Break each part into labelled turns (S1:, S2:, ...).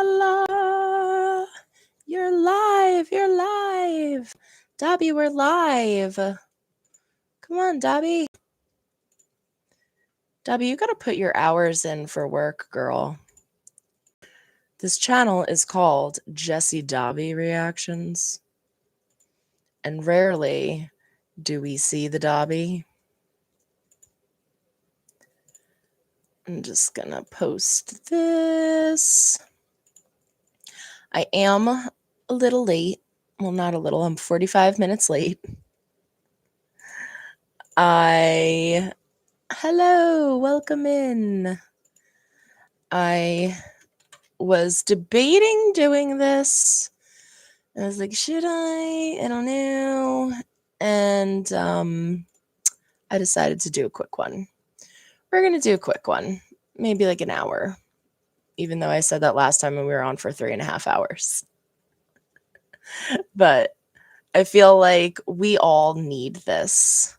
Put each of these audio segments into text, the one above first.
S1: la la. You're live. You're live. Dobbie, we're live. Come on, Dobbie. Dobbie, you got to put your hours in for work, girl. This channel is called Jessie Dobbie Reactions. And rarely do we see the Dobbie. I'm just going to post this. I am a little late. Well, not a little. I'm 45 minutes late. Hello, welcome in. I was debating doing this. I was like, should I? I don't know. And I decided to do a quick one. We're going to do a quick one, maybe like an hour, even though I said that last time when we were on for 3.5 hours. But I feel like we all need this.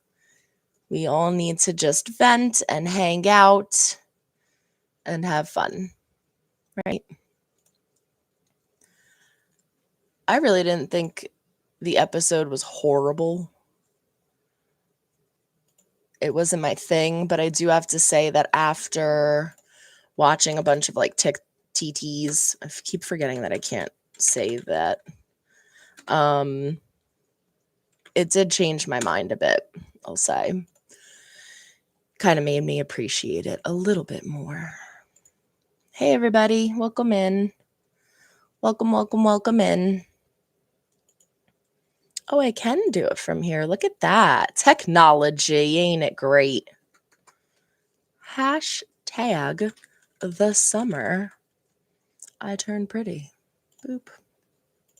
S1: We all need to just vent and hang out and have fun, right? I really didn't think the episode was horrible. It wasn't my thing, but I do have to say that after watching a bunch of like TTs, I keep forgetting that I can't say that. It did change my mind a bit, I'll say. Kind of made me appreciate it a little bit more. Hey, everybody. Welcome in. Welcome, welcome, welcome in. Oh, I can do it from here. Look at that. Technology. Ain't it great? Hashtag the summer I turned pretty. Boop.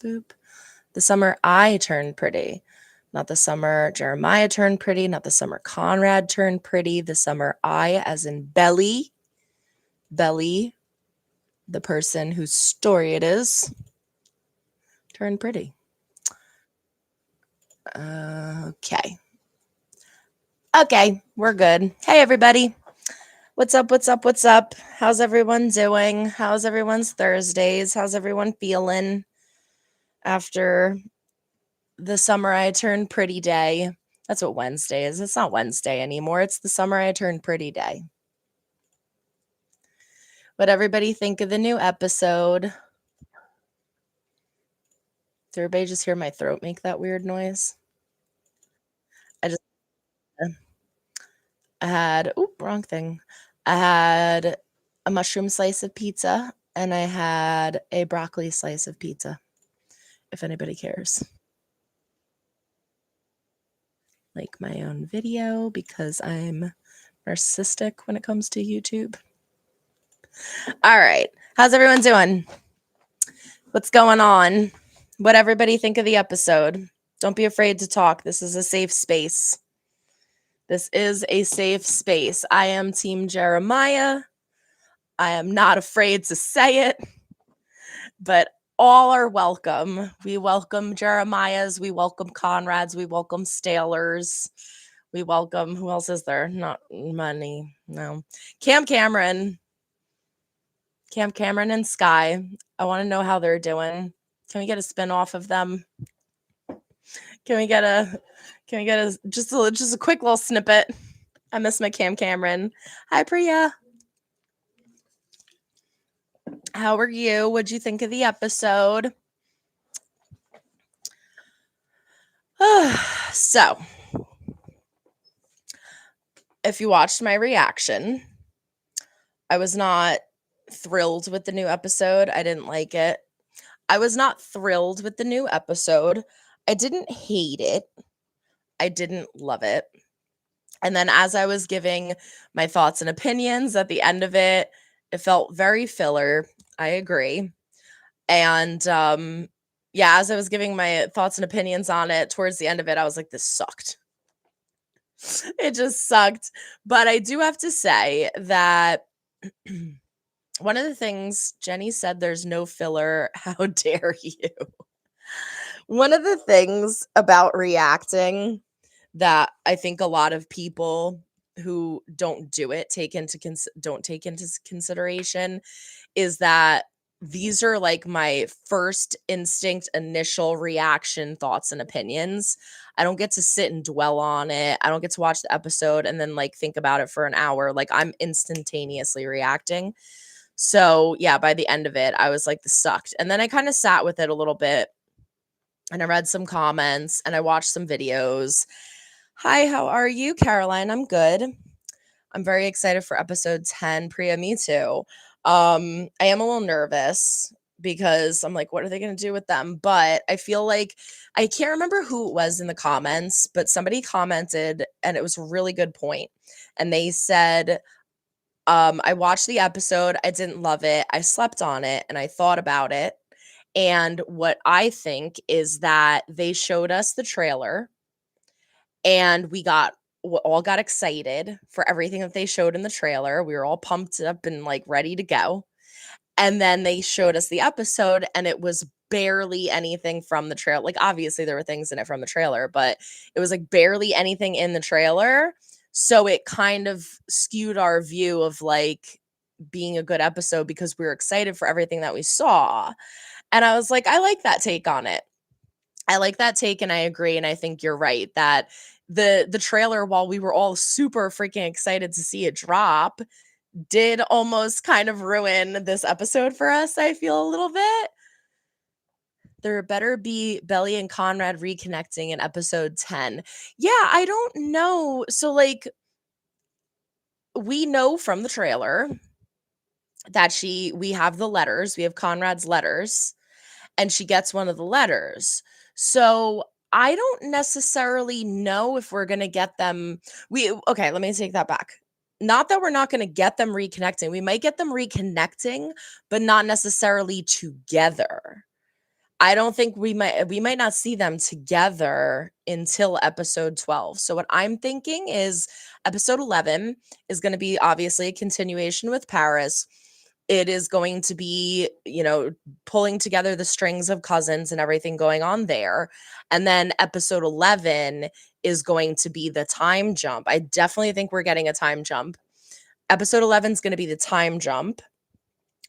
S1: Boop. The summer I turned pretty. Not the summer Jeremiah turned pretty. Not the summer Conrad turned pretty. The summer I, as in Belly, the person whose story it is, turned pretty. Okay. Okay, we're good. Hey, everybody. What's up, what's up, what's up? How's everyone doing? How's everyone's Thursdays? How's everyone feeling after the summer I turned pretty day? That's what Wednesday is. It's not Wednesday anymore. It's the summer I turned pretty day. What everybody think of the new episode? Did everybody just hear my throat make that weird noise? I had, wrong thing. I had a mushroom slice of pizza and I had a broccoli slice of pizza, if anybody cares. Like my own video because I'm narcissistic when it comes to YouTube. All right. How's everyone doing? What's going on? What everybody think of the episode? Don't be afraid to talk. This is a safe space. This is a safe space. I am Team Jeremiah. I am not afraid to say it, but all are welcome. We welcome Jeremiah's. We welcome Conrad's. We welcome Stalers. We welcome, who else is there? Not Money. No. Cameron and Sky. I want to know how they're doing. Can we get a spin-off of them? Can we get just a quick little snippet? I miss my Cameron. Hi, Priya. How are you? What'd you think of the episode? So, if you watched my reaction, I was not thrilled with the new episode. I didn't like it. I was not thrilled with the new episode. I didn't hate it. I didn't love it. And then as I was giving my thoughts and opinions at the end of it, it felt very filler. I agree. And as I was giving my thoughts and opinions on it, towards the end of it, I was like, this sucked. It just sucked. But I do have to say that one of the things Jenny said, there's no filler. How dare you? One of the things about reacting that I think a lot of people who don't do it don't take into consideration is that these are like my first instinct, initial reaction, thoughts, and opinions. I don't get to sit and dwell on it. I don't get to watch the episode and then like think about it for an hour. Like I'm instantaneously reacting. So yeah, by the end of it, I was like, this sucked. And then I kind of sat with it a little bit and I read some comments and I watched some videos. Hi, how are you, Caroline? I'm good. I'm very excited for episode 10. Priya, me too. I am a little nervous because I'm like, what are they going to do with them? But I feel like I can't remember who it was in the comments, but somebody commented and it was a really good point. And they said, I watched the episode, I didn't love it, I slept on it, and I thought about it. And what I think is that they showed us the trailer and all got excited for everything that they showed in the trailer. We were all pumped up and like ready to go. And then they showed us the episode and it was barely anything from the trailer. Like obviously there were things in it from the trailer, but it was like barely anything in the trailer. So it kind of skewed our view of like being a good episode because we were excited for everything that we saw. And I was like, I like that take on it. I like that take and I agree, and I think you're right that the trailer, while we were all super freaking excited to see it drop, did almost kind of ruin this episode for us, I feel a little bit. There better be Belly and Conrad reconnecting in episode 10. Yeah, I don't know. So like we know from the trailer that we have the letters, we have Conrad's letters, and she gets one of the letters. So I don't necessarily know if we're going to get them. Okay, let me take that back. Not that we're not going to get them reconnecting. We might get them reconnecting, but not necessarily together. I don't think we might not see them together until episode 12. So what I'm thinking is episode 11 is going to be obviously a continuation with Paris. It is going to be, pulling together the strings of cousins and everything going on there. And then episode 11 is going to be the time jump. I definitely think we're getting a time jump. Episode 11 is going to be the time jump.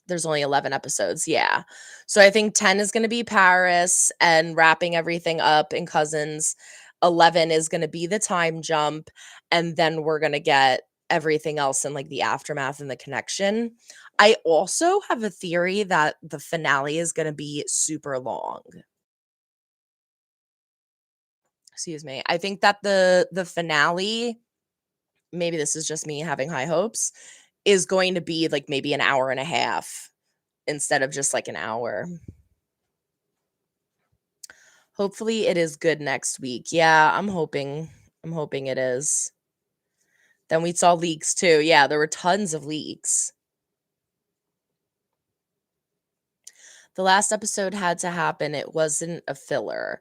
S1: There's only 11 episodes. Yeah. So I think 10 is going to be Paris and wrapping everything up in cousins. 11 is going to be the time jump. And then we're going to get everything else in like the aftermath and the connection. I also have a theory that the finale is going to be super long. Excuse me. I think that the finale, maybe this is just me having high hopes, is going to be like maybe an hour and a half instead of just like an hour. Hopefully it is good next week. Yeah, I'm hoping it is. Then we saw leaks too. Yeah, there were tons of leaks. The last episode had to happen. It wasn't a filler.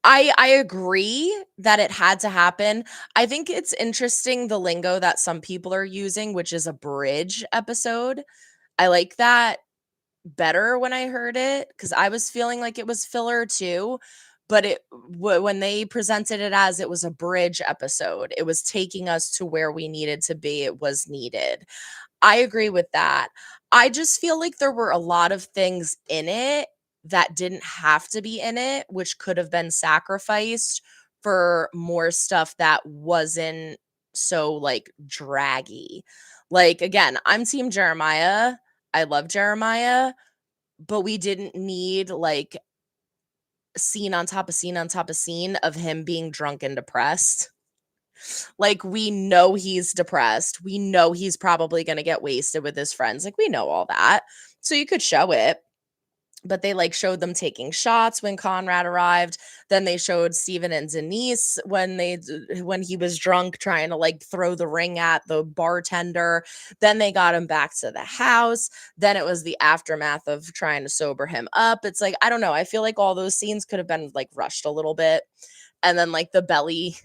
S1: I agree that it had to happen. I think it's interesting the lingo that some people are using, which is a bridge episode. I like that better when I heard it because I was feeling like it was filler too. But when they presented it as it was a bridge episode, it was taking us to where we needed to be. It was needed. I agree with that. I just feel like there were a lot of things in it that didn't have to be in it, which could have been sacrificed for more stuff that wasn't so like draggy. Like, again, I'm Team Jeremiah. I love Jeremiah, but we didn't need like scene on top of scene on top of scene of him being drunk and depressed. Like, we know he's depressed. We know he's probably going to get wasted with his friends. Like, we know all that. So you could show it. But they like showed them taking shots when Conrad arrived. Then they showed Steven and Denise when he was drunk trying to like throw the ring at the bartender. Then they got him back to the house. Then it was the aftermath of trying to sober him up. It's like, I don't know. I feel like all those scenes could have been like rushed a little bit. And then like the belly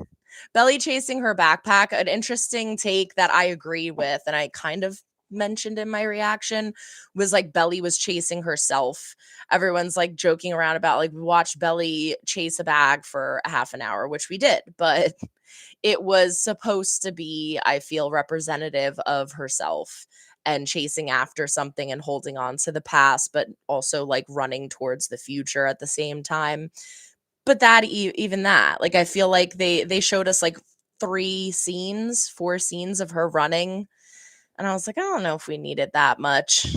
S1: chasing her backpack, an interesting take that I agree with, and I kind of mentioned in my reaction, was like Belly was chasing herself. Everyone's like joking around about like we watched Belly chase a bag for a half an hour, which we did, but it was supposed to be, I feel, representative of herself. and chasing after something and holding on to the past, but also like running towards the future at the same time. But that even that, like, I feel like they showed us like 4 scenes of her running, and I was like, I don't know if we needed that much.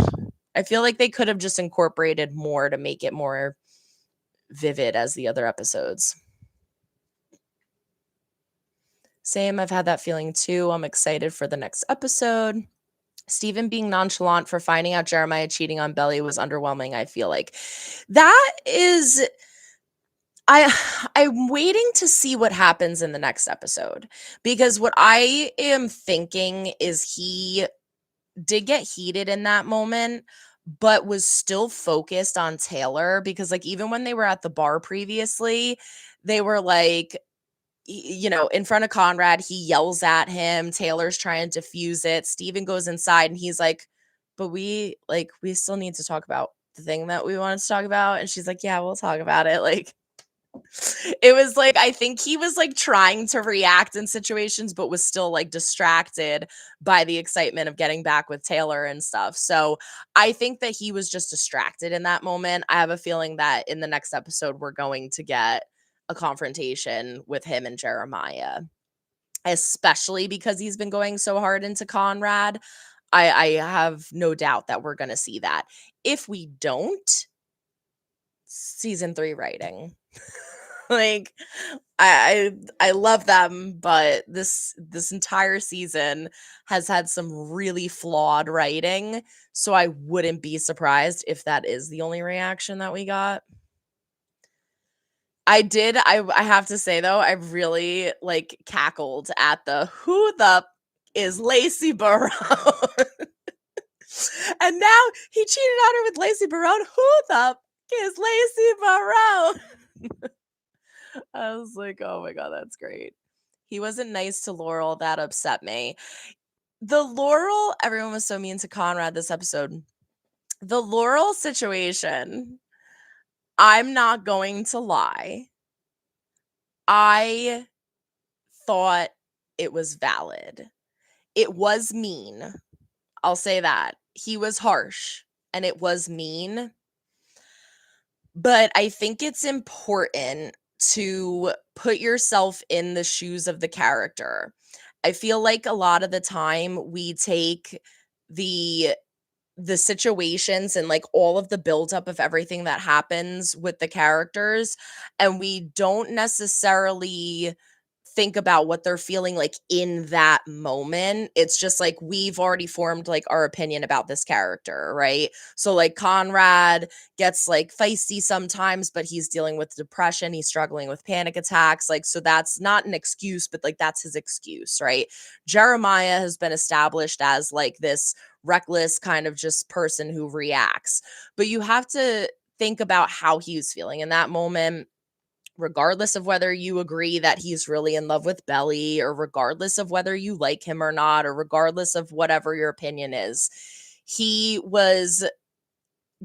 S1: I feel like they could have just incorporated more to make it more vivid as the other episodes. Same, I've had that feeling too. I'm excited for the next episode. Steven being nonchalant for finding out Jeremiah cheating on Belly was underwhelming, I feel like. That is I I'm waiting to see what happens in the next episode, because what I am thinking is he did get heated in that moment, but was still focused on Taylor, because like even when they were at the bar previously, they were like, in front of Conrad, he yells at him. Taylor's trying to defuse it. Steven goes inside and he's like, but we still need to talk about the thing that we wanted to talk about. And she's like, yeah, we'll talk about it. Like, it was like, I think he was like trying to react in situations, but was still like distracted by the excitement of getting back with Taylor and stuff. So I think that he was just distracted in that moment. I have a feeling that in the next episode, we're going to get a confrontation with him and Jeremiah, especially because he's been going so hard into Conrad. I have no doubt that we're going to see that. If we don't, season 3 writing. Like, I love them, but this entire season has had some really flawed writing, so I wouldn't be surprised if that is the only reaction that we got. I have to say though, I really like cackled at the who the is Lacey Barone. And now he cheated on her with Lacey Barone. Who the is Lacey Barone? I was like, oh my God, that's great. He wasn't nice to Laurel. That upset me. The Laurel, everyone was so mean to Conrad this episode. The Laurel situation, I'm not going to lie. I thought it was valid. It was mean. I'll say that. He was harsh and it was mean. But I think it's important to put yourself in the shoes of the character. I feel like a lot of the time we take the situations and like all of the buildup of everything that happens with the characters, and we don't necessarily think about what they're feeling like in that moment. It's just like we've already formed like our opinion about this character, right? So like Conrad gets like feisty sometimes, but he's dealing with depression, he's struggling with panic attacks, like, so that's not an excuse, but like that's his excuse, right? Jeremiah has been established as like this reckless kind of just person who reacts, but you have to think about how he's feeling in that moment, regardless of whether you agree that he's really in love with Belly, or regardless of whether you like him or not, or regardless of whatever your opinion is. He was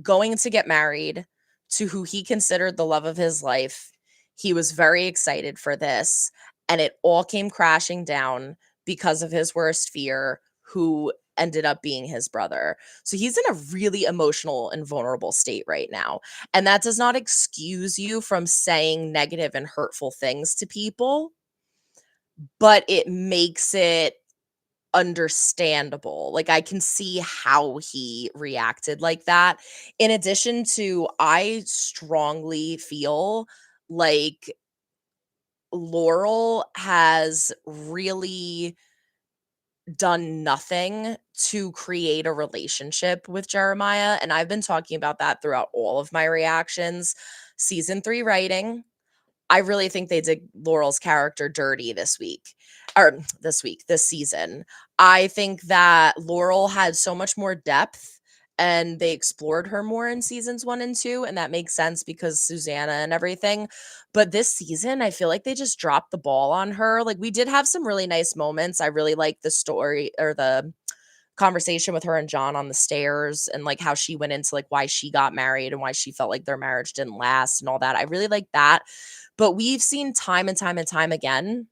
S1: going to get married to who he considered the love of his life. He was very excited for this, and it all came crashing down because of his worst fear, who ended up being his brother. So he's in a really emotional and vulnerable state right now. And that does not excuse you from saying negative and hurtful things to people, but it makes it understandable. Like, I can see how he reacted like that. In addition to, I strongly feel like Laurel has really done nothing to create a relationship with Jeremiah, and I've been talking about that throughout all of my reactions. Season 3 writing, I really think they did Laurel's character dirty this season. I think that Laurel had so much more depth and they explored her more in seasons 1 and 2. And that makes sense because Susanna and everything. But this season, I feel like they just dropped the ball on her. Like, we did have some really nice moments. I really like the story, or the conversation with her and John on the stairs, and like how she went into like why she got married and why she felt like their marriage didn't last and all that. I really like that. But we've seen time and time and time again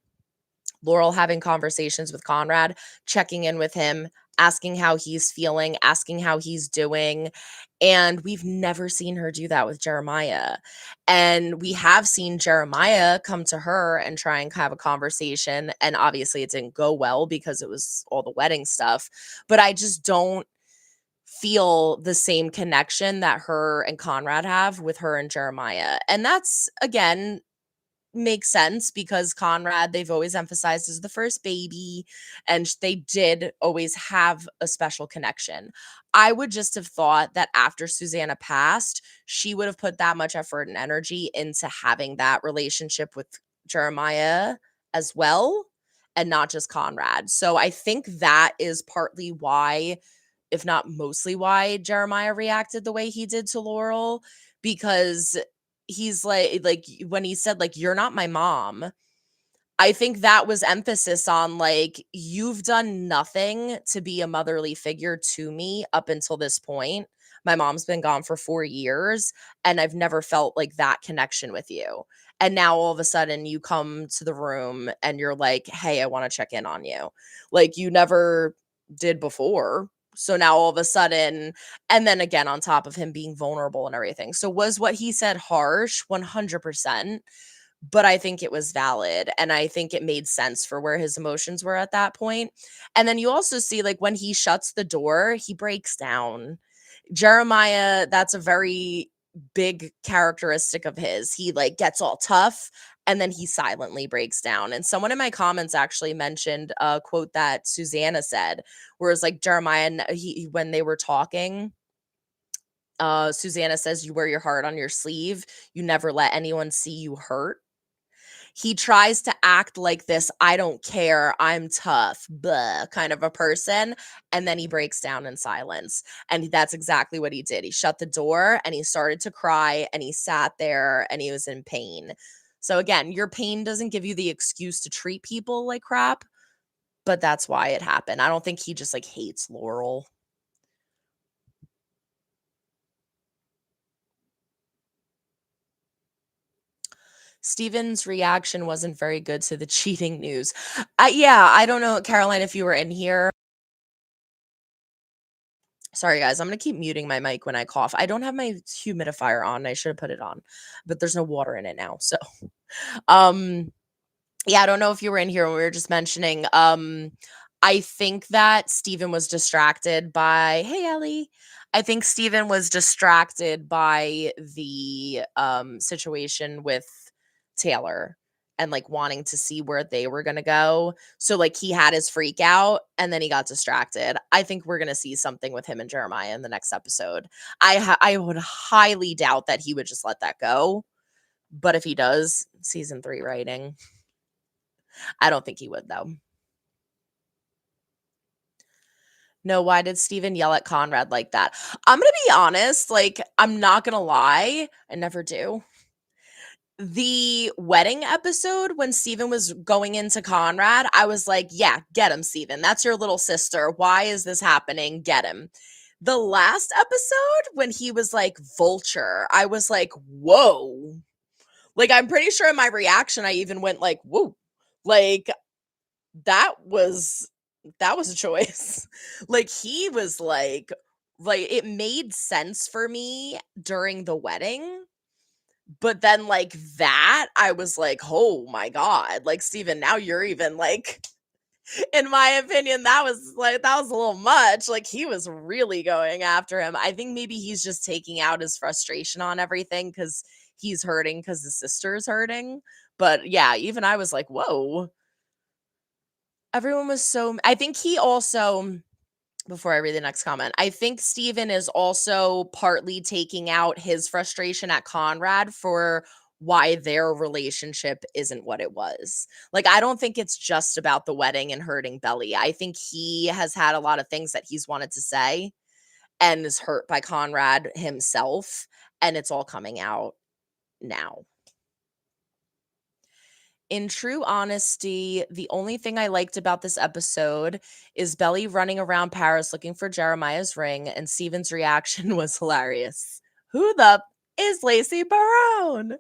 S1: Laurel having conversations with Conrad, checking in with him, asking how he's feeling, asking how he's doing. And we've never seen her do that with Jeremiah. And we have seen Jeremiah come to her and try and have a conversation. And obviously, it didn't go well because it was all the wedding stuff. But I just don't feel the same connection that her and Conrad have with her and Jeremiah. And that's, again, makes sense because Conrad, they've always emphasized, is the first baby, and they did always have a special connection. I would just have thought that after Susanna passed, she would have put that much effort and energy into having that relationship with Jeremiah as well, and not just Conrad. So I think that is partly why, if not mostly why, Jeremiah reacted the way he did to Laurel, because he's like when he said, like, "You're not my mom," I think that was emphasis on, like, you've done nothing to be a motherly figure to me up until this point. My mom's been gone for 4 years, and I've never felt like that connection with you. And now all of a sudden you come to the room and you're like, "Hey, I wanna check in on you." Like, you never did before. So now all of a sudden, and then again, on top of him being vulnerable and everything. So was what he said harsh? 100%. But I think it was valid, and I think it made sense for where his emotions were at that point. And then you also see, like, when he shuts the door, he breaks down. Jeremiah, that's a very big characteristic of his. He, like, gets all tough, and then he silently breaks down. And someone in my comments actually mentioned a quote that Susanna said, where it's like Jeremiah, he when they were talking, Susanna says, "You wear your heart on your sleeve. You never let anyone see you hurt." He tries to act like this, "I don't care, I'm tough, blah," kind of a person, and then he breaks down in silence, and that's exactly what he did. He shut the door, and he started to cry, and he sat there, and he was in pain. So again, your pain doesn't give you the excuse to treat people like crap, but that's why it happened. I don't think he just, like, hates Laurel. Steven's reaction wasn't very good to the cheating news. Yeah, I don't know, Caroline, if you were in here. Sorry, guys. I'm gonna keep muting my mic when I cough. I don't have my humidifier on. I should have put it on, but there's no water in it now. So, um, yeah, I don't know if you were in here when we were just mentioning. I think that Steven was distracted by. Hey, Ellie. I think Steven was distracted by the situation with Taylor and, like, wanting to see where they were gonna go. So, like, he had his freak out and then he got distracted. I think we're gonna see something with him and Jeremiah in the next episode. I would highly doubt that he would just let that go, but if he does, season 3 writing. I don't think he would, though. No, why did Steven yell at Conrad like that? I'm gonna be honest, like, I'm not gonna lie, I never do. The wedding episode when Steven was going into Conrad, I was like, "Yeah, get him, Steven. That's your little sister. Why is this happening? Get him." The last episode when he was like, "Vulture," I was like, "Whoa." Like, I'm pretty sure in my reaction, I even went like, "Whoa." Like, that was that was a choice. Like, he was like, it made sense for me during the wedding, but then, like, that, I was like, "Oh my god." Like, Steven, now you're even, like, in my opinion, that was a little much. Like, he was really going after him. I think maybe he's just taking out his frustration on everything because he's hurting because his sister is hurting. But, yeah, even I was like, "Whoa." Everyone was so I think he also, before I read the next comment, I think Steven is also partly taking out his frustration at Conrad for why their relationship isn't what it was. Like, I don't think it's just about the wedding and hurting Belly. I think he has had a lot of things that he's wanted to say and is hurt by Conrad himself, and it's all coming out now. In true honesty, the only thing I liked about this episode is Belly running around Paris looking for Jeremiah's ring, and Steven's reaction was hilarious. Who the is Lacey Barone.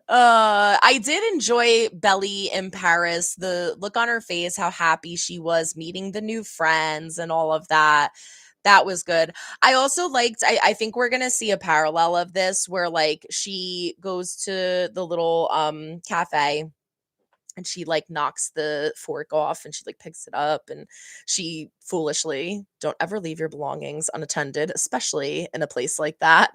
S1: I did enjoy Belly in Paris, the look on her face, how happy she was meeting the new friends and all of that. That was good. I also liked, I think we're gonna see a parallel of this where like she goes to the little cafe and she like knocks the fork off and she like picks it up and she foolishly, don't ever leave your belongings unattended, especially in a place like that.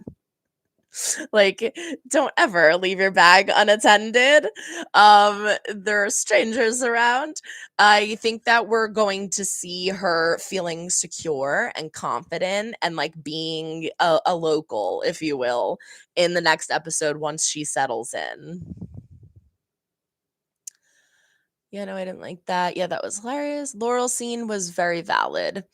S1: Like, don't ever leave your bag unattended. There are strangers around. I think that we're going to see her feeling secure and confident and like being a local, if you will, in the next episode once she settles in. Yeah, no, I didn't like that. Yeah, that was hilarious. Laurel scene was very valid.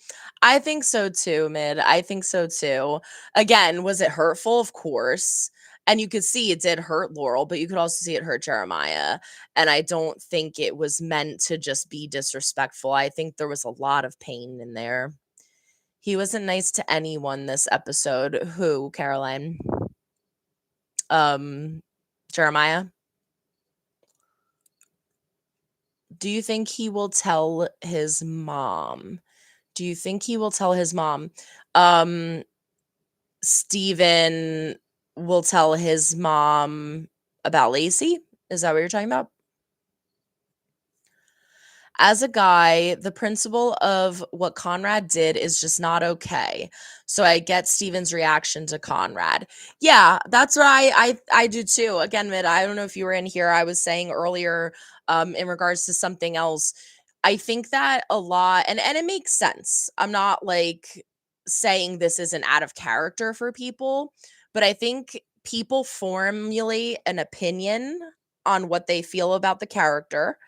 S1: I think so too, Mid. I think so too. Again, was it hurtful? Of course. And you could see it did hurt Laurel, but you could also see it hurt Jeremiah. And I don't think it was meant to just be disrespectful. I think there was a lot of pain in there. He wasn't nice to anyone this episode. Who, Caroline? Um, Jeremiah? Do you think he will tell his mom? Do you think he will tell his mom? Um, Steven will tell his mom about Lacey? Is that what you're talking about? As a guy, the principle of what Conrad did is just not okay. So I get Steven's reaction to Conrad. Yeah, that's what I do too. Again, Mid, I don't know if you were in here. I was saying earlier, in regards to something else. I think that a lot, and it makes sense. I'm not like saying this isn't out of character for people, but I think people formulate an opinion on what they feel about the character,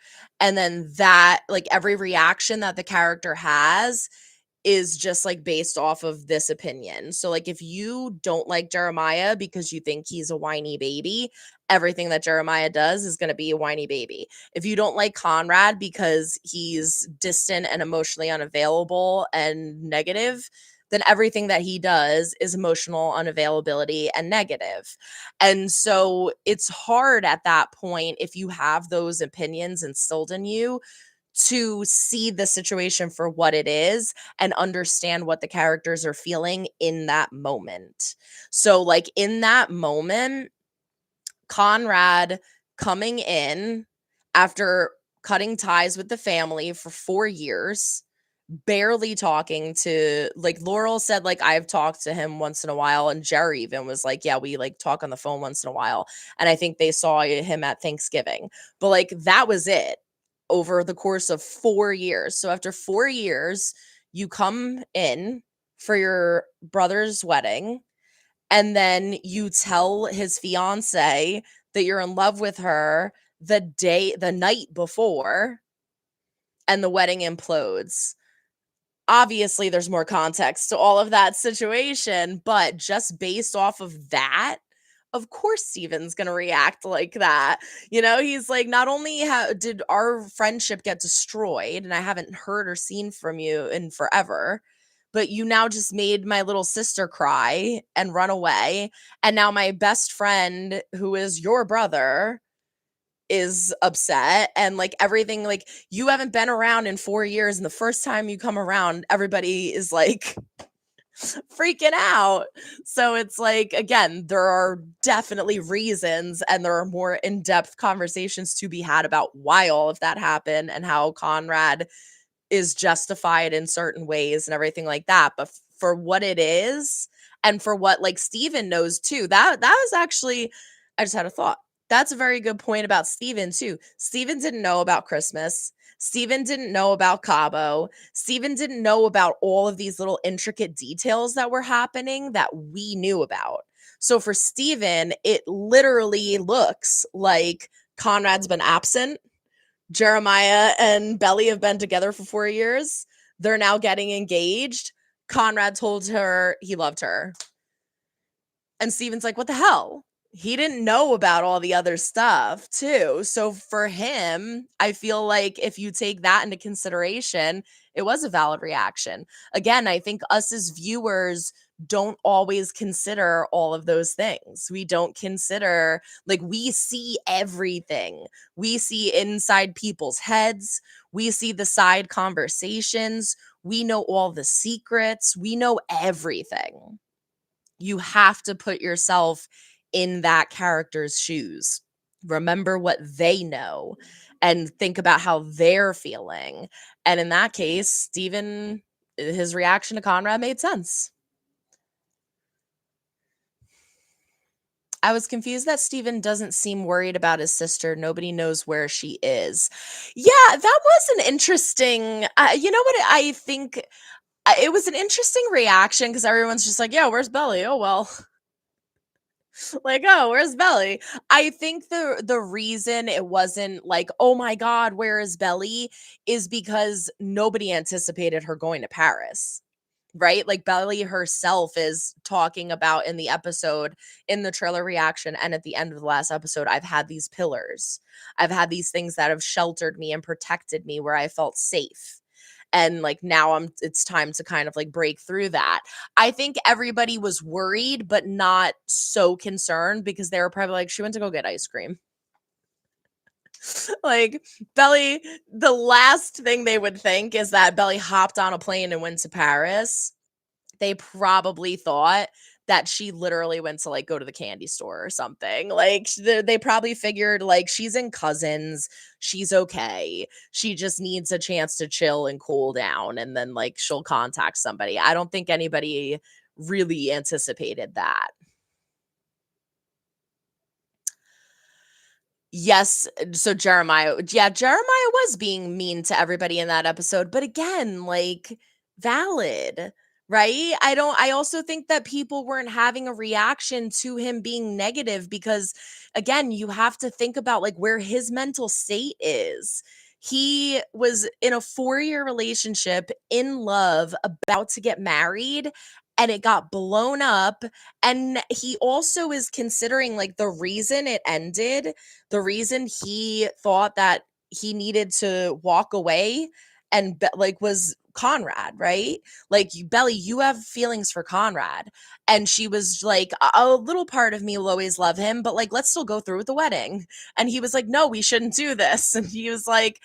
S1: and then that like every reaction that the character has is just like based off of this opinion. So like if you don't like Jeremiah because you think he's a whiny baby, everything that Jeremiah does is going to be a whiny baby. If you don't like Conrad because he's distant and emotionally unavailable and negative, then everything that he does is emotional unavailability and negative. And so it's hard at that point if you have those opinions instilled in you to see the situation for what it is and understand what the characters are feeling in that moment. So, like, in that moment, Conrad coming in after cutting ties with the family for 4 years, barely talking to like Laurel said, like, I've talked to him once in a while, and Jerry even was like, yeah, we like talk on the phone once in a while. And I think they saw him at Thanksgiving. But like that was it over the course of 4 years. So after 4 years, you come in for your brother's wedding and then you tell his fiance that you're in love with her the night before, and the wedding implodes. Obviously, there's more context to all of that situation, but just based off of that, of course Steven's gonna react like that. You know, he's like, not only did our friendship get destroyed, and I haven't heard or seen from you in forever, but you now just made my little sister cry and run away. And now my best friend, who is your brother, is upset, and like everything, like you haven't been around in 4 years, and the first time you come around everybody is like freaking out. So it's like, again, there are definitely reasons and there are more in-depth conversations to be had about why all of that happened and how Conrad is justified in certain ways and everything like that. But for what it is, and for what like Steven knows too, that was actually, I just had a thought. That's a very good point about Steven too. Steven didn't know about Christmas. Steven didn't know about Cabo. Steven didn't know about all of these little intricate details that were happening that we knew about. So for Steven, it literally looks like Conrad's been absent. Jeremiah and Belly have been together for 4 years. They're now getting engaged. Conrad told her he loved her. And Steven's like, what the hell? He didn't know about all the other stuff, too. So for him, I feel like if you take that into consideration, it was a valid reaction. Again, I think us as viewers don't always consider all of those things. We don't consider, like, we see everything. We see inside people's heads. We see the side conversations. We know all the secrets. We know everything. You have to put yourself in that character's shoes. Remember what they know and think about how they're feeling. And in that case, Steven, his reaction to Conrad made sense. I was confused that Steven doesn't seem worried about his sister. Nobody knows where she is. Yeah, that was an interesting, you know what I think? It was an interesting reaction because everyone's just like, yeah, where's Belly? Oh, well. Like, oh, where's Belly? I think the reason it wasn't like, oh my God, where is Belly, is because nobody anticipated her going to Paris. Right? Like Belly herself is talking about in the episode, in the trailer reaction, and at the end of the last episode, I've had these pillars. I've had these things that have sheltered me and protected me where I felt safe. And like now it's time to kind of like break through that. I think everybody was worried, but not so concerned because they were probably like, she went to go get ice cream. Like Belly, the last thing they would think is that Belly hopped on a plane and went to Paris. They probably thought that she literally went to like go to the candy store or something. Like they probably figured like she's in Cousins, she's okay. She just needs a chance to chill and cool down and then like she'll contact somebody. I don't think anybody really anticipated that. Yes, so Jeremiah, yeah, Jeremiah was being mean to everybody in that episode, but again, like valid, right? I also think that people weren't having a reaction to him being negative because again, you have to think about like where his mental state is. He was in a 4-year relationship, in love, about to get married, and it got blown up. And he also is considering like the reason it ended, the reason he thought that he needed to walk away and like was Conrad, right? Like, Belly, you have feelings for Conrad. And she was like, a little part of me will always love him, but like, let's still go through with the wedding. And he was like, no, we shouldn't do this. And he was like,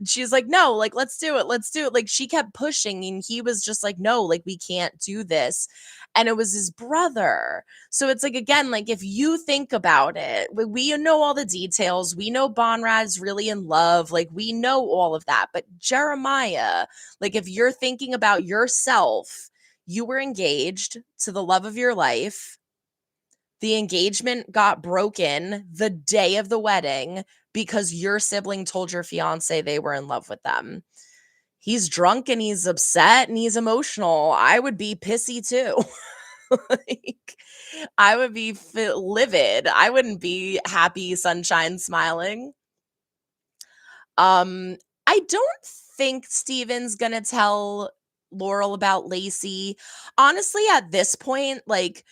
S1: she's like, no, like, let's do it. Let's do it. Like, she kept pushing and he was just like, no, like, we can't do this. And it was his brother. So it's like, again, like if you think about it, we know all the details. We know Bonrad's really in love. Like we know all of that. But Jeremiah, like if you're thinking about yourself, you were engaged to the love of your life. The engagement got broken the day of the wedding because your sibling told your fiance they were in love with them. He's drunk and he's upset and he's emotional. I would be pissy too. Like, I would be livid. I wouldn't be happy, sunshine, smiling. I don't think Steven's gonna tell Laurel about Lacey. Honestly, at this point, like,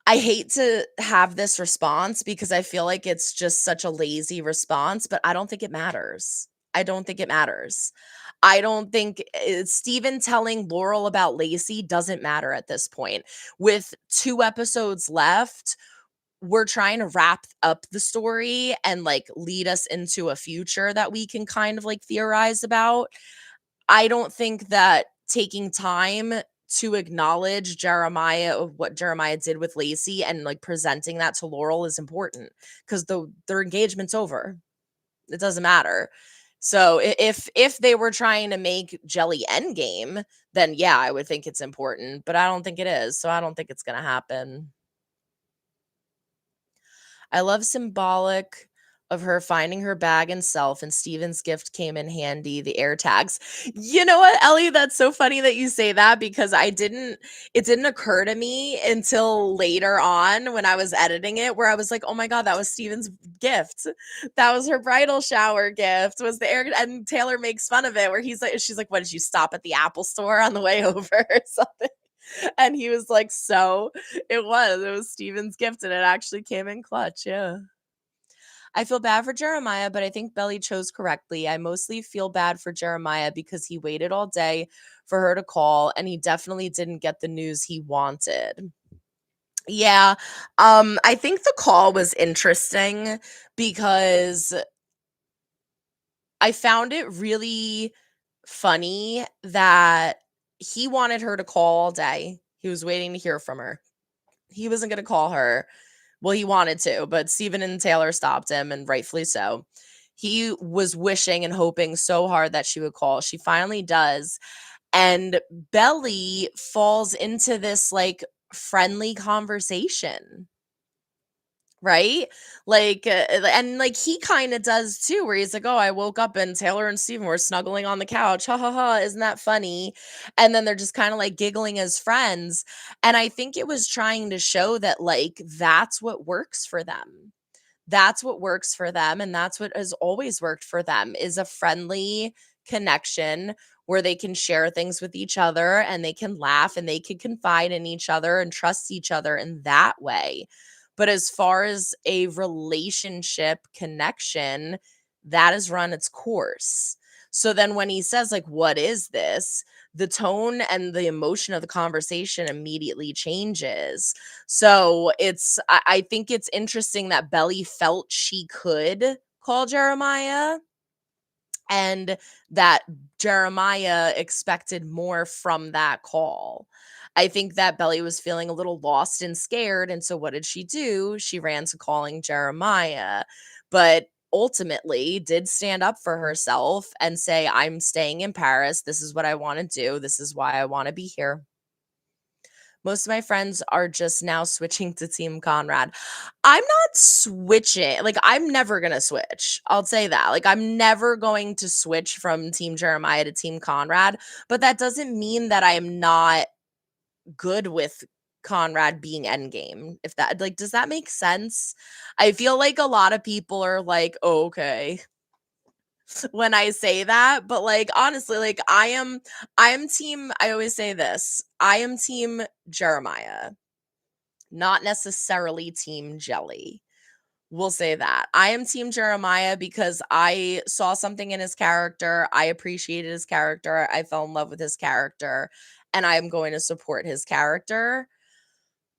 S1: I hate to have this response because I feel like it's just such a lazy response, but I don't think it matters. I don't think it matters. I don't think Steven telling Laurel about Lacey doesn't matter at this point. With 2 episodes left, we're trying to wrap up the story and like lead us into a future that we can kind of like theorize about. I don't think that taking time to acknowledge Jeremiah of what Jeremiah did with Lacey and like presenting that to Laurel is important because their engagement's over. It doesn't matter. So if they were trying to make Jelly Endgame, then yeah, I would think it's important, but I don't think it is. So I don't think it's gonna happen. I love symbolic of her finding her bag and self, and Steven's gift came in handy, the air tags. You know what, Ellie? That's so funny that you say that because it didn't occur to me until later on when I was editing it, where I was like, oh my God, that was Steven's gift. That was her bridal shower gift, was the air. And Taylor makes fun of it where she's like, what, did you stop at the Apple store on the way over or something? And he was like, so it was Steven's gift and it actually came in clutch. Yeah. I feel bad for Jeremiah, but I think Belly chose correctly. I mostly feel bad for Jeremiah because he waited all day for her to call and he definitely didn't get the news he wanted. Yeah. I think the call was interesting because I found it really funny that he wanted her to call all day. He was waiting to hear from her. He wasn't going to call her. Well, he wanted to, but Steven and Taylor stopped him, and rightfully so. He was wishing and hoping so hard that she would call. She finally does. And Belly falls into this like friendly conversation. Right? And like he kind of does too, where he's like, "Oh, I woke up and Taylor and Steven were snuggling on the couch. Ha ha ha, isn't that funny?" And then they're just kind of like giggling as friends. And I think it was trying to show that like that's what works for them. That's what works for them. And that's what has always worked for them is a friendly connection where they can share things with each other and they can laugh and they can confide in each other and trust each other in that way. But as far as a relationship connection, that has run its course. So then when he says, like, what is this? The tone and the emotion of the conversation immediately changes. So I think it's interesting that Belly felt she could call Jeremiah and that Jeremiah expected more from that call. I think that Belly was feeling a little lost and scared. And so what did she do? She ran to calling Jeremiah, but ultimately did stand up for herself and say, I'm staying in Paris. This is what I want to do. This is why I want to be here. Most of my friends are just now switching to Team Conrad. I'm not switching. Like, I'm never going to switch. I'll say that. Like, I'm never going to switch from Team Jeremiah to Team Conrad. But that doesn't mean that I am not good with Conrad being Endgame. If that, like, does that make sense? I feel like a lot of people are like, oh, okay, when I say that, but like honestly, like I am team I always say this. I am team Jeremiah, not necessarily team Jelly. We'll say that. I am team Jeremiah because I saw something in his character. I appreciated his character. I fell in love with his character and I'm going to support his character.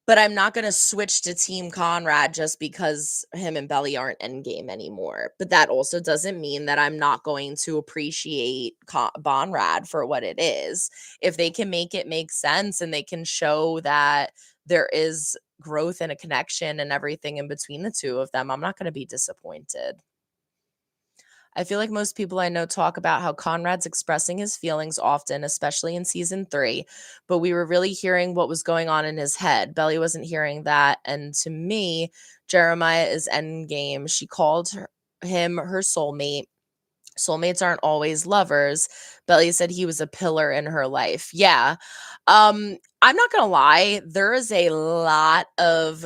S1: But I'm not gonna switch to Team Conrad just because him and Belly aren't endgame anymore. But that also doesn't mean that I'm not going to appreciate Bonrad for what it is. If they can make it make sense and they can show that there is growth and a connection and everything in between the two of them, I'm not gonna be disappointed. I feel like most people I know talk about how Conrad's expressing his feelings often, especially in season 3, but we were really hearing what was going on in his head. Belly wasn't hearing that. And to me, Jeremiah is endgame. She called him her soulmate. Soulmates aren't always lovers. Belly said he was a pillar in her life. Yeah. I'm not going to lie. There is a lot of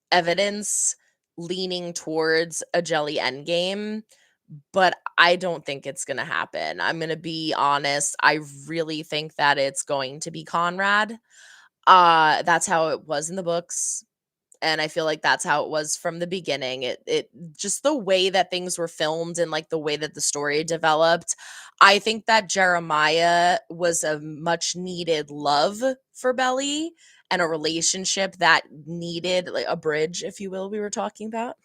S1: evidence leaning towards a Jelly endgame, but I don't think it's gonna happen. I'm gonna be honest. I really think that it's going to be Conrad. That's how it was in the books, and I feel like that's how it was from the beginning. It just the way that things were filmed and like the way that the story developed. I think that Jeremiah was a much needed love for Belly and a relationship that needed like a bridge, if you will, we were talking about.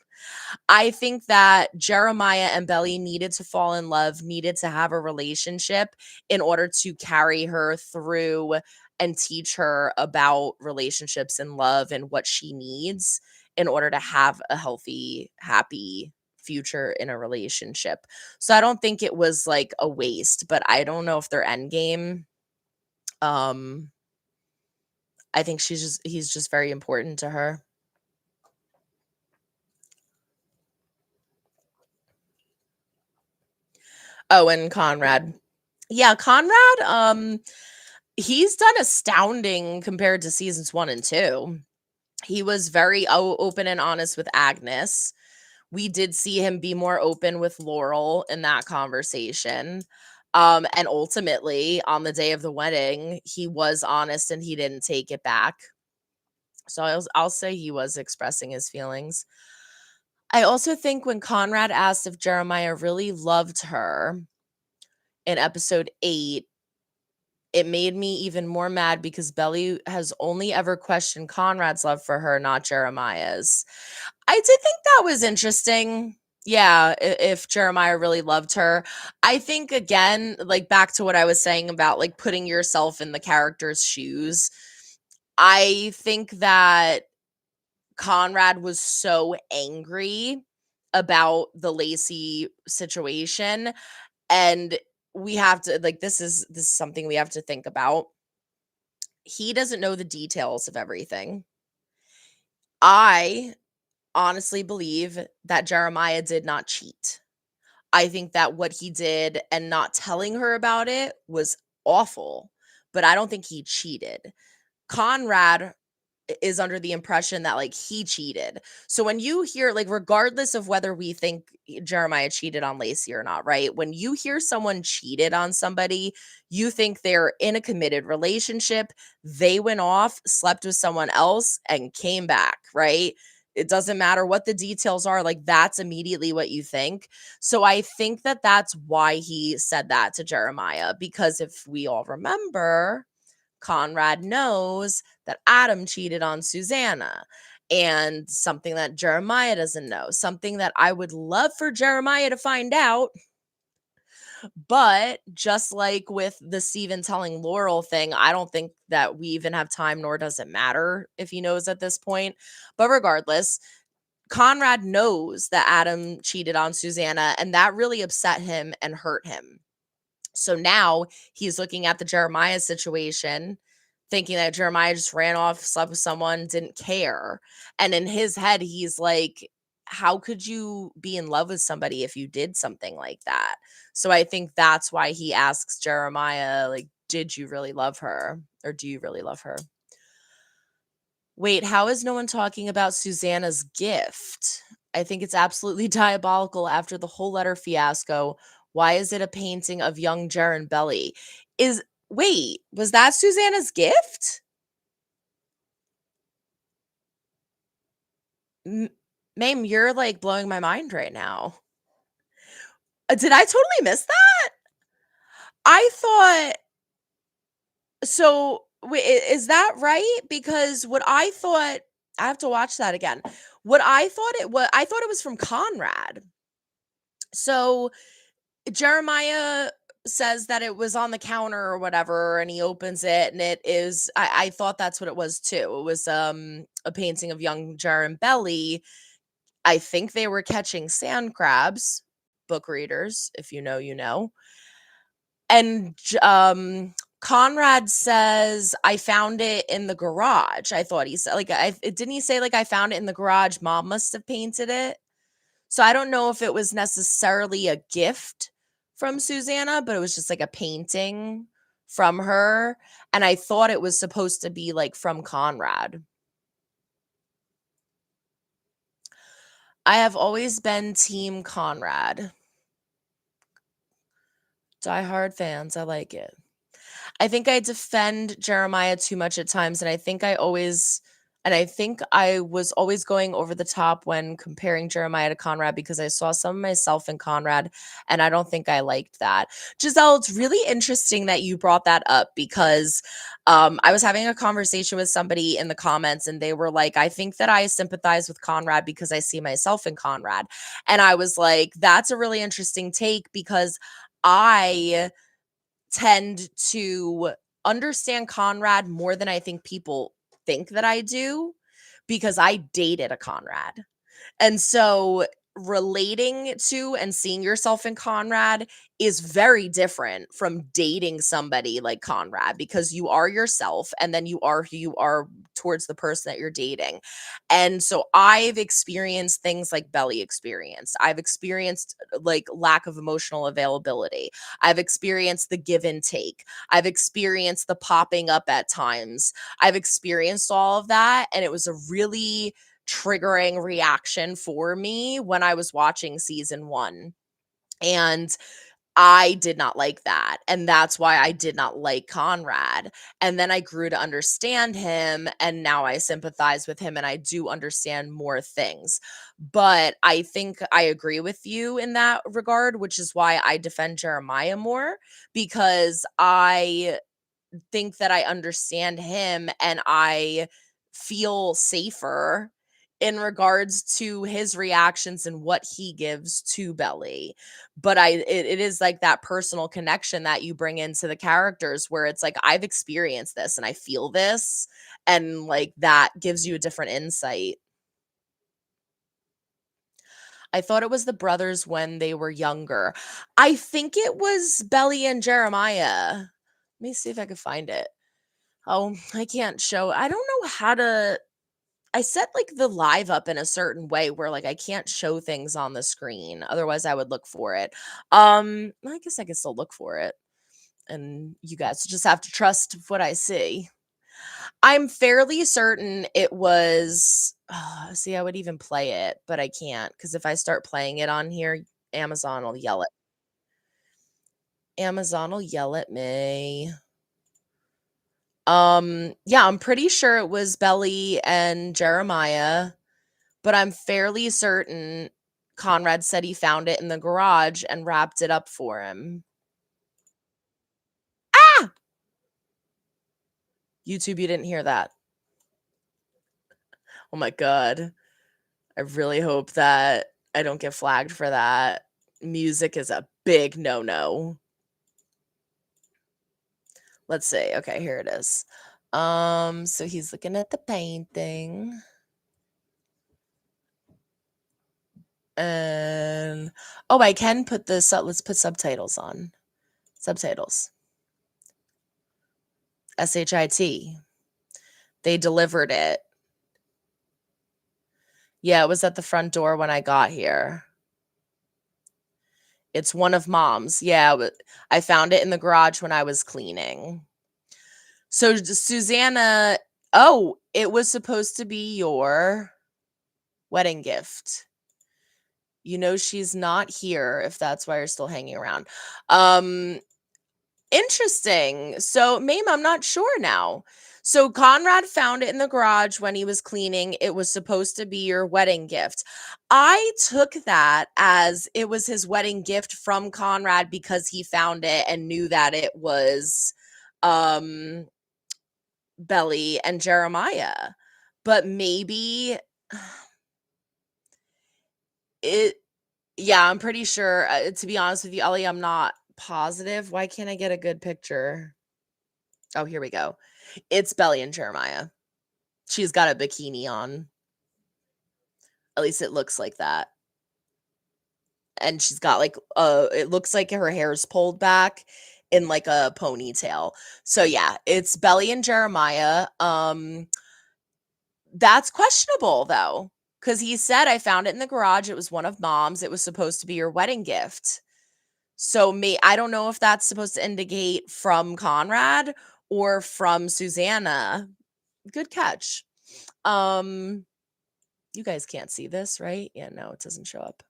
S1: I think that Jeremiah and Belly needed to fall in love, needed to have a relationship in order to carry her through and teach her about relationships and love and what she needs in order to have a healthy, happy future in a relationship. So I don't think it was like a waste, but I don't know if they're endgame. Um I think he's just very important to her. Oh, and Conrad. Yeah, Conrad, he's done astounding compared to seasons 1 and 2. He was very open and honest with Agnes. We did see him be more open with Laurel in that conversation. And ultimately, on the day of the wedding, he was honest and he didn't take it back. So I'll say he was expressing his feelings. I also think when Conrad asked if Jeremiah really loved her in episode 8, it made me even more mad because Belly has only ever questioned Conrad's love for her, not Jeremiah's. I did think that was interesting. Yeah, if Jeremiah really loved her. I think, again, like back to what I was saying about like putting yourself in the character's shoes. I think that Conrad was so angry about the Lacey situation, and we have to, like, this is something we have to think about. He doesn't know the details of everything. I honestly believe that Jeremiah did not cheat. I think that what he did and not telling her about it was awful, but I don't think he cheated. Conrad is under the impression that like he cheated. So when you hear, like, regardless of whether we think Jeremiah cheated on Lacey or not, right? When you hear someone cheated on somebody, you think they're in a committed relationship, they went off, slept with someone else and came back, right? It doesn't matter what the details are, like that's immediately what you think. So I think that that's why he said that to Jeremiah, because if we all remember, Conrad knows that Adam cheated on Susanna, and something that Jeremiah doesn't know, something that I would love for Jeremiah to find out. But just like with the Steven telling Laurel thing, I don't think that we even have time, nor does it matter if he knows at this point. But regardless, Conrad knows that Adam cheated on Susanna, and that really upset him and hurt him. So now he's looking at the Jeremiah situation, thinking that Jeremiah just ran off, slept with someone, didn't care. And in his head, he's like, how could you be in love with somebody if you did something like that? So I think that's why he asks Jeremiah, like, did you really love her? Or do you really love her? Wait, how is no one talking about Susanna's gift? I think it's absolutely diabolical after the whole letter fiasco. Why is it a painting of young Jaren Belly? Wait, was that Susanna's gift? Mame, you're like blowing my mind right now. Did I totally miss that? I thought so. Wait, is that right? Because what I thought, I have to watch that again. What I thought it was from Conrad. So Jeremiah says that it was on the counter or whatever, and he opens it, and it is. I thought that's what it was too. It was a painting of young Jaren Belly. I think they were catching sand crabs. Book readers, if you know, you know. And Conrad says, I found it in the garage. I thought he said, like, didn't he say, like, I found it in the garage? Mom must have painted it. So I don't know if it was necessarily a gift from Susanna, but it was just like a painting from her. And I thought it was supposed to be like from Conrad. I have always been Team Conrad. Diehard fans, I like it. I think I defend Jeremiah too much at times, and I think I was always going over the top when comparing Jeremiah to Conrad because I saw some of myself in Conrad, and I don't think I liked that. Giselle, it's really interesting that you brought that up because I was having a conversation with somebody in the comments, and they were like, I think that I sympathize with Conrad because I see myself in Conrad. And I was like, that's a really interesting take because I tend to understand Conrad more than I think people think that I do because I dated a Conrad. And so relating to and seeing yourself in Conrad is very different from dating somebody like Conrad because you are yourself and then you are who you are towards the person that you're dating. And so I've experienced things like Belly experienced. I've experienced like lack of emotional availability. I've experienced the give and take. I've experienced the popping up at times. I've experienced all of that. And it was a really triggering reaction for me when I was watching season 1. And I did not like that, and that's why I did not like Conrad, and then I grew to understand him, and now I sympathize with him, and I do understand more things, but I think I agree with you in that regard, which is why I defend Jeremiah more, because I think that I understand him and I feel safer in regards to his reactions and what he gives to Belly. But it is like that personal connection that you bring into the characters where it's like I've experienced this and I feel this, and like that gives you a different insight. I thought it was the brothers when they were younger. I think it was Belly and Jeremiah. Let me see if I can find it. Oh, I can't show. I don't know how to. I set like the live up in a certain way where like I can't show things on the screen. Otherwise, I would look for it. I guess I can still look for it. And you guys just have to trust what I see. I'm fairly certain it was. See, I would even play it, but I can't because if I start playing it on here, Amazon will yell at. Amazon will yell at me. Yeah, I'm pretty sure it was Belly and Jeremiah, but I'm fairly certain Conrad said he found it in the garage and wrapped it up for him. Ah! YouTube, you didn't hear that. Oh my god. I really hope that I don't get flagged for that. Music is a big no-no. Let's see. Okay, here it is. So he's looking at the painting. And oh, I can put this up. Let's put subtitles on. Subtitles. SHIT. They delivered it. Yeah, it was at the front door when I got here. It's one of Mom's. Yeah, I found it in the garage when I was cleaning. So Susanna, oh, it was supposed to be your wedding gift. You know she's not here if that's why you're still hanging around. Interesting. So, Mame, I'm not sure now. So, Conrad found it in the garage when he was cleaning. It was supposed to be your wedding gift. I took that as it was his wedding gift from Conrad because he found it and knew that it was um Belly and Jeremiah. But maybe it yeah, I'm pretty sure to be honest with you, Ellie, I'm not positive. Why can't I get a good picture? Oh, here we go. It's Belly and Jeremiah. She's got a bikini on. At least it looks like that. And she's got like it looks like her hair's pulled back in like a ponytail. So yeah, it's Belly and Jeremiah. That's questionable though, cuz he said I found it in the garage. It was one of Mom's. It was supposed to be your wedding gift. So I don't know if that's supposed to indicate from Conrad or from Susanna. Good catch. You guys can't see this, right? Yeah, no, it doesn't show up.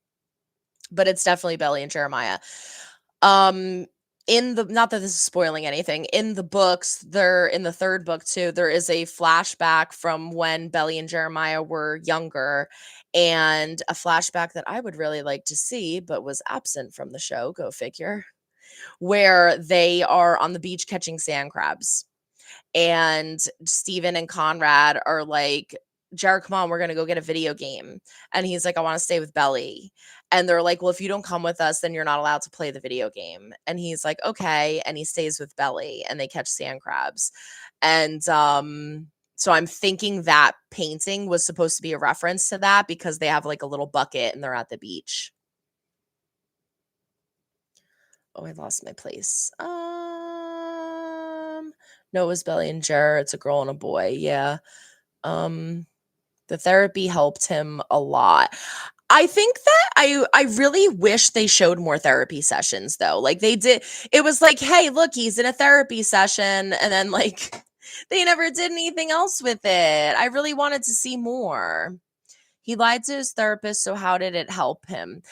S1: But it's definitely Belly and Jeremiah. In the not that this is spoiling anything, in the books, there in the third book too, there is a flashback from when Belly and Jeremiah were younger, and a flashback that I would really like to see, but was absent from the show, go figure, where they are on the beach catching sand crabs. And Steven and Conrad are like, Jared, come on, we're gonna go get a video game. And he's like, I want to stay with Belly. And they're like, well, if you don't come with us, then you're not allowed to play the video game. And he's like, okay. And he stays with Belly and they catch sand crabs. And so I'm thinking that painting was supposed to be a reference to that because they have like a little bucket and they're at the beach. Oh, I lost my place. No, it was Belly and Jer. It's a girl and a boy. Yeah. The therapy helped him a lot. I think that I really wish they showed more therapy sessions though. Like they did, it was like, hey, look, he's in a therapy session, and then like they never did anything else with it. I really wanted to see more. He lied to his therapist, so how did it help him?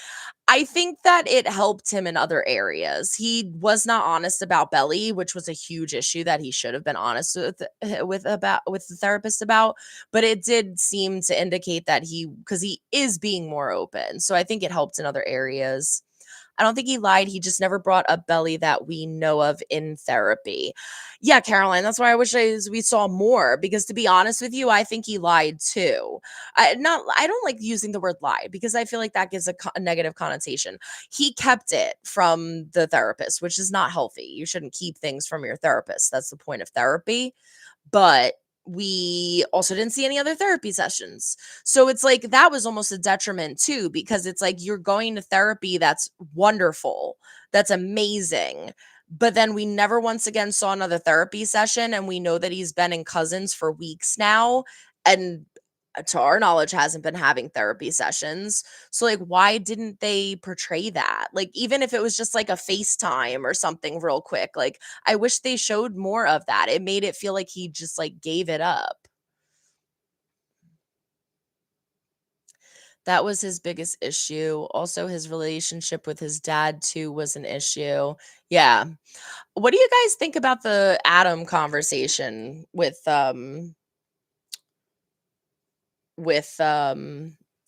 S1: I think that it helped him in other areas. He was not honest about Belly, which was a huge issue that he should have been honest with the therapist about, but it did seem to indicate that cuz he is being more open. So I think it helped in other areas. I don't think he lied. He just never brought up Belly that we know of in therapy. Yeah, Caroline, that's why I wish we saw more because to be honest with you, I think he lied too. I don't like using the word lie because I feel like that gives a negative connotation. He kept it from the therapist, which is not healthy. You shouldn't keep things from your therapist. That's the point of therapy. But we also didn't see any other therapy sessions. So it's like that was almost a detriment too, because it's like you're going to therapy. That's wonderful. That's amazing. But then we never once again saw another therapy session. And we know that he's been in Cousins for weeks now. And to our knowledge, hasn't been having therapy sessions. So, like, why didn't they portray that? Like, even if it was just like a FaceTime or something real quick, like, I wish they showed more of that. It made it feel like he just like gave it up. That was his biggest issue. Also, his relationship with his dad, too, was an issue. Yeah. What do you guys think about the Adam conversation with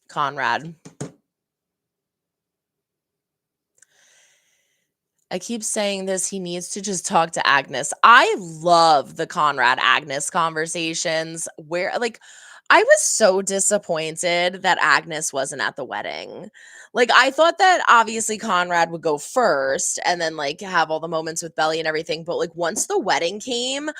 S1: Conrad? I keep saying this, he needs to just talk to Agnes. I love the Conrad Agnes conversations where like I was so disappointed that Agnes wasn't at the wedding. Like I thought that obviously Conrad would go first and then like have all the moments with Belly and everything, but like once the wedding came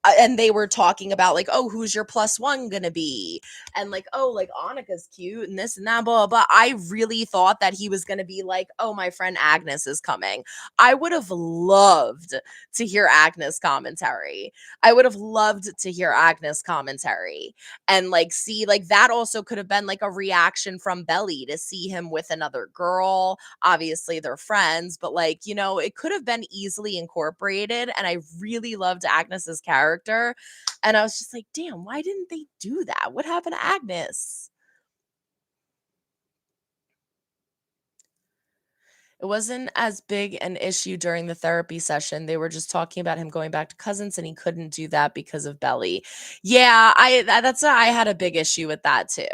S1: and they were talking about like, oh, who's your plus one gonna be? And like, oh, like Annika's cute and this and that, blah, blah, blah. I really thought that he was gonna be like, oh, my friend Agnes is coming. I would have loved to hear Agnes commentary. I would have loved to hear Agnes commentary and like see like that also could have been like a reaction from Belly to see him with another girl. Obviously they're friends, but like, you know, it could have been easily incorporated and I really loved Agnes's character and I was just like, "Damn, why didn't they do that? What happened to Agnes?" It wasn't as big an issue during the therapy session. They were just talking about him going back to Cousins, and he couldn't do that because of Belly. Yeah, I had a big issue with that too,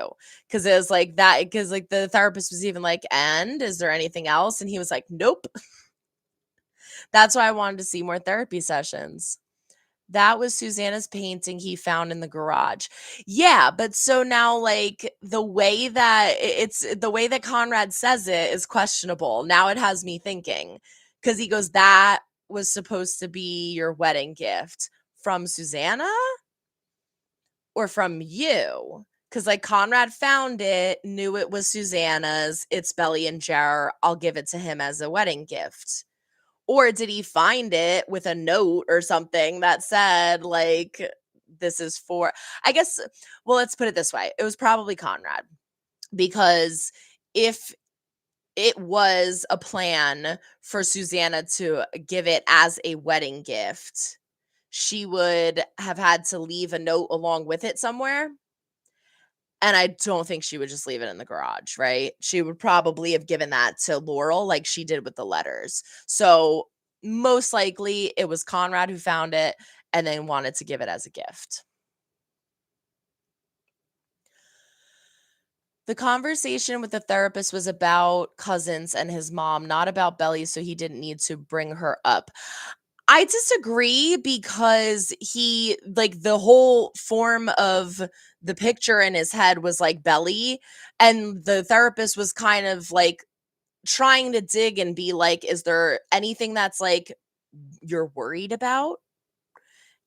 S1: because it was like that. Because like the therapist was even like, "And is there anything else?" And he was like, "Nope." That's why I wanted to see more therapy sessions. That was Susanna's painting he found in the garage. Yeah, but so now, like, the way that Conrad says it is questionable. Now it has me thinking, because he goes, "That was supposed to be your wedding gift from Susanna or from you?" Because, like, Conrad found it, knew it was Susanna's. It's Belly and Jer. I'll give it to him as a wedding gift. Or did he find it with a note or something that said, like, this is for I guess well, let's put it this way. It was probably Conrad because if it was a plan for Susanna to give it as a wedding gift, she would have had to leave a note along with it somewhere. And I don't think she would just leave it in the garage, right? She would probably have given that to Laurel like she did with the letters. So, most likely, it was Conrad who found it and then wanted to give it as a gift. The conversation with the therapist was about Cousins and his mom, not about Belly, so he didn't need to bring her up. I disagree because he like the whole form of the picture in his head was like Belly, and the therapist was kind of like trying to dig and be like, is there anything that's like you're worried about?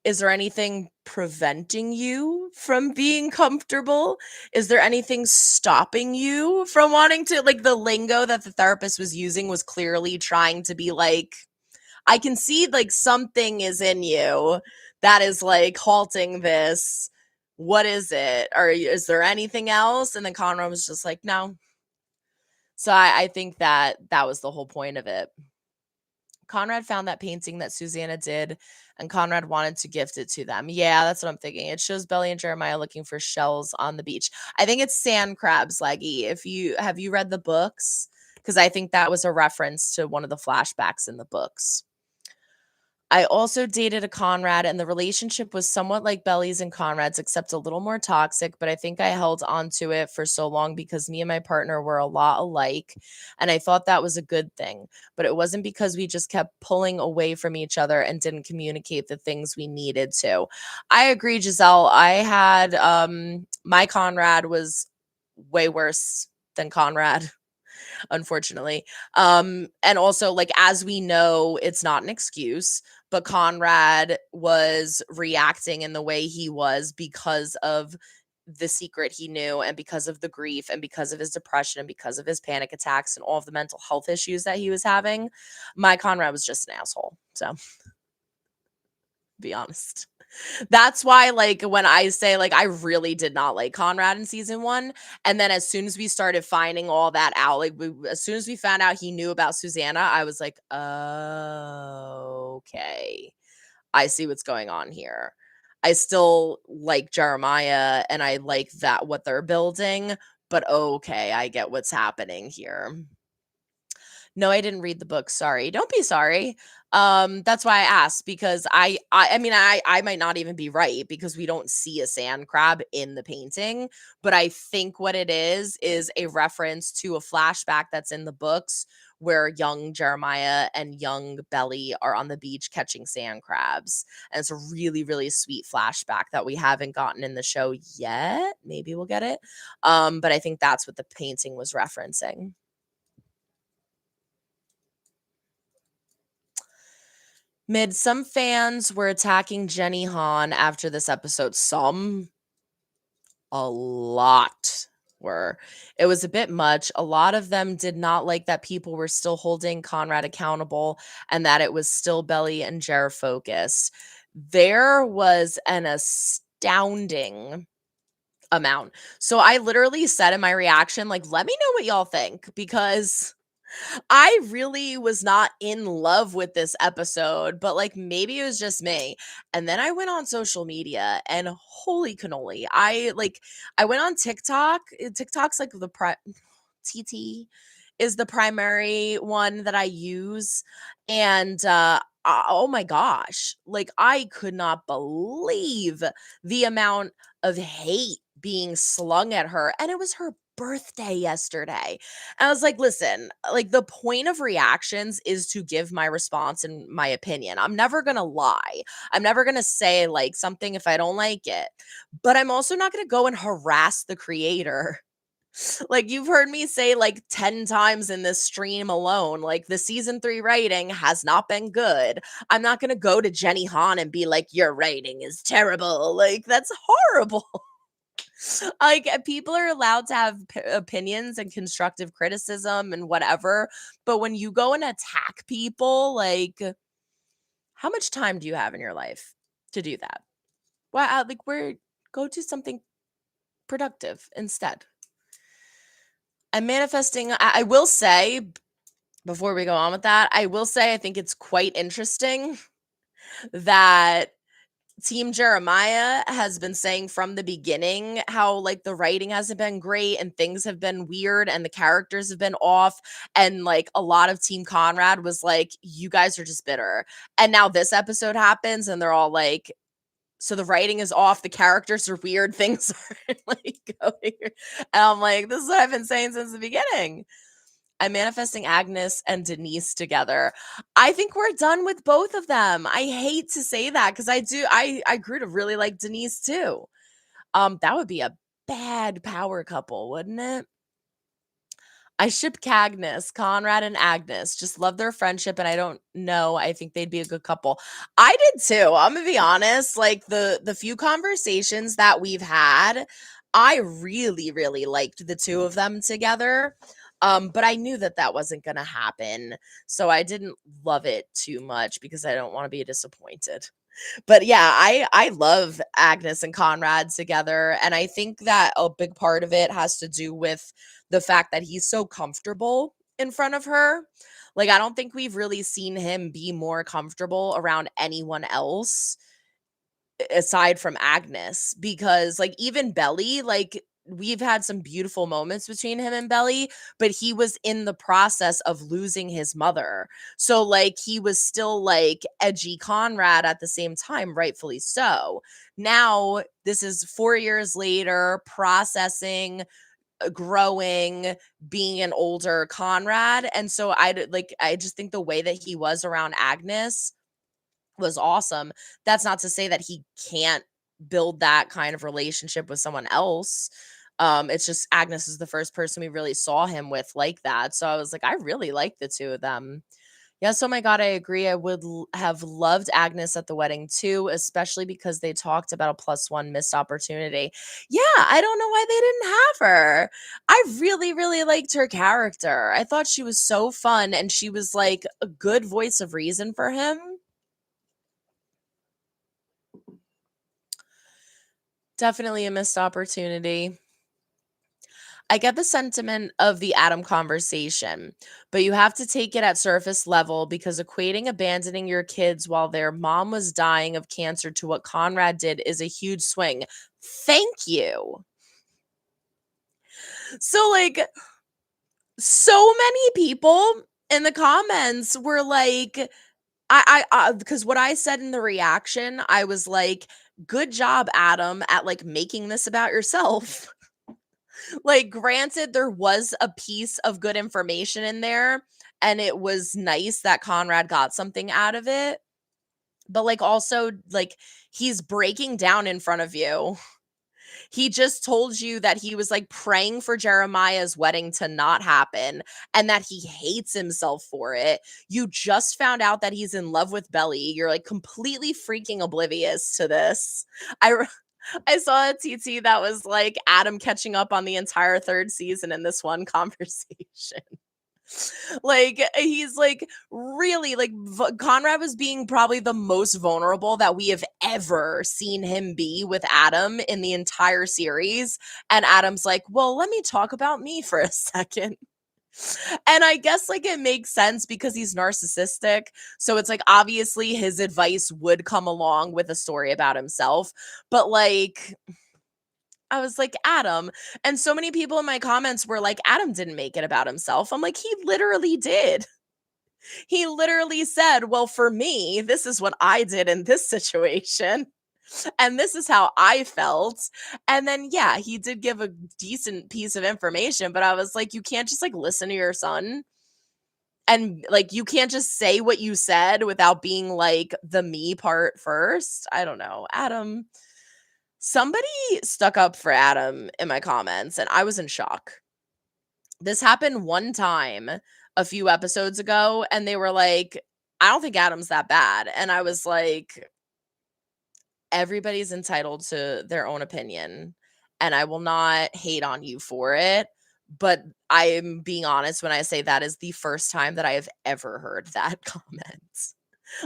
S1: Is there anything preventing you from being comfortable? Is there anything stopping you from wanting to like the lingo that the therapist was using was clearly trying to be like I can see like something is in you that is like halting this. What is it? Or is there anything else? And then Conrad was just like, no. So I think that that was the whole point of it. Conrad found that painting that Susanna did, and Conrad wanted to gift it to them. Yeah, that's what I'm thinking. It shows Belly and Jeremiah looking for shells on the beach. I think it's sand crabs, Leggy. Have you read the books? Because I think that was a reference to one of the flashbacks in the books. I also dated a Conrad, and the relationship was somewhat like Belly's and Conrad's, except a little more toxic. But I think I held on to it for so long because me and my partner were a lot alike. And I thought that was a good thing. But it wasn't because we just kept pulling away from each other and didn't communicate the things we needed to. I agree, Giselle. I had my Conrad was way worse than Conrad, unfortunately. And also, like, as we know, it's not an excuse, but Conrad was reacting in the way he was because of the secret he knew, and because of the grief, and because of his depression, and because of his panic attacks, and all of the mental health issues that he was having. My Conrad was just an asshole. So, be honest. That's why, like, when I say, like, I really did not like Conrad in season 1, and then as soon as we started finding all that out, like, as soon as we found out he knew about Susanna, I was like, "Oh, okay. I see what's going on here." I still like Jeremiah, and I like that what they're building, but okay, I get what's happening here. No, I didn't read the book, sorry. Don't be sorry. That's why I asked, because I mean, I might not even be right because we don't see a sand crab in the painting, but I think what it is a reference to a flashback that's in the books where young Jeremiah and young Belly are on the beach catching sand crabs. And it's a really, really sweet flashback that we haven't gotten in the show yet. Maybe we'll get it. But I think that's what the painting was referencing. Some fans were attacking Jenny Han after this episode. Some, a lot were. It was a bit much. A lot of them did not like that people were still holding Conrad accountable and that it was still Belly and Jer focused. There was an astounding amount. So I literally said in my reaction, like, let me know what y'all think, because I really was not in love with this episode, but, like, maybe it was just me. And then I went on social media, and holy cannoli, I went on TikTok. TikTok's like TT is the primary one that I use. And oh my gosh, like, I could not believe the amount of hate being slung at her. And it was her birthday yesterday. I was like, listen, like, the point of reactions is to give my response and my opinion. I'm never going to lie. I'm never going to say, like, something if I don't like it. But I'm also not going to go and harass the creator. Like, you've heard me say like 10 times in this stream alone, like, the season 3 writing has not been good. I'm not going to go to Jenny Han and be like, your writing is terrible. Like, that's horrible. Like, people are allowed to have opinions and constructive criticism and whatever, but when you go and attack people, like, how much time do you have in your life to do that? Well, like, where go to something productive instead. I'm manifesting. I will say, before we go on with that, I will say I think it's quite interesting that Team Jeremiah has been saying from the beginning how, like, the writing hasn't been great and things have been weird and the characters have been off. And, like, a lot of Team Conrad was like, you guys are just bitter. And now this episode happens and they're all like, so the writing is off, the characters are weird, things are like going. And I'm like, this is what I've been saying since the beginning. I'm manifesting Agnes and Denise together. I think we're done with both of them. I hate to say that because I grew to really like Denise too. That would be a bad power couple, wouldn't it? I ship Cagnus, Conrad and Agnes. Just love their friendship, and I don't know. I think they'd be a good couple. I did too. I'm gonna be honest. Like, the few conversations that we've had, I really, really liked the two of them together. But I knew that that wasn't gonna happen, so I didn't love it too much because I don't want to be disappointed. But yeah, I love Agnes and Conrad together, and I think that a big part of it has to do with the fact that he's so comfortable in front of her. Like, I don't think we've really seen him be more comfortable around anyone else aside from Agnes, because like even Belly, like we've had some beautiful moments between him and Belly, but he was in the process of losing his mother. So like he was still like edgy Conrad at the same time, rightfully so. Now, this is 4 years later, processing, growing, being an older Conrad, and so I just think the way that he was around Agnes was awesome. That's not to say that he can't build that kind of relationship with someone else. It's just Agnes is the first person we really saw him with like that. So I was like, I really like the two of them. Yes, oh my god, I agree. I would have loved Agnes at the wedding too, especially because they talked about a plus one missed opportunity. Yeah, I don't know why they didn't have her. I really, really liked her character. I thought she was so fun and she was like a good voice of reason for him. Definitely a missed opportunity. I get the sentiment of the Adam conversation, but you have to take it at surface level because equating abandoning your kids while their mom was dying of cancer to what Conrad did is a huge swing. Thank you. So, like, so many people in the comments were like, because what I said in the reaction, I was like, good job, Adam, at like making this about yourself. Like, granted, there was a piece of good information in there, and it was nice that Conrad got something out of it. But, like, also, like, he's breaking down in front of you. He just told you that he was like praying for Jeremiah's wedding to not happen and that he hates himself for it. You just found out that he's in love with Belly. You're like completely freaking oblivious to this. I saw a TT that was like Adam catching up on the entire third season in this one conversation. Like he's like really like Conrad was being probably the most vulnerable that we have ever seen him be with Adam in the entire series, and Adam's like, well, let me talk about me for a second. And I guess like it makes sense because he's narcissistic, so it's like obviously his advice would come along with a story about himself, but like I was like, Adam. And so many people in my comments were like, Adam didn't make it about himself. I'm like, he literally did. He literally said, well, for me, this is what I did in this situation. And this is how I felt. And then, yeah, he did give a decent piece of information, but I was like, you can't just like listen to your son. And like, you can't just say what you said without being like the me part first. I don't know. Adam, somebody stuck up for Adam in my comments, and I was in shock. This happened one time a few episodes ago, and they were like, I don't think Adam's that bad. And I was like, everybody's entitled to their own opinion, and I will not hate on you for it. But I am being honest when I say that is the first time that I have ever heard that comment.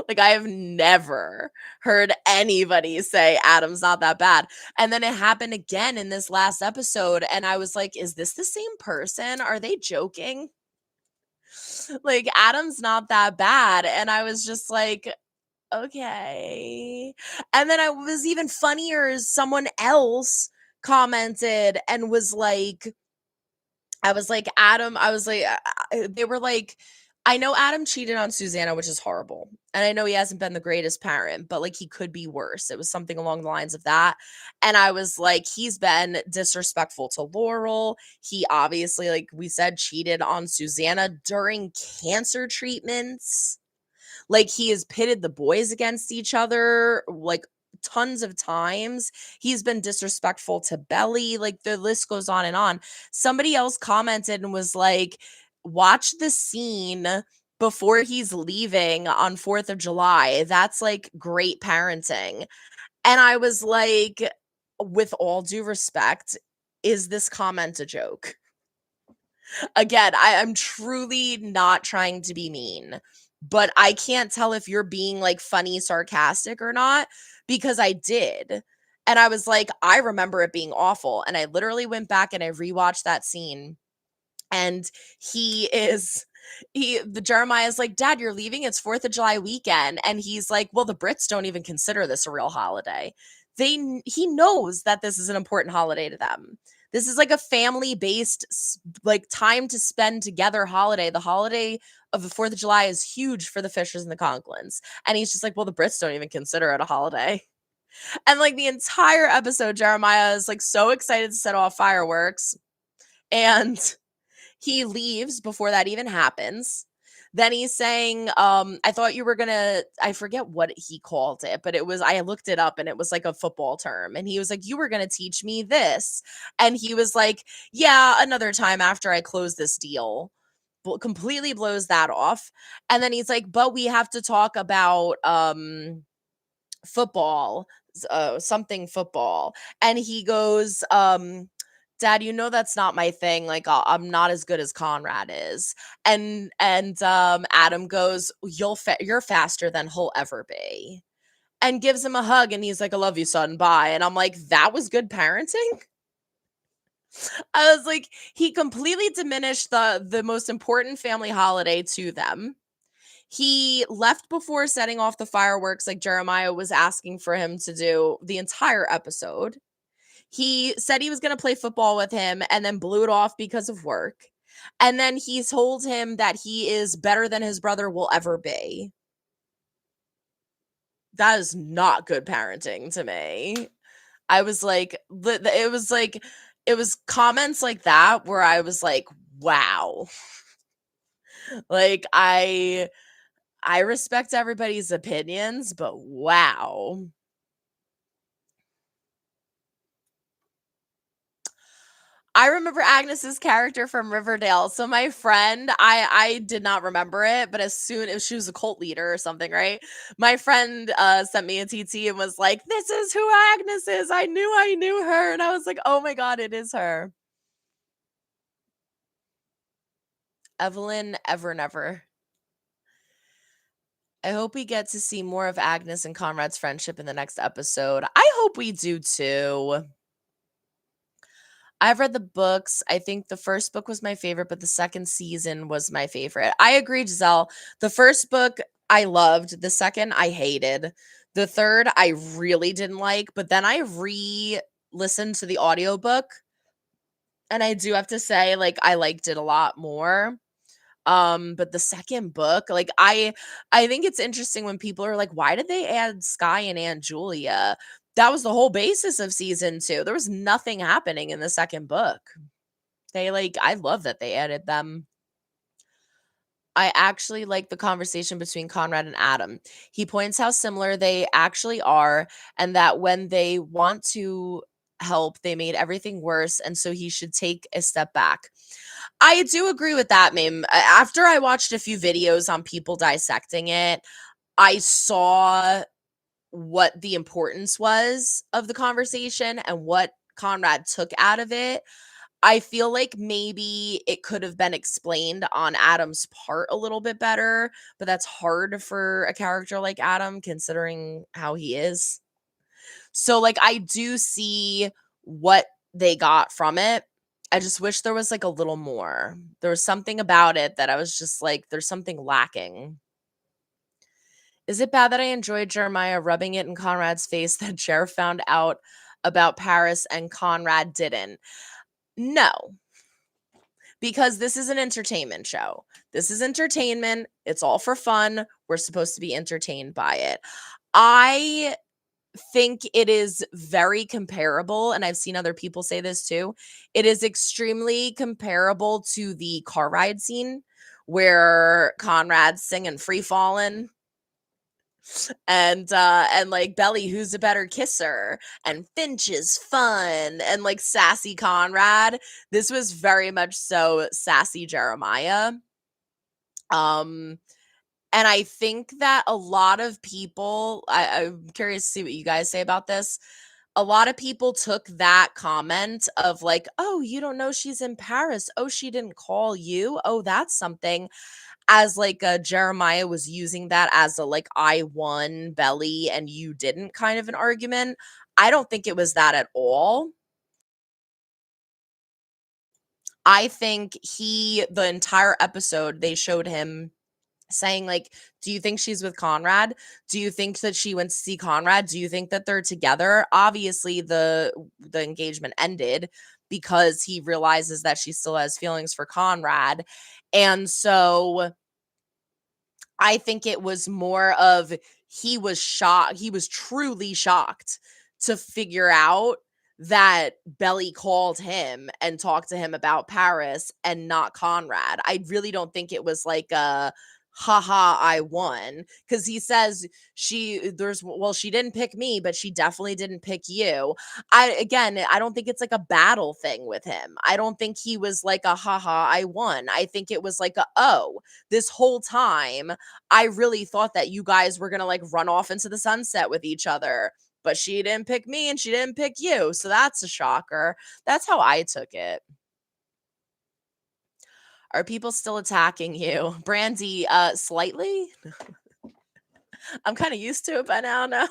S1: Like, I have never heard anybody say Adam's not that bad. And then it happened again in this last episode. And I was like, is this the same person? Are they joking? Like, Adam's not that bad. And I was just like, okay. And then I was even funnier. Someone else commented and was like, I was like, Adam, I was like, they were like, I know Adam cheated on Susanna, which is horrible. And I know he hasn't been the greatest parent, but like he could be worse. It was something along the lines of that. And I was like, he's been disrespectful to Laurel. He obviously, like we said, cheated on Susanna during cancer treatments. Like he has pitted the boys against each other, like tons of times. He's been disrespectful to Belly. Like the list goes on and on. Somebody else commented and was like, watch the scene before he's leaving on 4th of July. That's like great parenting. And I was like, with all due respect, is this comment a joke? Again, I'm truly not trying to be mean, but I can't tell if you're being like funny, sarcastic or not, because I did. And I was like, I remember it being awful. And I literally went back and I rewatched that scene. And the Jeremiah's like, "Dad, you're leaving. It's 4th of July weekend." And he's like, "Well, the Brits don't even consider this a real holiday." He knows that this is an important holiday to them. This is like a family-based like time to spend together holiday. The holiday of the 4th of July is huge for the Fishers and the Conklins. And he's just like, "Well, the Brits don't even consider it a holiday." And like the entire episode, Jeremiah is like so excited to set off fireworks. And he leaves before that even happens. Then he's saying, I thought you were gonna, I forget what he called it, but I looked it up and it was like a football term. And he was like, "You were gonna teach me this." And he was like, "Yeah, another time after I close this deal." Completely blows that off. And then he's like, "But we have to talk about football, something football." And he goes, "Dad, you know that's not my thing. Like, I'm not as good as Conrad is." And Adam goes, "You're faster than he'll ever be," and gives him a hug. And he's like, "I love you, son. Bye." And I'm like, that was good parenting. I was like, he completely diminished the most important family holiday to them. He left before setting off the fireworks like Jeremiah was asking for him to do the entire episode. He said he was going to play football with him and then blew it off because of work. And then he told him that he is better than his brother will ever be. That is not good parenting to me. I was like, it was comments like that where I was like, wow. Like, I respect everybody's opinions, but wow. I remember Agnes's character from Riverdale. So my friend, I did not remember it, but as soon as she was a cult leader or something, right? My friend sent me a TT and was like, "This is who Agnes is. I knew her." And I was like, "Oh my god, it is her." Evelyn Ever Never. I hope we get to see more of Agnes and Conrad's friendship in the next episode. I hope we do too. I've read the books. I think the first book was my favorite, but the second season was my favorite. I agree, Giselle. The first book I loved. The second I hated. The third I really didn't like, but then I re-listened to the audiobook and I do have to say like I liked it a lot more. But the second book, like I think it's interesting when people are like, "Why did they add Sky and Aunt Julia?" That was the whole basis of season 2. There was nothing happening in the second book. I love that they added them. I actually like the conversation between Conrad and Adam. He points how similar they actually are and that when they want to help, they made everything worse, and so he should take a step back. I do agree with that, meme. After I watched a few videos on people dissecting it, I saw what the importance was of the conversation and what Conrad took out of it. I feel like maybe it could have been explained on Adam's part a little bit better, but that's hard for a character like Adam considering how he is. So like I do see what they got from it. I just wish there was like a little more. There was something about it that I was just like, there's something lacking. Is it bad that I enjoyed Jeremiah rubbing it in Conrad's face that Jer found out about Paris and Conrad didn't? No, because this is an entertainment show. This is entertainment. It's all for fun. We're supposed to be entertained by it. I think it is very comparable, and I've seen other people say this too. It is extremely comparable to the car ride scene where Conrad's singing Free Fallin', and like Belly, who's a better kisser, and Finch is fun, and like sassy Conrad. This was very much so sassy Jeremiah. Um and I think that a lot of people, I'm curious to see what you guys say about this. A lot of people took that comment of like, "Oh, you don't know she's in Paris. Oh, she didn't call you. Oh, that's something," as like Jeremiah was using that as a like, "I won Belly and you didn't" kind of an argument. I don't think it was that at all. I think the entire episode, they showed him saying, like, do you think she's with Conrad? Do you think that she went to see Conrad? Do you think that they're together? Obviously, the engagement ended because he realizes that she still has feelings for Conrad. And so I think it was more of he was shocked. He was truly shocked to figure out that Belly called him and talked to him about Paris and not Conrad. I really don't think it was like a haha, I won. Cause he says she didn't pick me, but she definitely didn't pick you. I don't think it's like a battle thing with him. I don't think he was like a haha, I won. I think it was like this whole time I really thought that you guys were gonna like run off into the sunset with each other, but she didn't pick me and she didn't pick you. So that's a shocker. That's how I took it. Are people still attacking you? Brandy, slightly. I'm kind of used to it by now. No,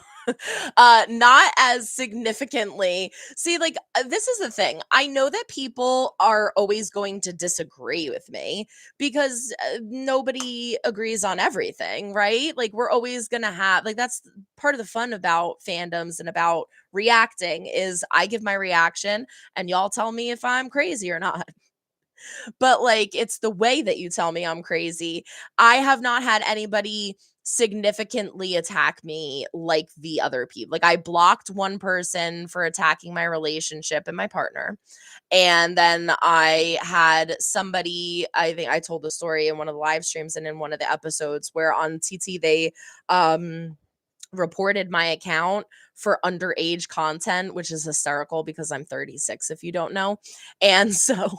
S1: not as significantly. See, like, this is the thing. I know that people are always going to disagree with me because nobody agrees on everything, right? Like, we're always going to have, like, that's part of the fun about fandoms and about reacting is I give my reaction and y'all tell me if I'm crazy or not. But, like, it's the way that you tell me I'm crazy. I have not had anybody significantly attack me like the other people. Like, I blocked one person for attacking my relationship and my partner. And then I had somebody, I think I told the story in one of the live streams and in one of the episodes where on TT they reported my account for underage content, which is hysterical because I'm 36 if you don't know. And so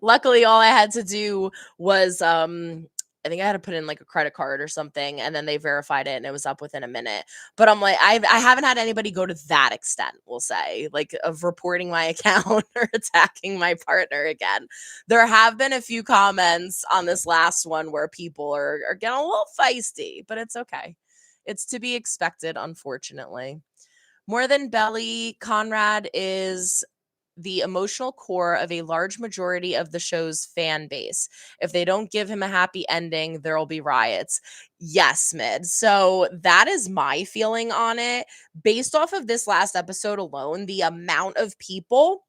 S1: luckily, all I had to do was, I think I had to put in like a credit card or something, and then they verified it, and it was up within a minute. But I'm like, I haven't had anybody go to that extent. We'll say, like, of reporting my account or attacking my partner again. There have been a few comments on this last one where people are getting a little feisty, but it's okay. It's to be expected, unfortunately. More than Belly, Conrad is the emotional core of a large majority of the show's fan base. If they don't give him a happy ending, there'll be riots. Yes, Mid. So that is my feeling on it. Based off of this last episode alone, the amount of people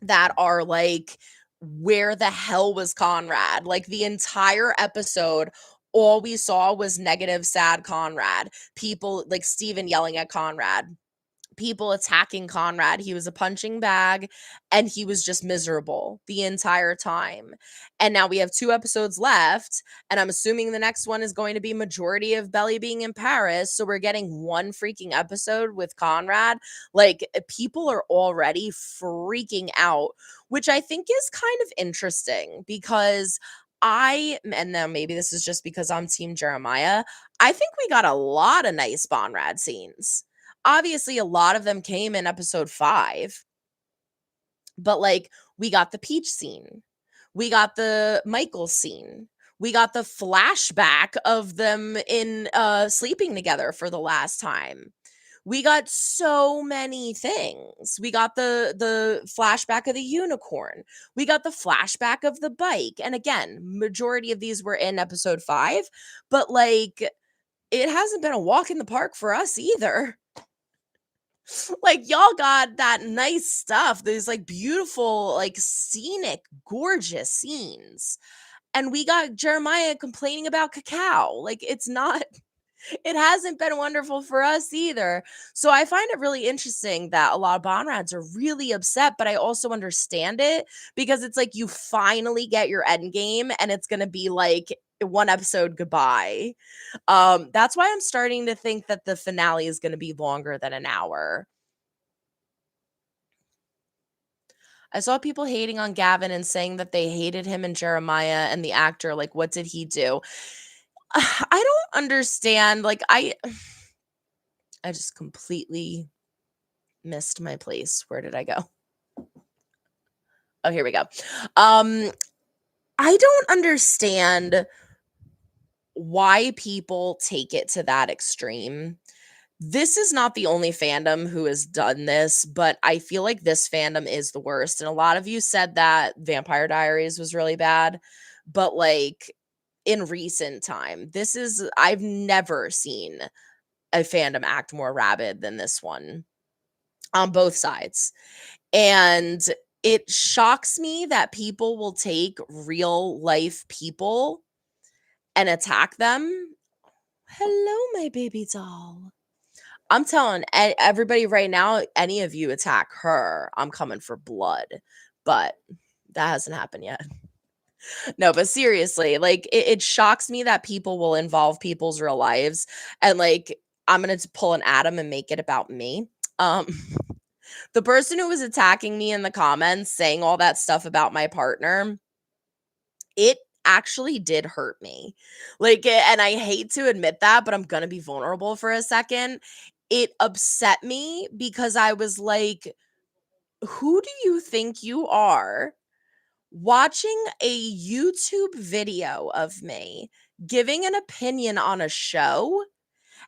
S1: that are like, where the hell was Conrad? Like the entire episode, all we saw was negative, sad Conrad. People like Steven yelling at Conrad, people attacking Conrad. He was a punching bag and he was just miserable the entire time. And now we have 2 episodes left, and I'm assuming the next one is going to be majority of Belly being in Paris, so we're getting one freaking episode with Conrad. Like, people are already freaking out, which I think is kind of interesting because and now maybe this is just because I'm team Jeremiah, I think we got a lot of nice Bonrad scenes. Obviously, a lot of them came in episode 5, but like we got the Peach scene, we got the Michael scene, we got the flashback of them in sleeping together for the last time. We got so many things. We got the flashback of the unicorn. We got the flashback of the bike. And again, majority of these were in episode 5, but like it hasn't been a walk in the park for us either. Like, y'all got that nice stuff. There's like beautiful, like scenic, gorgeous scenes. And we got Jeremiah complaining about cacao. Like, it's not, it hasn't been wonderful for us either. So I find it really interesting that a lot of Bonrads are really upset, but I also understand it because it's like you finally get your end game and it's gonna be like one episode goodbye. That's why I'm starting to think that the finale is gonna be longer than an hour. I saw people hating on Gavin and saying that they hated him and Jeremiah and the actor. Like, what did he do? I don't understand. Like, I just completely missed my place. Where did I go? Oh, here we go. I don't understand why people take it to that extreme This is not the only fandom who has done this, but I feel like this fandom is the worst. And a lot of you said that Vampire Diaries was really bad, but like in recent time, I've never seen a fandom act more rabid than this one on both sides. And it shocks me that people will take real life people and attack them. Hello, my baby doll. I'm telling everybody right now, any of you attack her, I'm coming for blood. But that hasn't happened yet. No, but seriously, like it shocks me that people will involve people's real lives and like I'm gonna pull an Adam and make it about me. Um the person who was attacking me in the comments saying all that stuff about my partner, it actually did hurt me. Like, and I hate to admit that, but I'm gonna be vulnerable for a second. It upset me because I was like, who do you think you are watching a YouTube video of me giving an opinion on a show,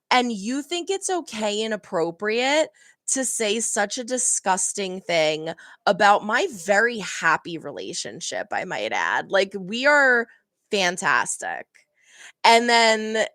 S1: and you think it's okay and appropriate to say such a disgusting thing about my very happy relationship, I might add. Like, we are fantastic. And then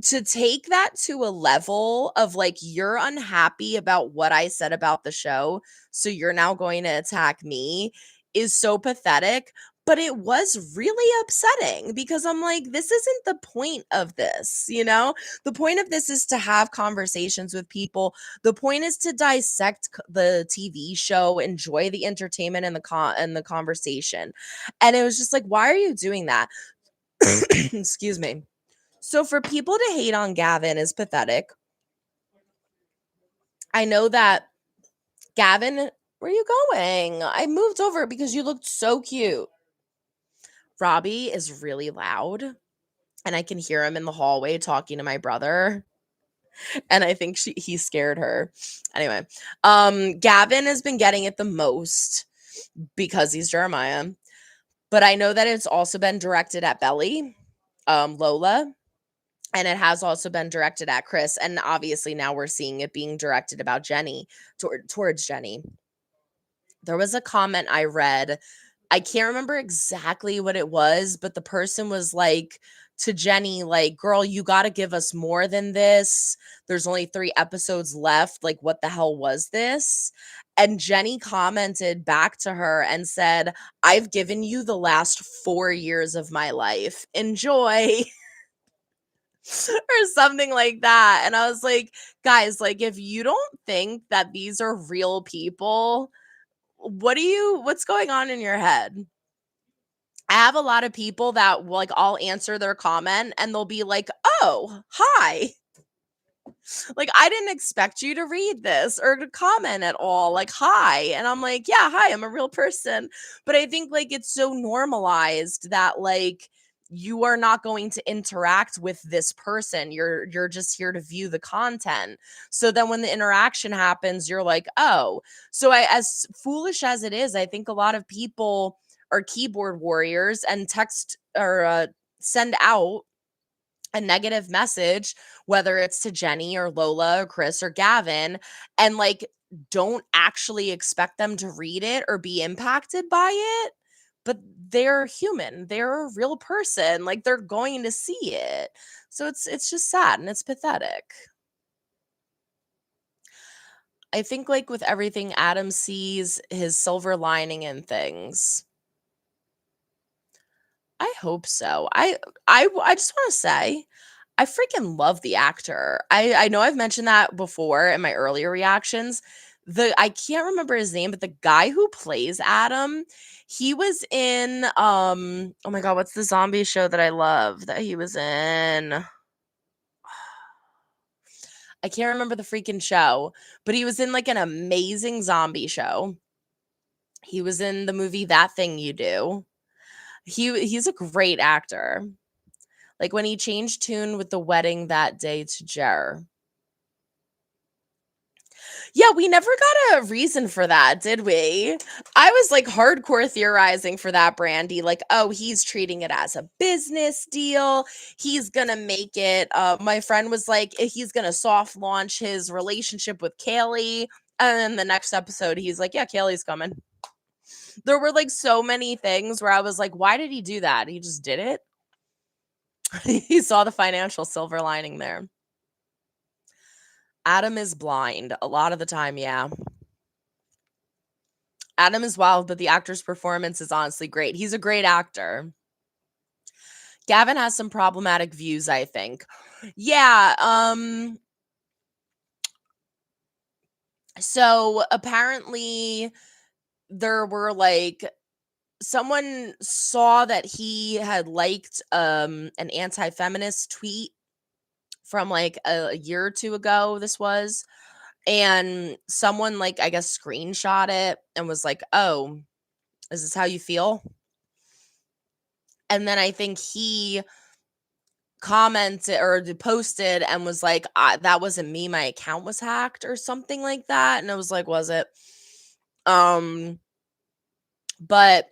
S1: to take that to a level of like, you're unhappy about what I said about the show, so you're now going to attack me is so pathetic. But it was really upsetting because I'm like, this isn't the point of this, you know? The point of this is to have conversations with people. The point is to dissect the TV show, enjoy the entertainment and the conversation. And it was just like, why are you doing that? Excuse me. So for people to hate on Gavin is pathetic. I know that Gavin, where are you going? I moved over because you looked so cute. Robbie is really loud and I can hear him in the hallway talking to my brother. And I think he scared her. Anyway, Gavin has been getting it the most because he's Jeremiah. But I know that it's also been directed at Belly, Lola, and it has also been directed at Chris. And obviously now we're seeing it being directed about Jenny, towards Jenny. There was a comment I read. I can't remember exactly what it was, but the person was like to Jenny, like, girl, you got to give us more than this. There's only 3 episodes left. Like, what the hell was this? And Jenny commented back to her and said, I've given you the last 4 years of my life. Enjoy. Or something like that. And I was like, guys, like, if you don't think that these are real people, what's going on in your head? I have a lot of people that like I'll answer their comment and they'll be like, "Oh, hi." Like, I didn't expect you to read this or to comment at all. Like, hi. And I'm like, yeah, hi, I'm a real person. But I think like it's so normalized that like you are not going to interact with this person. You're just here to view the content. So then when the interaction happens, you're like, oh. So as foolish as it is, I think a lot of people are keyboard warriors and text or send out a negative message, whether it's to Jenny or Lola or Chris or Gavin, and like don't actually expect them to read it or be impacted by it. But they're human. They're a real person. Like they're going to see it. So it's just sad and it's pathetic. I think like with everything Adam sees his silver lining in things. I hope so. I just want to say I freaking love the actor. I know I've mentioned that before in my earlier reactions. I can't remember his name, but the guy who plays Adam, he was in oh my god, what's the zombie show that I love that he was in? I can't remember the freaking show, but he was in like an amazing zombie show. He was in the movie That Thing You Do. He's a great actor. Like when he changed tune with the wedding that day to Jer. Yeah, we never got a reason for that, did we? I was like hardcore theorizing for that, Brandy. Like, oh, he's treating it as a business deal. He's gonna make it. My friend was like, he's gonna soft launch his relationship with Kaylee. And then the next episode, he's like, yeah, Kaylee's coming. There were like so many things where I was like, why did he do that? He just did it. He saw the financial silver lining there. Adam is blind a lot of the time, yeah. Adam is wild, but the actor's performance is honestly great. He's a great actor. Gavin has some problematic views, I think. Yeah, so apparently there were like someone saw that he had liked an anti-feminist tweet from like a year or two ago this was, and someone like I guess screenshot it and was like, "Oh, is this how you feel?" And then I think he commented or posted and was like, that wasn't me, my account was hacked or something like that. And I was like, was it? Um, but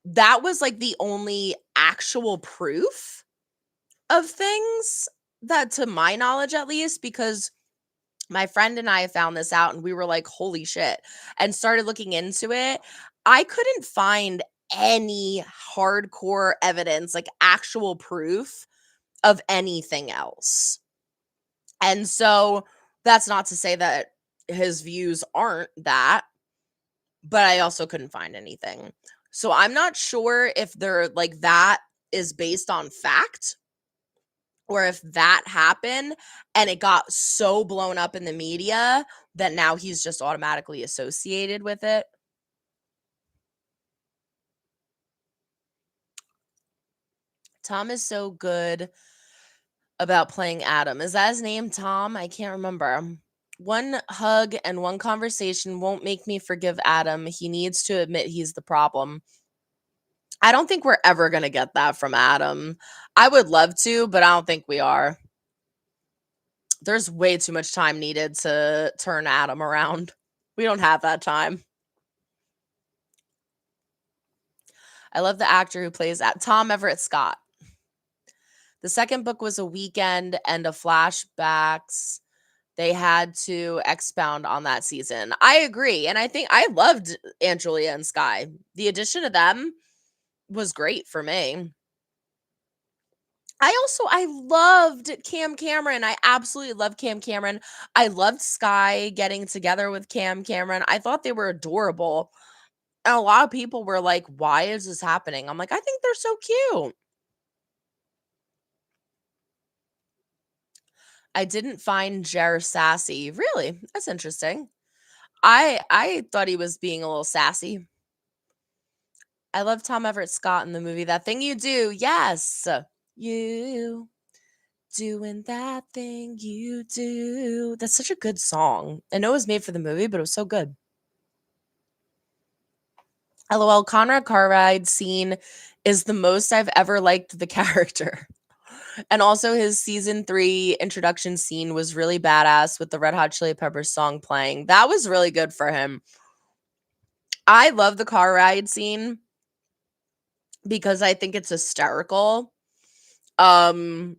S1: that was like the only actual proof of things that, to my knowledge at least, because my friend and I found this out and we were like, holy shit, and started looking into it. I couldn't find any hardcore evidence, like actual proof of anything else. And so that's not to say that his views aren't that, but I also couldn't find anything. So I'm not sure if they're like that is based on fact or if that happened and it got so blown up in the media that now he's just automatically associated with it. Tom is so good about playing Adam. Is that his name, Tom? I can't remember. One hug and one conversation won't make me forgive Adam. He needs to admit he's the problem. I don't think we're ever going to get that from Adam. I would love to, but I don't think we are. There's way too much time needed to turn Adam around. We don't have that time. I love the actor who plays Tom Everett Scott. The second book was a weekend and a flashbacks. They had to expound on that season. I agree. And I think I loved Angelia and Sky. The addition of them was great for me. I loved Cam Cameron. I absolutely loved Cam Cameron. I loved Sky getting together with Cam Cameron. I thought they were adorable. And a lot of people were like, why is this happening? I'm like, I think they're so cute. I didn't find Jer sassy. Really? That's interesting. I thought he was being a little sassy. I love Tom Everett Scott in the movie That Thing You Do. Yes. You doing that thing you do. That's such a good song. I know it was made for the movie, but it was so good. LOL, Conrad car ride scene is the most I've ever liked the character. And also his season 3 introduction scene was really badass with the Red Hot Chili Peppers song playing. That was really good for him. I love the car ride scene because I think it's hysterical. Um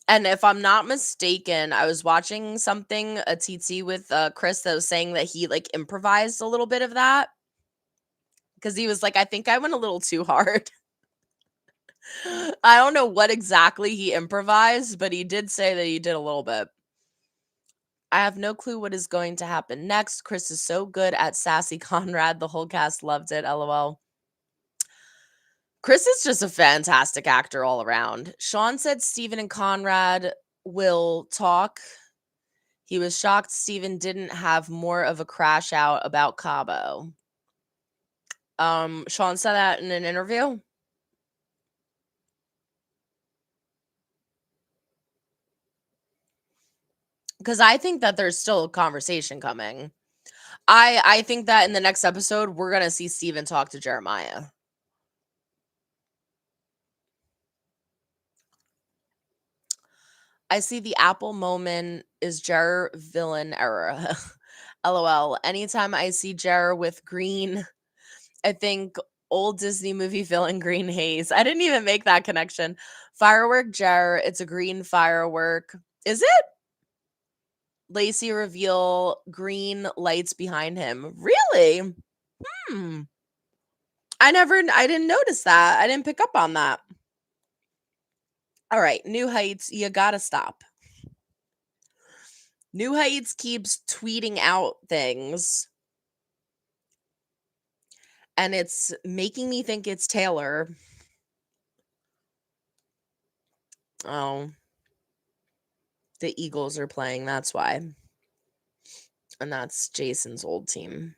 S1: and if I'm not mistaken, I was watching something a TT with Chris that was saying that he like improvised a little bit of that because he was like, I think I went a little too hard. I don't know what exactly he improvised, but he did say that he did a little bit. I have no clue what is going to happen next. Chris is so good at sassy Conrad. The whole cast loved it. LOL. Chris is just a fantastic actor all around. Sean said Steven and Conrad will talk. He was shocked Steven didn't have more of a crash out about Cabo. Sean said that in an interview. Because I think that there's still a conversation coming. I think that in the next episode, we're gonna see Steven talk to Jeremiah. I see the Apple moment is Jer villain era. LOL. Anytime I see Jer with green, I think old Disney movie villain Green Haze. I didn't even make that connection. Firework Jer, it's a green firework. Is it? Lacey reveal green lights behind him. Really? Hmm. I didn't notice that. I didn't pick up on that. All right, New Heights, you gotta stop. New Heights keeps tweeting out things, and it's making me think it's Taylor. Oh, the Eagles are playing, that's why. And that's Jason's old team.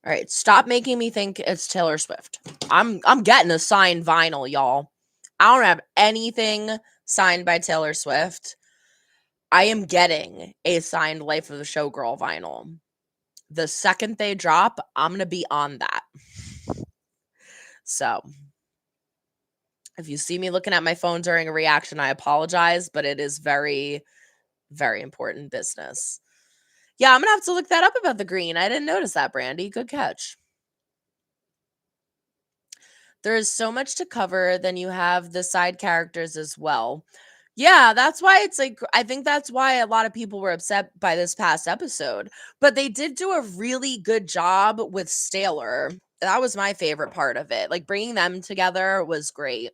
S1: All right, stop making me think it's Taylor Swift. I'm getting a signed vinyl, y'all. I don't have anything signed by Taylor Swift. I am getting a signed Life of the Showgirl vinyl. The second they drop, I'm going to be on that. So, if you see me looking at my phone during a reaction, I apologize, but it is very, very important business. Yeah, I'm going to have to look that up about the green. I didn't notice that, Brandy. Good catch. There is so much to cover. Then you have the side characters as well. Yeah, that's why it's like, I think that's why a lot of people were upset by this past episode. But they did do a really good job with Staler. That was my favorite part of it. Like, bringing them together was great.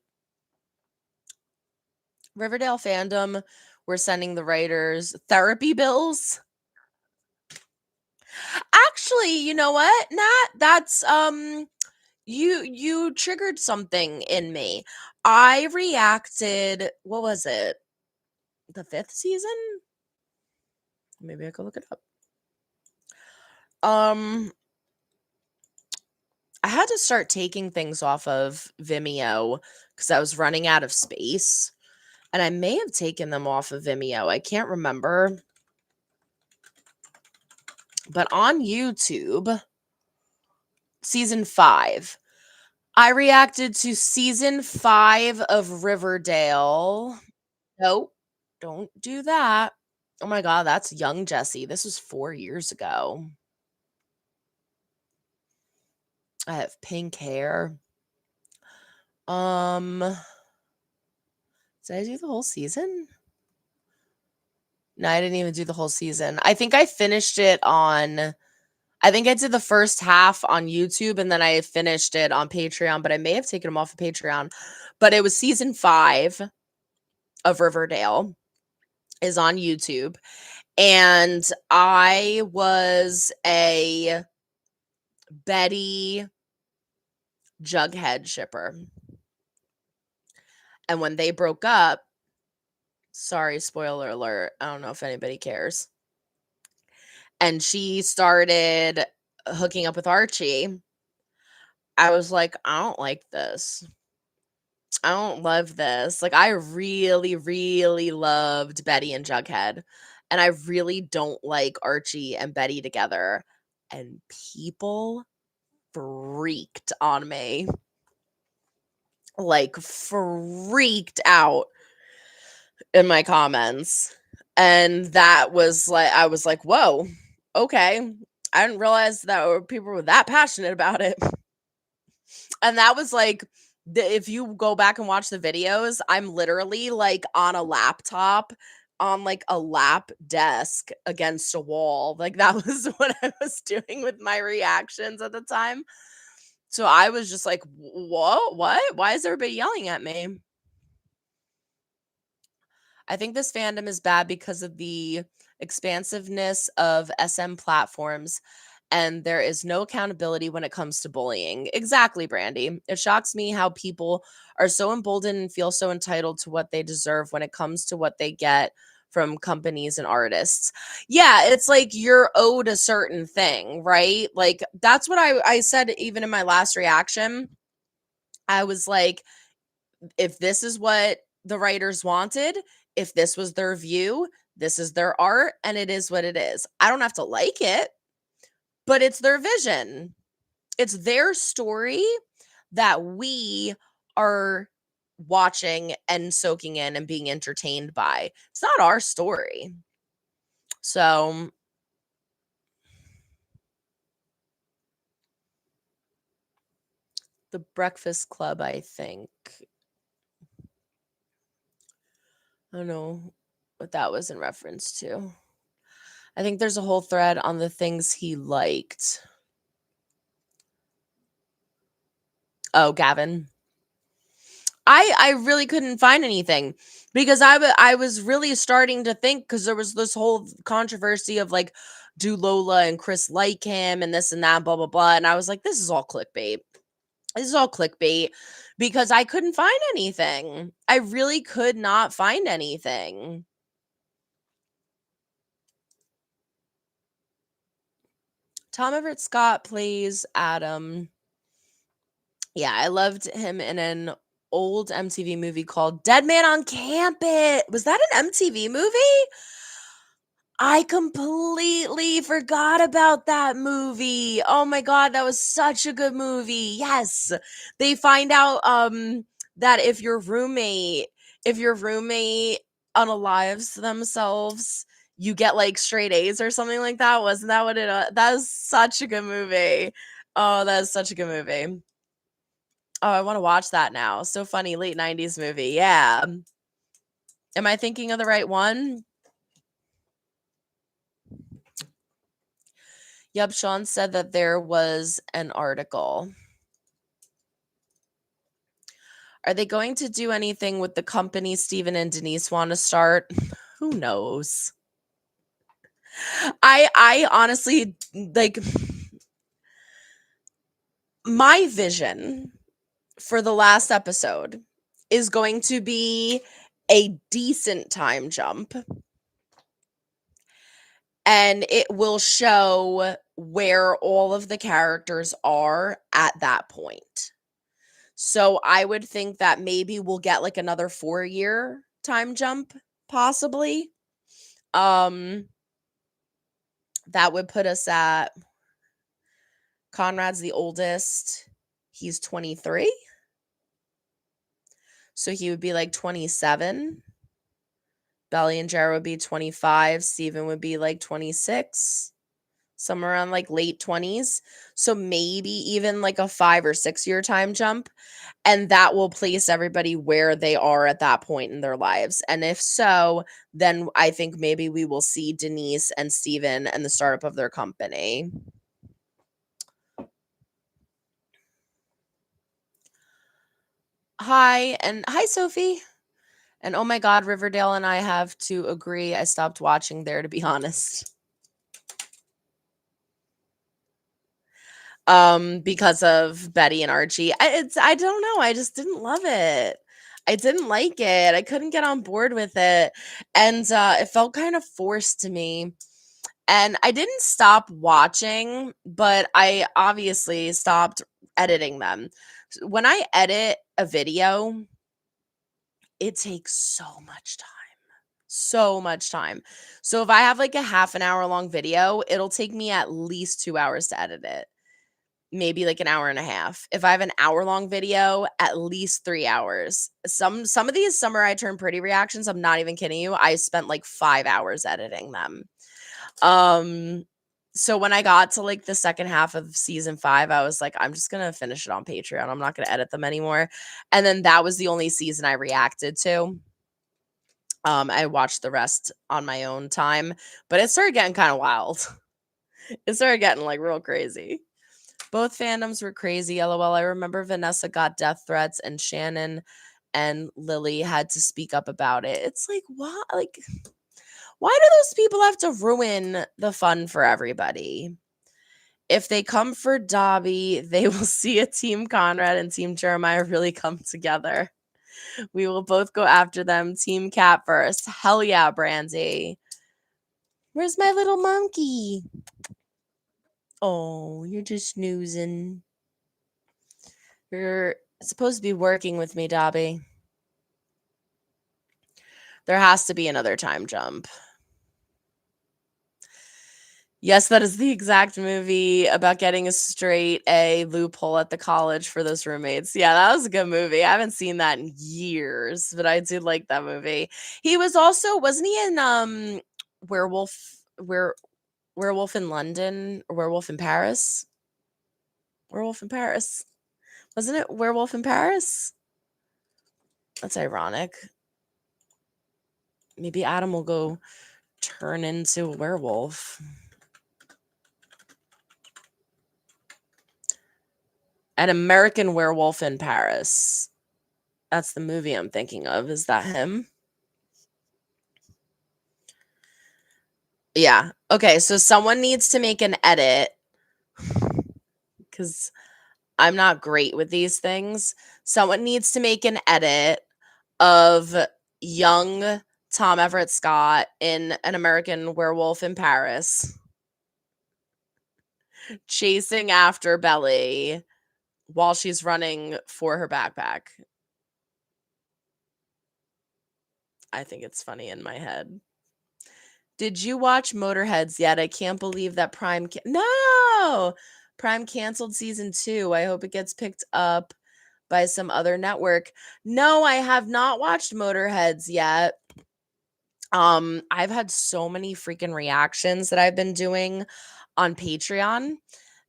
S1: Riverdale fandom, we're sending the writers therapy bills. Actually, you know what, Nat? That's you triggered something in me. I reacted, what was it? The 5th season? Maybe I could look it up. I had to start taking things off of Vimeo because I was running out of space. And I may have taken them off of Vimeo. I can't remember. But on YouTube, season 5, I reacted to season 5 of Riverdale. Nope, don't do that. Oh my God, that's young Jessie. This was 4 years ago. I have pink hair. Did I do the whole season? No, I didn't even do the whole season. I think I finished it on, I think I did the first half on YouTube and then I finished it on Patreon, but I may have taken them off of Patreon. But it was season 5 of Riverdale is on YouTube. And I was a Betty Jughead shipper. And when they broke up, sorry, spoiler alert, I don't know if anybody cares. And she started hooking up with Archie. I was like, I don't like this. I don't love this. Like, I really, really loved Betty and Jughead. And I really don't like Archie and Betty together. And people freaked on me. Like, freaked out in my comments. And that was like, I was like, whoa, okay. I didn't realize that people were that passionate about it. And that was like, if you go back and watch the videos, I'm literally like on a laptop on like a lap desk against a wall. Like, that was what I was doing with my reactions at the time. So I was just like, whoa, what? Why is everybody yelling at me? I think this fandom is bad because of the expansiveness of SM platforms, and there is no accountability when it comes to bullying. Exactly, Brandy. It shocks me how people are so emboldened and feel so entitled to what they deserve when it comes to what they get from companies and artists. Yeah, it's like you're owed a certain thing, right? Like, that's what I said even in my last reaction. I was like, if this is what the writers wanted, if this was their view, this is their art, and it is what it is. I don't have to like it, but it's their vision. It's their story that we are watching and soaking in and being entertained by. It's not our story. So The Breakfast Club, I think. I don't know what that was in reference to. I think there's a whole thread on the things he liked. Oh, Gavin. I really couldn't find anything because I was really starting to think, because there was this whole controversy of like, do Lola and Chris like him and this and that, blah blah blah, and I was like, this is all clickbait. This is all clickbait, because I couldn't find anything. I really could not find anything. Tom Everett Scott plays Adam. Yeah, I loved him in an old MTV movie called Dead Man on Campus. Was that an MTV movie? I completely forgot about that movie. Oh my god, that was such a good movie. Yes. They find out that if your roommate unalives themselves, you get like straight A's or something like that. Wasn't that what it that was such a good movie. Oh, that is such a good movie. Oh, I want to watch that now. So funny, late 90s movie. Yeah. Am I thinking of the right one? Yep, Sean said that there was an article. Are they going to do anything with the company Steven and Denise want to start? Who knows? I honestly, like, my vision for the last episode is going to be a decent time jump, and it will show where all of the characters are at that point. So I would think that maybe we'll get like another 4-year time jump, possibly. That would put us at, Conrad's the oldest. He's 23. So he would be like 27. Belly and Jared would be 25. Steven would be like 26. Somewhere around like late 20s. So maybe even like a 5 or 6-year time jump. And that will place everybody where they are at that point in their lives. And if so, then I think maybe we will see Denise and Steven and the startup of their company. Hi, and hi, Sophie. And oh my God, Riverdale and I have to agree. I stopped watching there, to be honest. Because of Betty and Archie. I don't know. I just didn't love it. I didn't like it. I couldn't get on board with it. And it felt kind of forced to me. And I didn't stop watching, but I obviously stopped editing them. When I edit a video, it takes so much time. So much time. So if I have like a half an hour long video, it'll take me at least 2 hours to edit it. Maybe like an hour and a half. If I have an hour long video, at least 3 hours. Some of these Summer I Turn Pretty reactions, I'm not even kidding you, I spent like 5 hours editing them. So when I got to like the second half of season 5, I was like, I'm just gonna finish it on Patreon. I'm not gonna edit them anymore. And then that was the only season I reacted to. I watched the rest on my own time, but it started getting kind of wild. It started getting like real crazy. Both fandoms were crazy. LOL. I remember Vanessa got death threats and Shannon and Lily had to speak up about it. It's like, what? Like, why do those people have to ruin the fun for everybody? If they come for Dobbie, they will see a Team Conrad and Team Jeremiah really come together. We will both go after them. Team Cat first. Hell yeah, Brandy. Where's my little monkey? Oh, you're just snoozing. You're supposed to be working with me, Dobbie. There has to be another time jump. Yes, that is the exact movie about getting a straight A loophole at the college for those roommates. Yeah, that was a good movie. I haven't seen that in years, but I did like that movie. He was also, wasn't he in Werewolf in London, or Werewolf in Paris? Werewolf in Paris. Wasn't it Werewolf in Paris? That's ironic. Maybe Adam will go turn into a werewolf. An American Werewolf in Paris. That's the movie I'm thinking of. Is that him? Yeah. Okay, so someone needs to make an edit because I'm not great with these things. Someone needs to make an edit of young Tom Everett Scott in An American Werewolf in Paris chasing after Belly while she's running for her backpack. I think it's funny in my head. Did you watch Motorheads yet? I can't believe that Prime No! Prime canceled season 2. I hope it gets picked up by some other network. No, I have not watched Motorheads yet. I've had so many freaking reactions that I've been doing on Patreon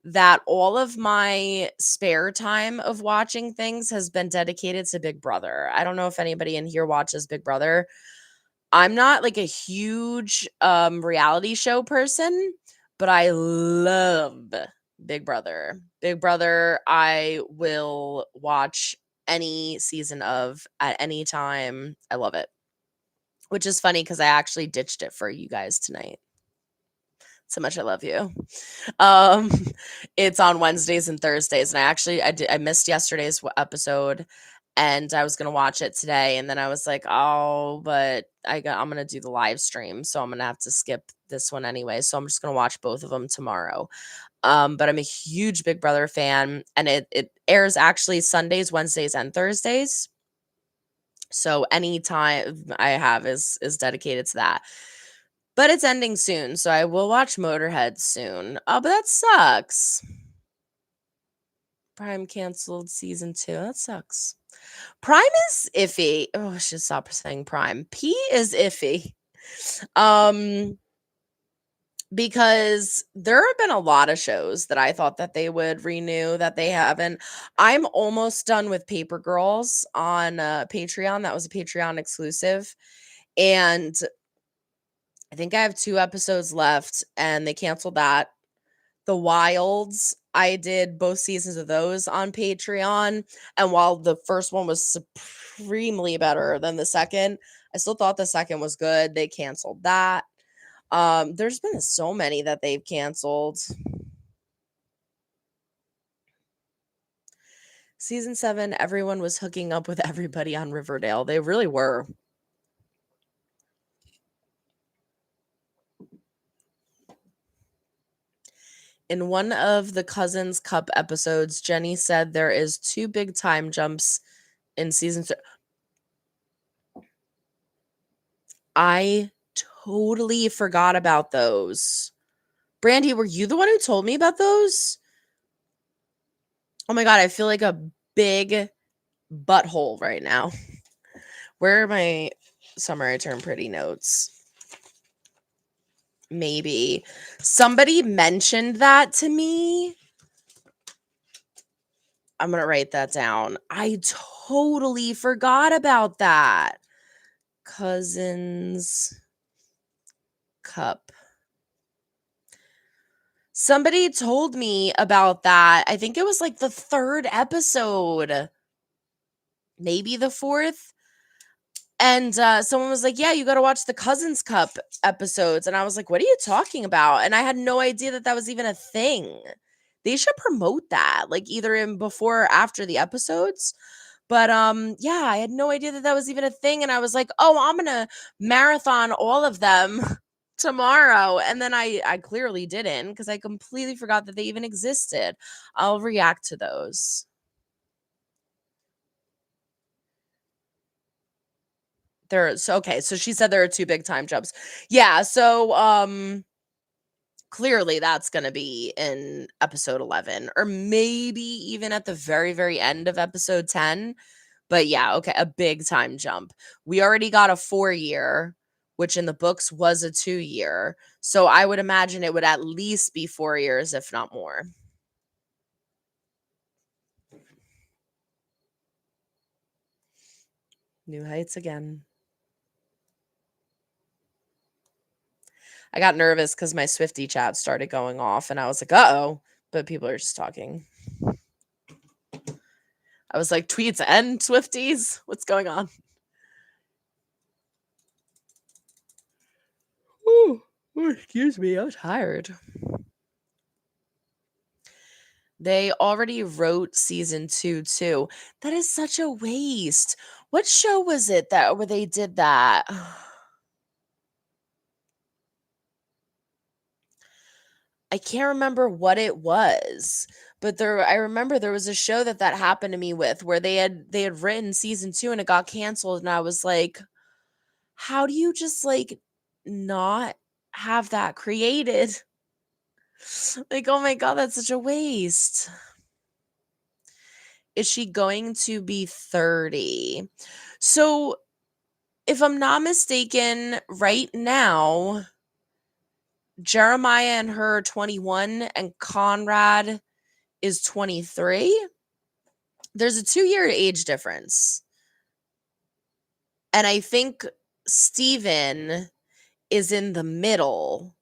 S1: that all of my spare time of watching things has been dedicated to Big Brother. I don't know if anybody in here watches Big Brother. I'm not like a huge reality show person, but I love Big Brother. Big Brother, I will watch any season of at any time. I love it. Which is funny because I actually ditched it for you guys tonight. So much I love you. Um, it's on Wednesdays and Thursdays, and I missed yesterday's episode, and I was gonna watch it today, and then I was like, oh, but I'm gonna do the live stream, so I'm gonna have to skip this one anyway. So I'm just gonna watch both of them tomorrow. But I'm a huge Big Brother fan, and it airs actually Sundays, Wednesdays, and Thursdays. So any time I have is dedicated to that. But it's ending soon, so I will watch Motorhead soon. Oh, but that sucks. Prime canceled season 2. That sucks. Prime is iffy. Oh, I should stop saying Prime. P is iffy. Because there have been a lot of shows that I thought that they would renew that they haven't. I'm almost done with Paper Girls on Patreon. That was a Patreon exclusive. And I think I have 2 episodes left, and they canceled that. The Wilds, I did both seasons of those on Patreon, and while the first one was supremely better than the second, I still thought the second was good. They canceled that. There's been so many that they've canceled. Season 7, everyone was hooking up with everybody on Riverdale. They really were. In one of the Cousins Cup episodes, Jenny said there is 2 big time jumps in season 3. I totally forgot about those. Brandy, were you the one who told me about those? Oh my God, I feel like a big butthole right now. Where are my summer I turn pretty notes? Maybe. Somebody mentioned that to me. I'm going to write that down. I totally forgot about that. Cousins Cup. Somebody told me about that. I think it was like the 3rd episode, maybe the 4th. And someone was like, yeah, you got to watch the Cousins Cup episodes. And I was like, what are you talking about? And I had no idea that that was even a thing. They should promote that, like either in before or after the episodes. But yeah, I had no idea that that was even a thing. And I was like, oh, I'm going to marathon all of them tomorrow. And then I clearly didn't because I completely forgot that they even existed. I'll react to those. Okay, so she said there are 2 big time jumps. Yeah, so clearly that's going to be in episode 11 or maybe even at the very very end of episode 10. But yeah, okay, a big time jump. We already got a 4-year, which in the books was a 2-year. So I would imagine it would at least be 4 years if not more. New heights again. I got nervous because my Swiftie chat started going off, and I was like, uh-oh. But people are just talking. I was like, tweets and Swifties? What's going on? Ooh, excuse me. I'm tired. They already wrote season 2 too. That is such a waste. What show was it that where they did that? I can't remember what it was, but I remember there was a show that happened to me with where they had written season 2 and it got canceled, and I was like, how do you just like not have that created? Like, oh my god, that's such a waste. Is she going to be 30? So, if I'm not mistaken, right now, Jeremiah and her are 21 and Conrad is 23. There's a 2-year age difference. And I think Steven is in the middle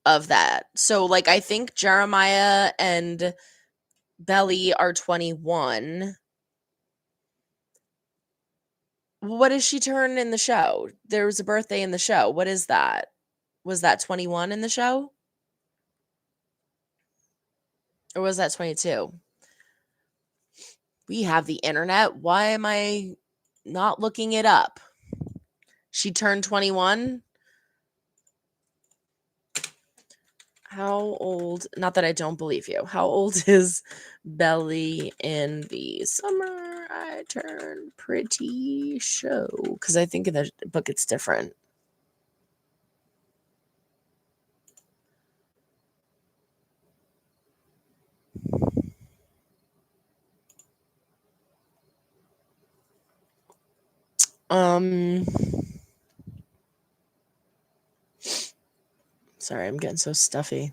S1: of that. So, like, I think Jeremiah and Belly are 21. What does she turn in the show? There was a birthday in the show. What is that? Was that 21 in the show? Or was that 22? We have the internet. Why am I not looking it up? She turned 21. How old? Not that I don't believe you. How old is Belly in the Summer I Turned Pretty show? Because I think in the book it's different. Sorry, I'm getting so stuffy.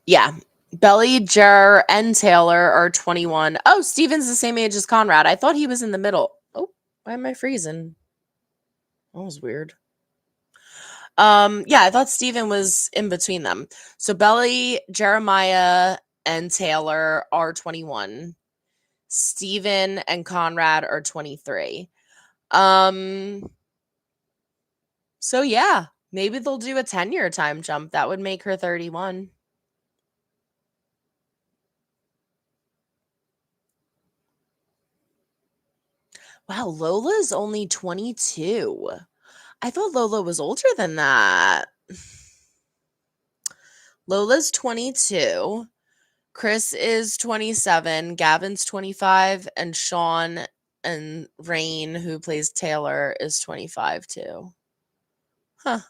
S1: Yeah. Belly, Jer, and Taylor are 21. Oh, Steven's the same age as Conrad. I thought he was in the middle. Oh, why am I freezing? That was weird. Yeah, I thought Steven was in between them. So Belly, Jeremiah, and Taylor are 21. Steven and Conrad are 23. So yeah, maybe they'll do a 10-year time jump. That would make her 31. Wow, Lola's only 22. I thought Lola was older than that. Lola's 22. Chris is 27. Gavin's 25. And Sean and Rain, who plays Taylor, is 25 too. Huh.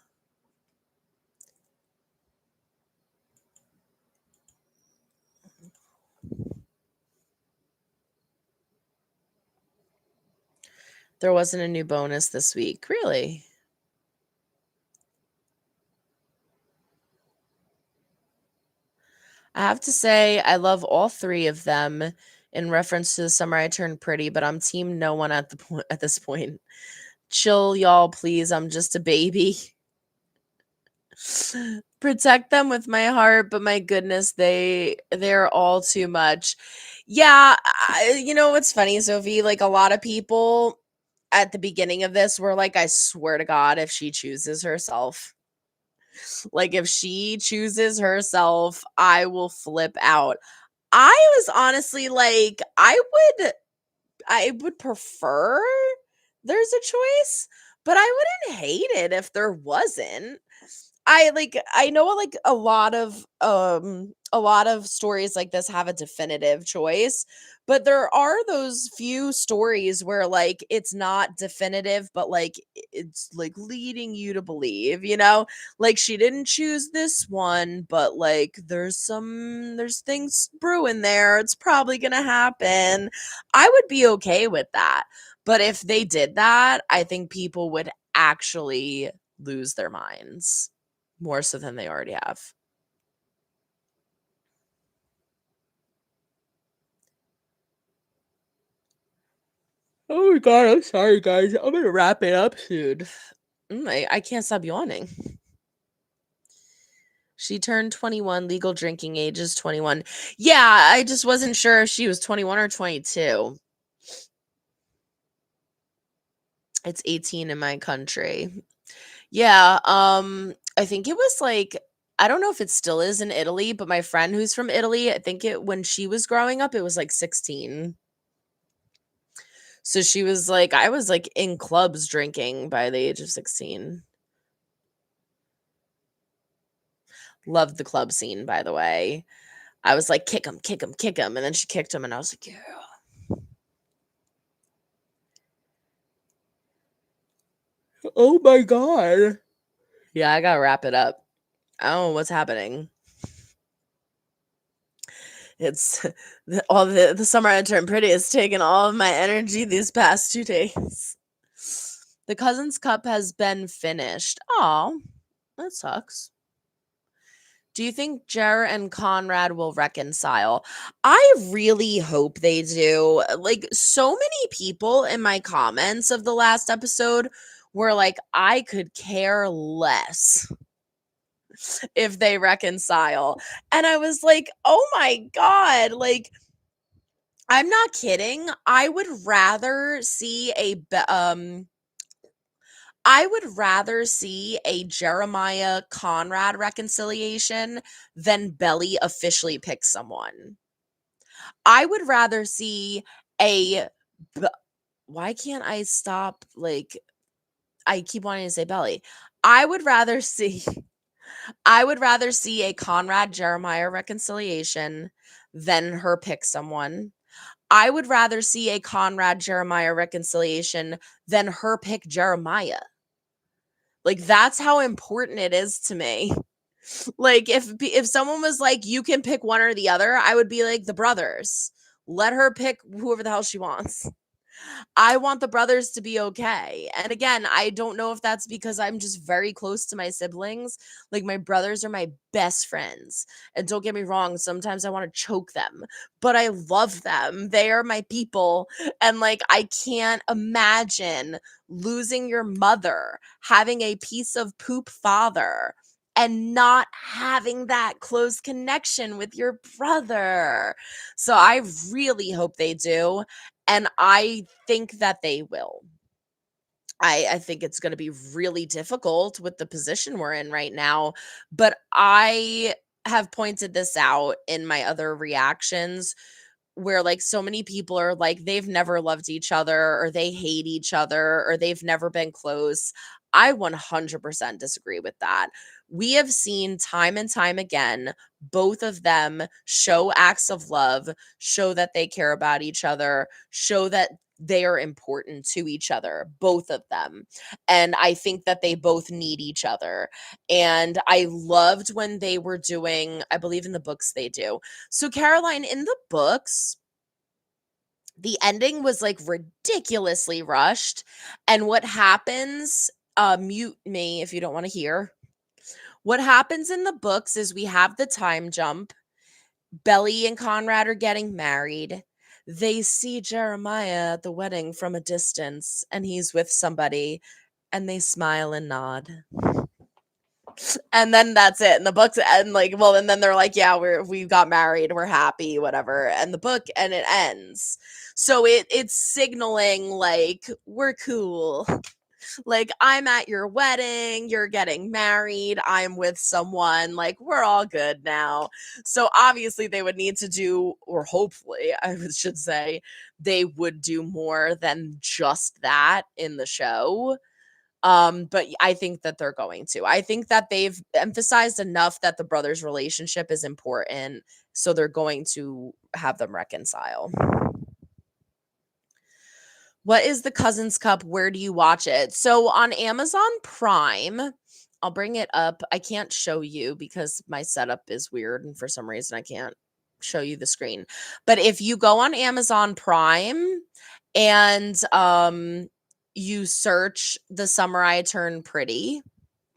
S1: There wasn't a new bonus this week. Really? I have to say, I love all 3 of them in reference to the Summer I Turned Pretty, but I'm team no one at this point. Chill, y'all, please. I'm just a baby. Protect them with my heart, but my goodness, they're all too much. Yeah, you know what's funny, Sophie? Like, a lot of people at the beginning of this were like, I swear to God, if she chooses herself. Like, if she chooses herself, I will flip out. I was honestly like, I would prefer there's a choice, but I wouldn't hate it if there wasn't. I know like a lot of stories like this have a definitive choice, but there are those few stories where like it's not definitive, but like it's like leading you to believe, you know? Like she didn't choose this one, but like there's things brewing there. It's probably going to happen. I would be okay with that. But if they did that, I think people would actually lose their minds. More so than they already have. Oh my god, I'm sorry, guys. I'm gonna wrap it up soon. I can't stop yawning. She turned 21, legal drinking age is 21. Yeah, I just wasn't sure if she was 21 or 22. It's 18 in my country. Yeah, I think it was like I don't know if it still is in Italy, but my friend who's from Italy, I think it when she was growing up, it was like 16. So she was like I was like in clubs drinking by the age of 16. Loved the club scene, by the way. I was like, kick him, kick him, kick him. And then she kicked him, and I was like, yeah. Oh my God. Yeah, I gotta wrap it up. I don't know what's happening. It's all the summer I turned pretty has taken all of my energy these past 2 days. The Cousins Cup has been finished. Oh, that sucks. Do you think Jer and Conrad will reconcile? I really hope they do. Like, so many people in my comments of the last episode were like, I could care less if they reconcile. And I was like, oh my God. Like, I'm not kidding. I would rather see a Jeremiah Conrad reconciliation than Belly officially pick someone. I would rather see a why can't I stop like I keep wanting to say Belly. I would rather see I would rather see a Conrad Jeremiah reconciliation than her pick someone. I would rather see a Conrad Jeremiah reconciliation than her pick Jeremiah. Like, that's how important it is to me. Like, if someone was like, you can pick one or the other, I would be like, the brothers. Let her pick whoever the hell she wants. I want the brothers to be okay. And again, I don't know if that's because I'm just very close to my siblings. Like, my brothers are my best friends. And don't get me wrong, sometimes I want to choke them, but I love them. They are my people. And like, I can't imagine losing your mother, having a piece of poop father, and not having that close connection with your brother. So I really hope they do. And I think that they will. I think it's going to be really difficult with the position we're in right now. But I have pointed this out in my other reactions where like so many people are like they've never loved each other or they hate each other or they've never been close. I 100% disagree with that. We have seen time and time again both of them show acts of love, show that they care about each other, show that they are important to each other, both of them. And I think that they both need each other. And I loved when they were doing, I believe in the books they do. So, Caroline, in the books, the ending was like ridiculously rushed. And what happens, mute me if you don't want to hear. What happens in the books is we have the time jump. Belly and Conrad are getting married. They see Jeremiah at the wedding from a distance, and he's with somebody, and they smile and nod. And then that's it. And the books end like, well, and then they're like, yeah, we got married, we're happy, whatever. And the book and it ends. So it's signaling like we're cool. Like, I'm at your wedding, you're getting married, I'm with someone, like, we're all good now. So, obviously, they would need to do, or hopefully, should say, they would do more than just that in the show. But I think that they're going to. I think that they've emphasized enough that the brothers' relationship is important, so they're going to have them reconcile. What is the Cousins Cup? Where do you watch it? So on Amazon Prime, I'll bring it up. I can't show you because my setup is weird and for some reason I can't show you the screen. But if you go on Amazon Prime and you search The Summer I Turned Pretty,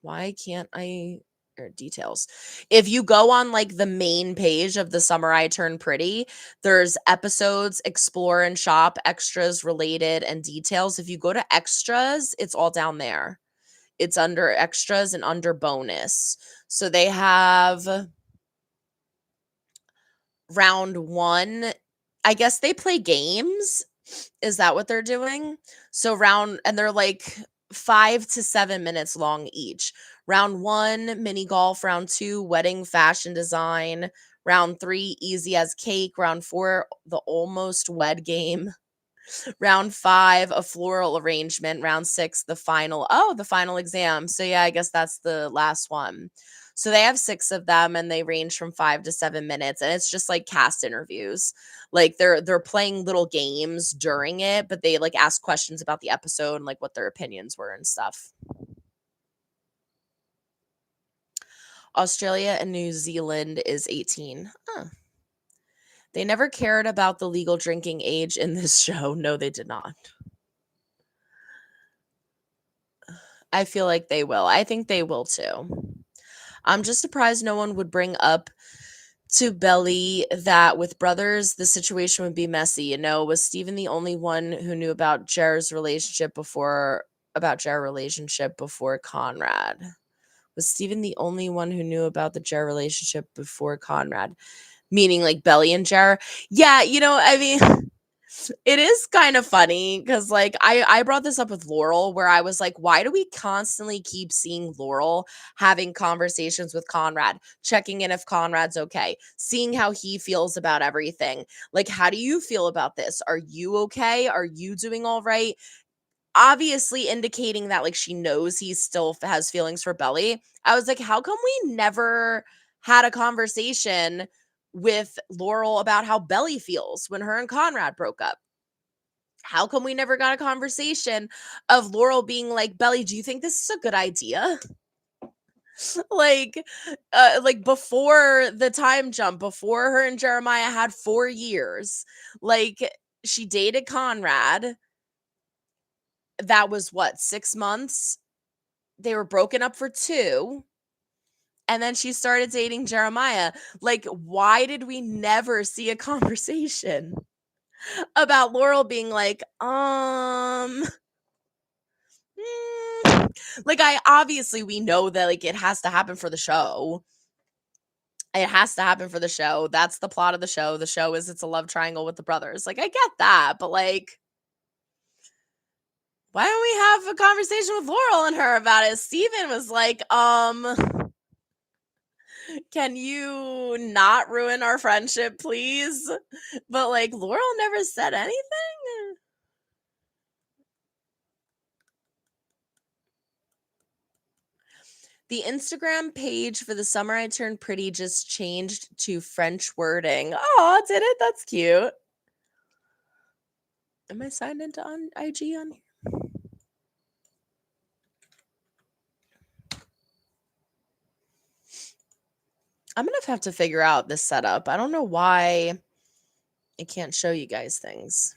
S1: why can't I or details. If you go on like the main page of The Summer I Turned Pretty, there's episodes, explore and shop, extras, related, and details. If you go to extras, it's all down there. It's under extras and under bonus. So they have round 1. I guess they play games. Is that what they're doing? So and they're like 5 to 7 minutes long each. Round 1, mini golf. Round 2, wedding fashion design. Round 3, easy as cake. Round 4, the almost wed game. Round 5, a floral arrangement. Round 6, the final exam. So yeah, I guess that's the last one. So they have 6 of them and they range from 5 to 7 minutes, and it's just like cast interviews. Like they're playing little games during it, but they like ask questions about the episode and like what their opinions were and stuff. Australia and New Zealand is 18. Huh. They never cared about the legal drinking age in this show. No, they did not. I feel like they will. I think they will too. I'm just surprised no one would bring up to Belly that with brothers, the situation would be messy. You know, was Steven the only one who knew about Jer's relationship before Conrad? Was Steven the only one who knew about the Jer relationship before Conrad? Meaning like Belly and Jer? Yeah, I mean, it is kind of funny because like I brought this up with Laurel where I was like, why do we constantly keep seeing Laurel having conversations with Conrad, checking in if Conrad's okay, seeing how he feels about everything? Like, how do you feel about this? Are you okay? Are you doing all right? Obviously indicating that like she knows he still has feelings for Belly. I was like, how come we never had a conversation with Laurel about how Belly feels when her and Conrad broke up? How come we never got a conversation of Laurel being like, Belly, do you think this is a good idea? like before the time jump, before her and Jeremiah had 4 years, like she dated Conrad. That was what, 6 months? They were broken up for 2. And then she started dating Jeremiah. Like, why did we never see a conversation about Laurel being like, like I obviously we know that like it has to happen for the show. It has to happen for the show. That's the plot of the show. The show is it's a love triangle with the brothers. Like I get that, but like why don't we have a conversation with Laurel and her about it? Steven was like, can you not ruin our friendship, please? But like Laurel never said anything. The Instagram page for The Summer I Turned Pretty just changed to French wording. Oh, did it? That's cute. Am I signed into on IG on here? I'm gonna have to figure out this setup. I don't know why it can't show you guys things.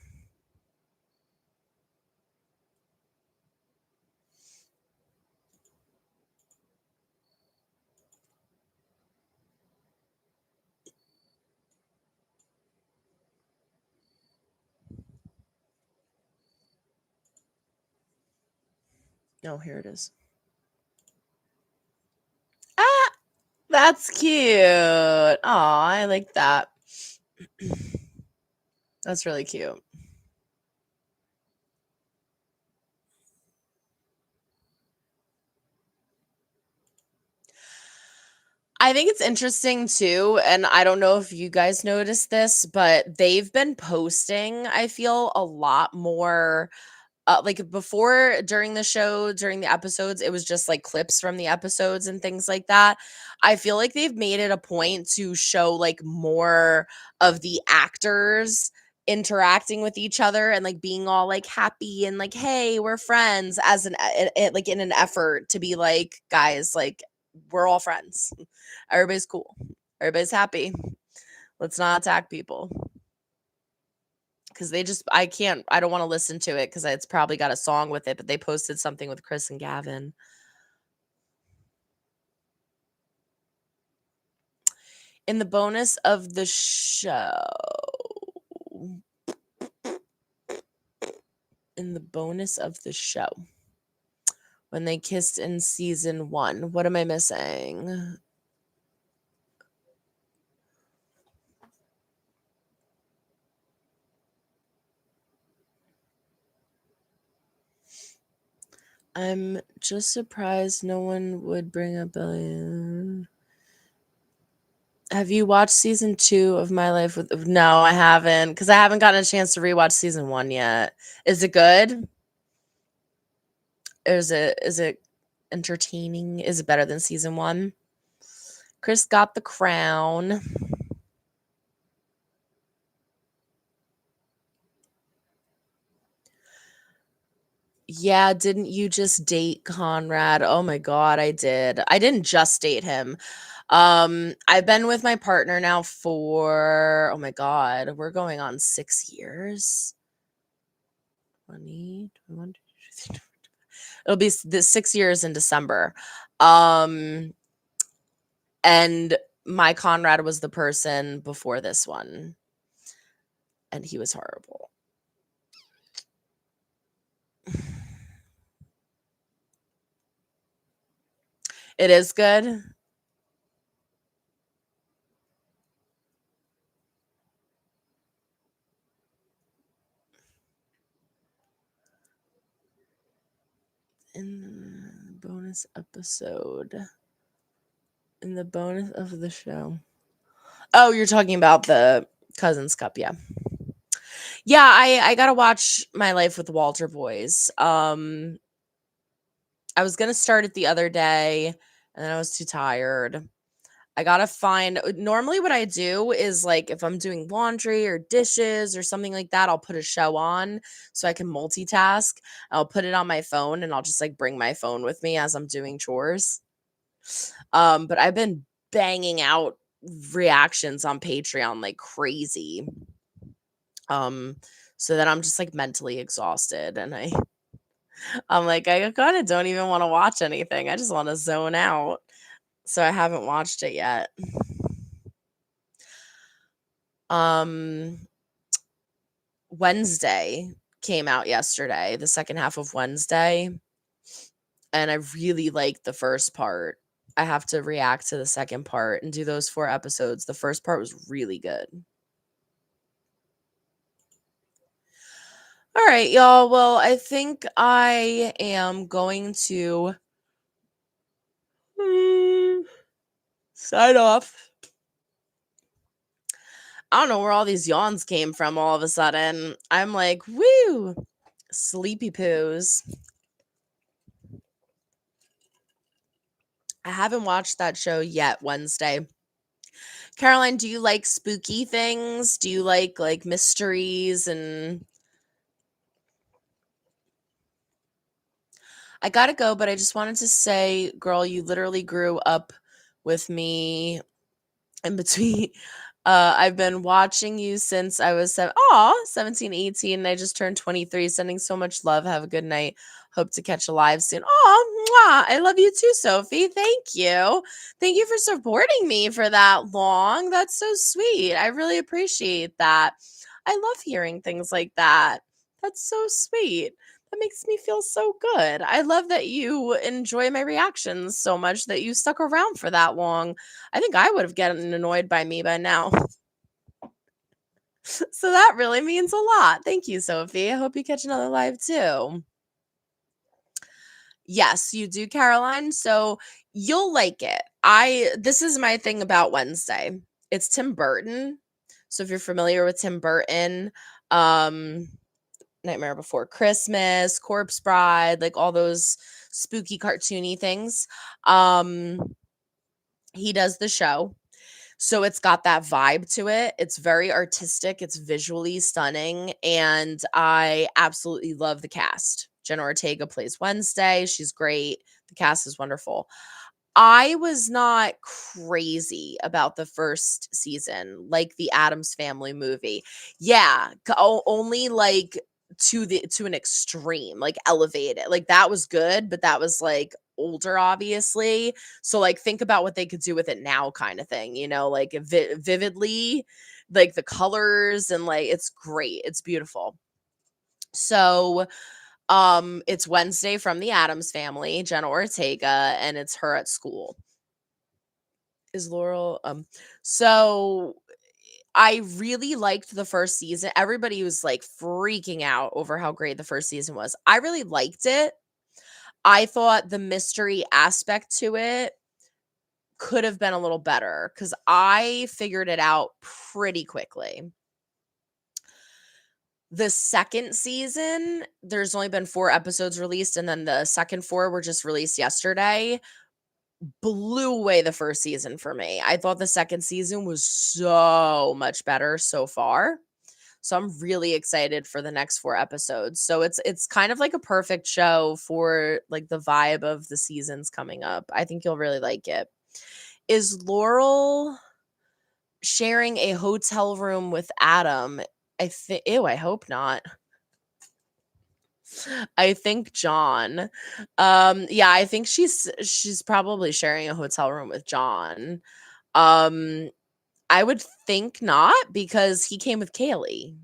S1: Oh, here it is. Ah, that's cute. Oh, I like that. That's really cute. I think it's interesting too, and I don't know if you guys noticed this, but they've been posting, I feel, a lot more. Like before, during the show, during the episodes, it was just like clips from the episodes and things like that. I feel like they've made it a point to show like more of the actors interacting with each other and like being all like happy and like, hey, we're friends, as like in an effort to be like, guys, like we're all friends. Everybody's cool. Everybody's happy. Let's not attack people. Because I don't want to listen to it because it's probably got a song with it, but they posted something with Chris and Gavin. In the bonus of the show. In the bonus of the show. When they kissed in season 1. What am I missing? I'm just surprised no one would bring up Billy. Have you watched season 2 of My Life with... No, I haven't, because I haven't gotten a chance to rewatch season 1 yet. Is it good? Is it entertaining? Is it better than season 1? Chris got the crown. Yeah, didn't you just date Conrad? Oh my god, I did. I didn't just date him. I've been with my partner now for, oh my god, we're going on 6 years. 20, 21, it'll be the 6 years in December. And my Conrad was the person before this one, and he was horrible. It is good. In the bonus episode. In the bonus of the show. Oh, you're talking about the Cousins Cup, yeah. Yeah, I gotta watch My Life with Walter Boys. I was gonna start it the other day, and then I was too tired. I gotta find... Normally what I do is, like, if I'm doing laundry or dishes or something like that, I'll put a show on so I can multitask. I'll put it on my phone, and I'll just, like, bring my phone with me as I'm doing chores. But I've been banging out reactions on Patreon like crazy. So that I'm just, like, mentally exhausted, and I'm like, I kinda don't even wanna watch anything. I just wanna zone out. So I haven't watched it yet. Wednesday came out yesterday, the second half of Wednesday, and I really liked the first part. I have to react to the second part and do those 4 episodes. The first part was really good. All right, y'all. Well, I think I am going to sign off. I don't know where all these yawns came from all of a sudden. I'm like, woo, sleepy poos. I haven't watched that show yet, Wednesday. Caroline, do you like spooky things? Do you like mysteries? And I gotta go, but I just wanted to say, girl, you literally grew up with me in between. I've been watching you since I was 17, 18, and I just turned 23. Sending so much love. Have a good night. Hope to catch a live soon. Oh, I love you too, Sophie. Thank you. Thank you for supporting me for that long. That's so sweet. I really appreciate that. I love hearing things like that. That's so sweet. That makes me feel so good. I love that you enjoy my reactions so much that you stuck around for that long. I think I would have gotten annoyed by me by now. So that really means a lot. Thank you, Sophie. I hope you catch another live too. Yes, you do, Caroline. So you'll like it. This is my thing about Wednesday. It's Tim Burton. So if you're familiar with Tim Burton, Nightmare Before Christmas, Corpse Bride, like all those spooky cartoony things. He does the show. So it's got that vibe to it. It's very artistic, it's visually stunning, and I absolutely love the cast. Jenna Ortega plays Wednesday. She's great. The cast is wonderful. I was not crazy about the first season, like the Addams Family movie. Yeah, only like to an extreme, like elevated. Like that was good, but that was like older, obviously. So, like, think about what they could do with it now kind of thing, like, vividly, like, the colors and, like, it's great. It's beautiful. So, it's Wednesday from the Addams Family, Jenna Ortega, and it's her at school. Is Laurel, so I really liked the first season. Everybody was, like, freaking out over how great the first season was. I really liked it. I thought the mystery aspect to it could have been a little better because I figured it out pretty quickly. The second season, there's only been 4 episodes released, and then the second 4 were just released yesterday. Blew away the first season for me. I thought the second season was so much better so far. So I'm really excited for the next 4 episodes. So it's kind of like a perfect show for, like, the vibe of the seasons coming up. I think you'll really like it. Is Laurel sharing a hotel room with Adam? I hope not. I think John. Yeah, I think she's probably sharing a hotel room with John. Um, I would think not because he came with Kaylee.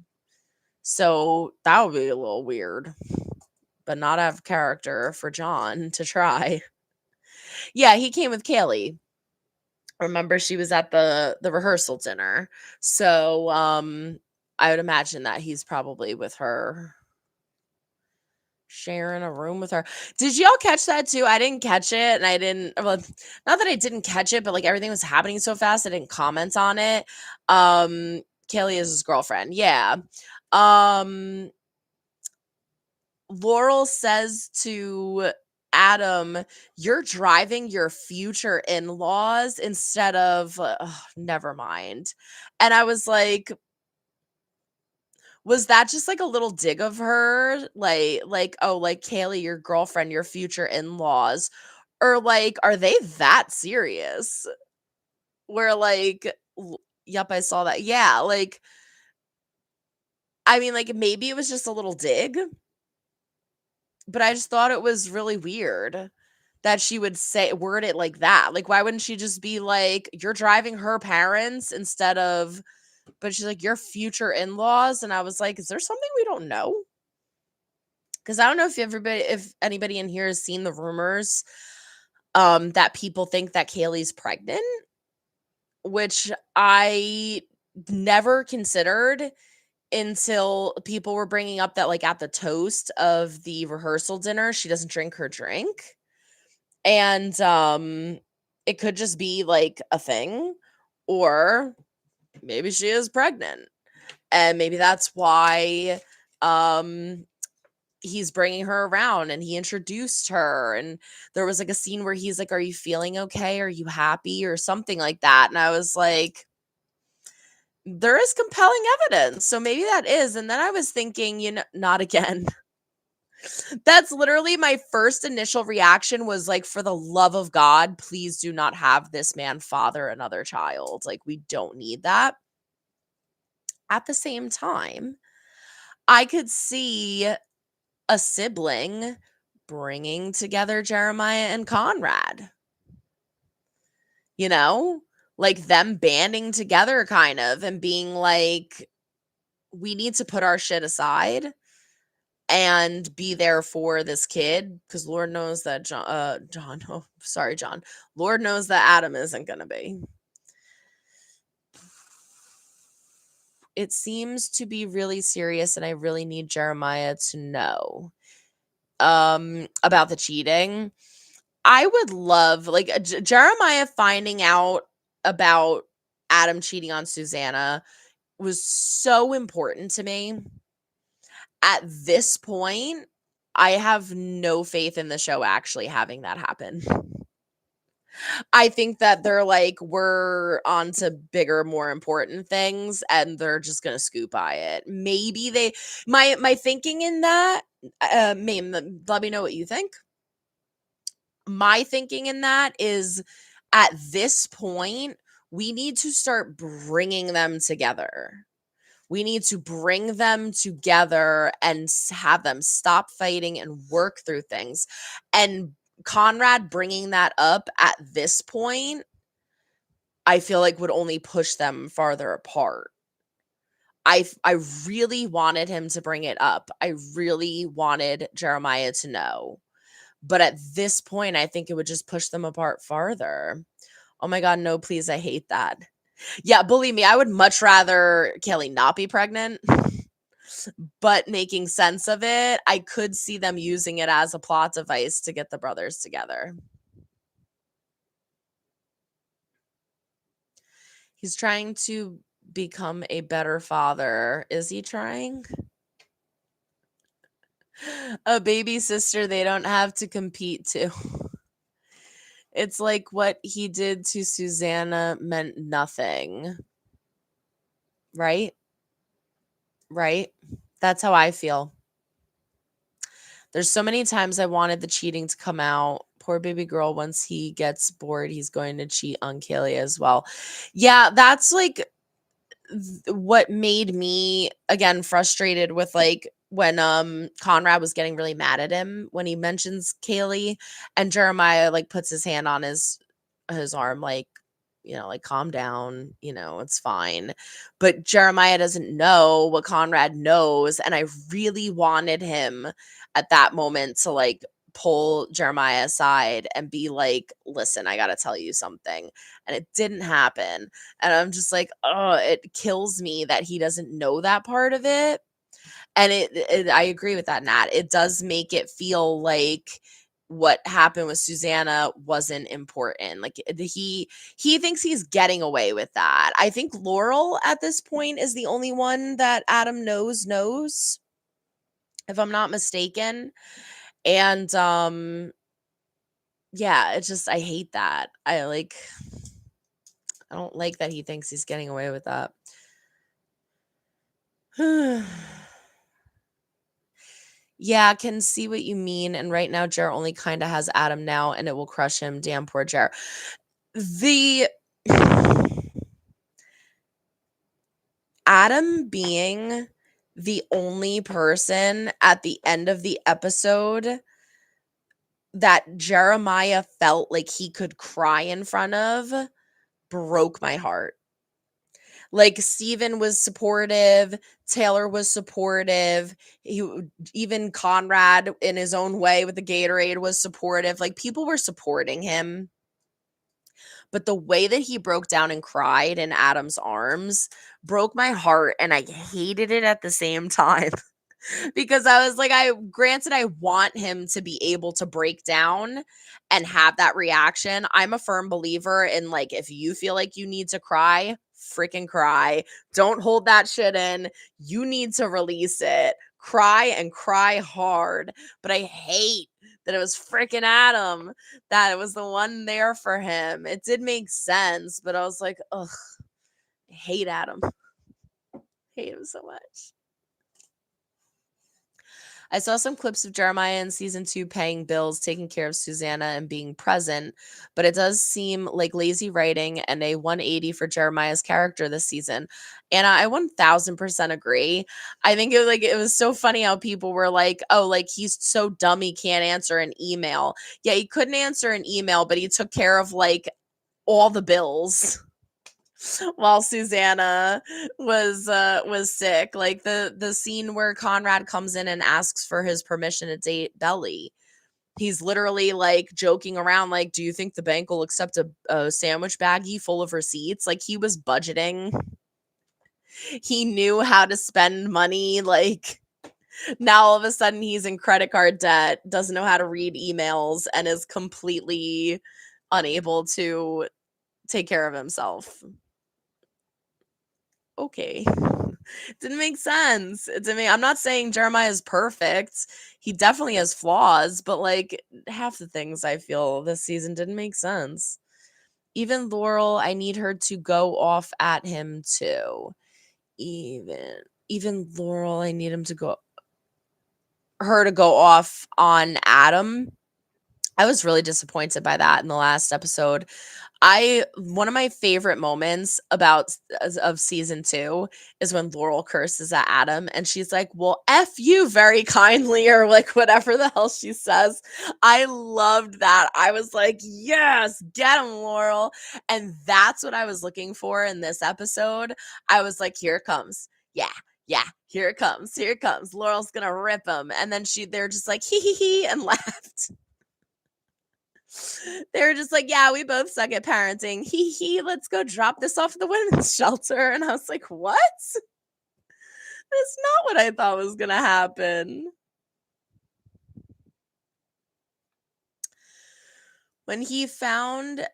S1: So that would be a little weird, but not out of character for John to try. Yeah, he came with Kaylee. Remember, she was at the rehearsal dinner. So I would imagine that he's probably with her, sharing a room with her. Did y'all catch that too? I didn't catch it, and I didn't, well, not that I didn't catch it, but, like, everything was happening so fast I didn't comment on it. Kaylee is his girlfriend. Yeah. Um Laurel says to Adam, "You're driving your future in-laws instead of," never mind. And I was like, was that just, like, a little dig of her? Like, "Oh, like, Kaylee, your girlfriend, your future in-laws," or, like, are they that serious? Where, like, "Yep, I saw that." Yeah, like, I mean, like, maybe it was just a little dig, but I just thought it was really weird that she would word it like that. Like, why wouldn't she just be like, "You're driving her parents," instead of, but she's like, "Your future in-laws," and I was like, "Is there something we don't know?" Because I don't know if anybody in here has seen the rumors, that people think that Kaylee's pregnant, which I never considered until people were bringing up that, like, at the toast of the rehearsal dinner, she doesn't drink her drink. And, it could just be, like, a thing, or maybe she is pregnant, and maybe that's why, um, he's bringing her around, and he introduced her, and there was, like, a scene where he's like, "Are you feeling okay? Are you happy?" or something like that, and I was like, "There is compelling evidence, so maybe that is," and then I was thinking, not again. That's literally my first initial reaction was like, "For the love of God, please do not have this man father another child." Like, we don't need that. At the same time, I could see a sibling bringing together Jeremiah and Conrad, you know? Like, them banding together kind of and being like, "We need to put our shit aside and be there for this kid," because Lord knows that John, oh, sorry, John. Lord knows that Adam isn't gonna be. It seems to be really serious, and I really need Jeremiah to know, about the cheating. I would love, like, Jeremiah finding out about Adam cheating on Susanna was so important to me. At this point, I have no faith in the show actually having that happen. I think that they're like, we're on to bigger, more important things, and they're just gonna scoop by it. Maybe my thinking in that, let me know what you think. My thinking in that is, at this point, we need to start bringing them together. We need to bring them together and have them stop fighting and work through things. And Conrad bringing that up at this point, I feel like would only push them farther apart. I really wanted him to bring it up. I really wanted Jeremiah to know. But at this point, I think it would just push them apart farther. Oh my God, no, please. I hate that. Yeah, believe me, I would much rather Kelly not be pregnant, but making sense of it, I could see them using it as a plot device to get the brothers together. He's trying to become a better father. Is he trying? A baby sister they don't have to compete to. It's like what he did to Susanna meant nothing. Right? Right? That's how I feel. There's so many times I wanted the cheating to come out. Poor baby girl, once he gets bored, he's going to cheat on Kaylee as well. Yeah, that's like what made me again frustrated with like when Conrad was getting really mad at him when he mentions Kaylee, and Jeremiah like puts his hand on his arm like, like calm down, it's fine. But Jeremiah doesn't know what Conrad knows, and I really wanted him at that moment to like pull Jeremiah aside and be like, listen, I got to tell you something. And it didn't happen. And I'm just like, oh, it kills me that he doesn't know that part of it. And I agree with that, Nat. It does make it feel like what happened with Susanna wasn't important. Like he thinks he's getting away with that. I think Laurel at this point is the only one that Adam knows, if I'm not mistaken. And yeah, it's just I hate that. I don't like that he thinks he's getting away with that. Yeah, I can see what you mean. And right now, Jer only kind of has Adam now, and it will crush him. Damn, poor Jer. The Adam being the only person at the end of the episode that Jeremiah felt like he could cry in front of broke my heart. Like Steven was supportive, Taylor was supportive, even Conrad in his own way with the Gatorade was supportive. Like people were supporting him. But the way that he broke down and cried in Adam's arms broke my heart, and I hated it at the same time. Because I was like, I want him to be able to break down and have that reaction. I'm a firm believer in like, if you feel like you need to cry, freaking cry. Don't hold that shit in. You need to release it. Cry and cry hard. But I hate that it was freaking Adam, that it was the one there for him. It did make sense, but I was like, ugh, I hate Adam. Hate him so much. I saw some clips of Jeremiah in season 2 paying bills, taking care of Susanna, and being present, but it does seem like lazy writing and a 180 for Jeremiah's character this season. And I 1000% agree. I think it was so funny how people were like, "Oh, like he's so dumb he can't answer an email." Yeah, he couldn't answer an email, but he took care of like all the bills while Susanna was sick. Like the scene where Conrad comes in and asks for his permission to date Belly. He's literally like joking around, like, do you think the bank will accept a sandwich baggie full of receipts? Like he was budgeting. He knew how to spend money. Like now all of a sudden he's in credit card debt, doesn't know how to read emails, and is completely unable to take care of himself. Okay. Didn't make sense to me. I'm not saying Jeremiah is perfect. He definitely has flaws, but like half the things I feel this season didn't make sense. Even Laurel, I need her to go off at him too. Even Laurel, I need her to go off on Adam. I was really disappointed by that in the last episode. One of my favorite moments of season 2 is when Laurel curses at Adam and she's like, "Well, F you very kindly," or like whatever the hell she says. I loved that. I was like, "Yes, get him, Laurel." And that's what I was looking for in this episode. I was like, "Here it comes." Yeah, here it comes. Here it comes. Laurel's gonna rip him. And then they're just like, hee, and laughed. They were just like, "Yeah, we both suck at parenting. Hee, let's go drop this off at the women's shelter." And I was like, "What? That's not what I thought was gonna happen." When he found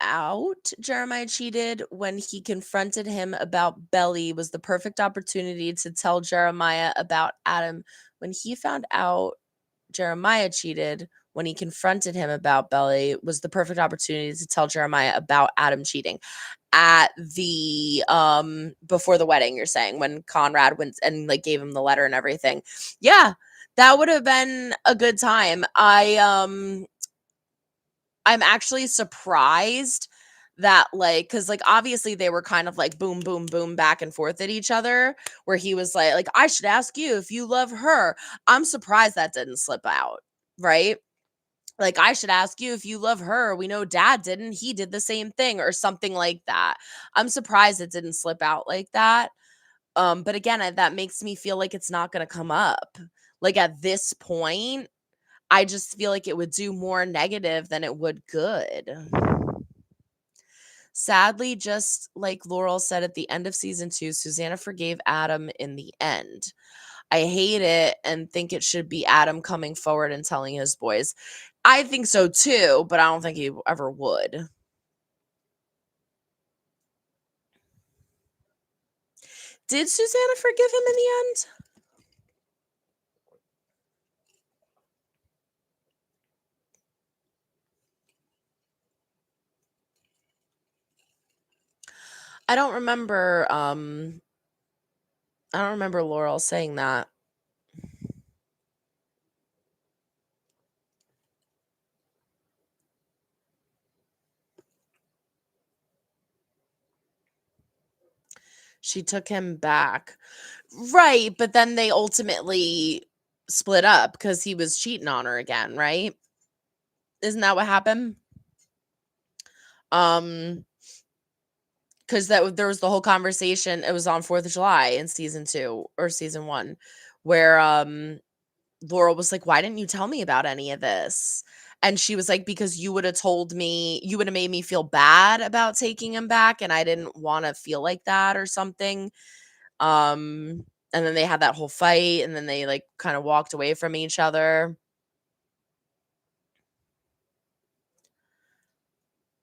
S1: out Jeremiah cheated, when he confronted him about Belly, was the perfect opportunity to tell Jeremiah about Adam. When he found out Jeremiah cheated, when he confronted him about Belly, was the perfect opportunity to tell Jeremiah about Adam cheating. At the before the wedding, you're saying, when Conrad went and like gave him the letter and everything. Yeah, that would have been a good time. I'm actually surprised that, like, because like obviously they were kind of like boom, boom, boom back and forth at each other, where he was like, "I should ask you if you love her." I'm surprised that didn't slip out, right? Like, "I should ask you if you love her. We know dad didn't. He did the same thing," or something like that. I'm surprised it didn't slip out like that. But again, that makes me feel like it's not going to come up. Like at this point, I just feel like it would do more negative than it would good. Sadly, just like Laurel said at the end of season 2, Susanna forgave Adam in the end. I hate it and think it should be Adam coming forward and telling his boys. I think so too, but I don't think he ever would. Did Susanna forgive him in the end? I don't remember I don't remember Laurel saying that. She took him back. Right, but then they ultimately split up because he was cheating on her again, right? Isn't that what happened? Um, because there was the whole conversation. It was on 4th of July in season 2 or season 1, where Laurel was like, "Why didn't you tell me about any of this?" And she was like, "Because you would have told me, you would have made me feel bad about taking him back, and I didn't want to feel like that or something." And then they had that whole fight, and then they like kind of walked away from each other.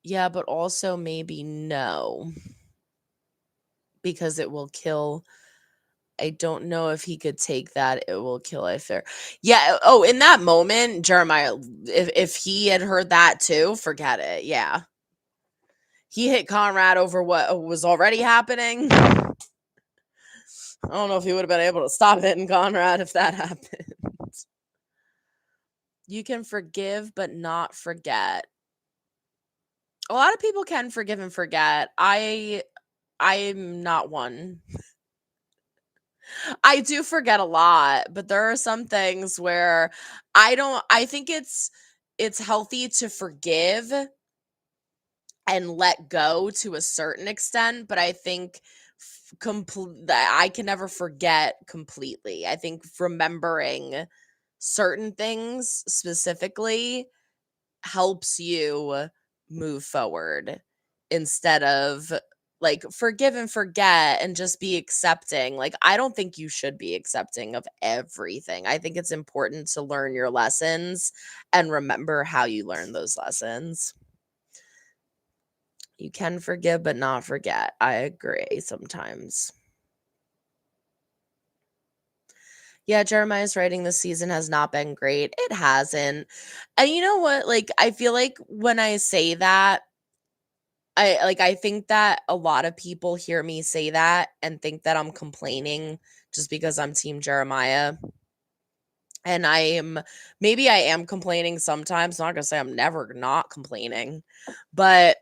S1: Yeah, but also maybe no, because it will kill. I don't know if he could take that. It will kill a fair. Yeah. Oh, in that moment, Jeremiah, if he had heard that too, forget it. Yeah. He hit Conrad over what was already happening. I don't know if he would have been able to stop hitting Conrad if that happened. You can forgive but not forget. A lot of people can forgive and forget. I'm not one. I do forget a lot, but there are some things where I think it's healthy to forgive and let go to a certain extent, but I think I can never forget completely. I think remembering certain things specifically helps you move forward instead of like forgive and forget and just be accepting. Like, I don't think you should be accepting of everything. I think it's important to learn your lessons and remember how you learn those lessons. You can forgive but not forget. I agree sometimes. Yeah, Jeremiah's writing this season has not been great. It hasn't. And you know what? Like, I feel like when I say that, I think that a lot of people hear me say that and think that I'm complaining just because I'm team Jeremiah. And maybe I am complaining sometimes. Not gonna say I'm never not complaining, but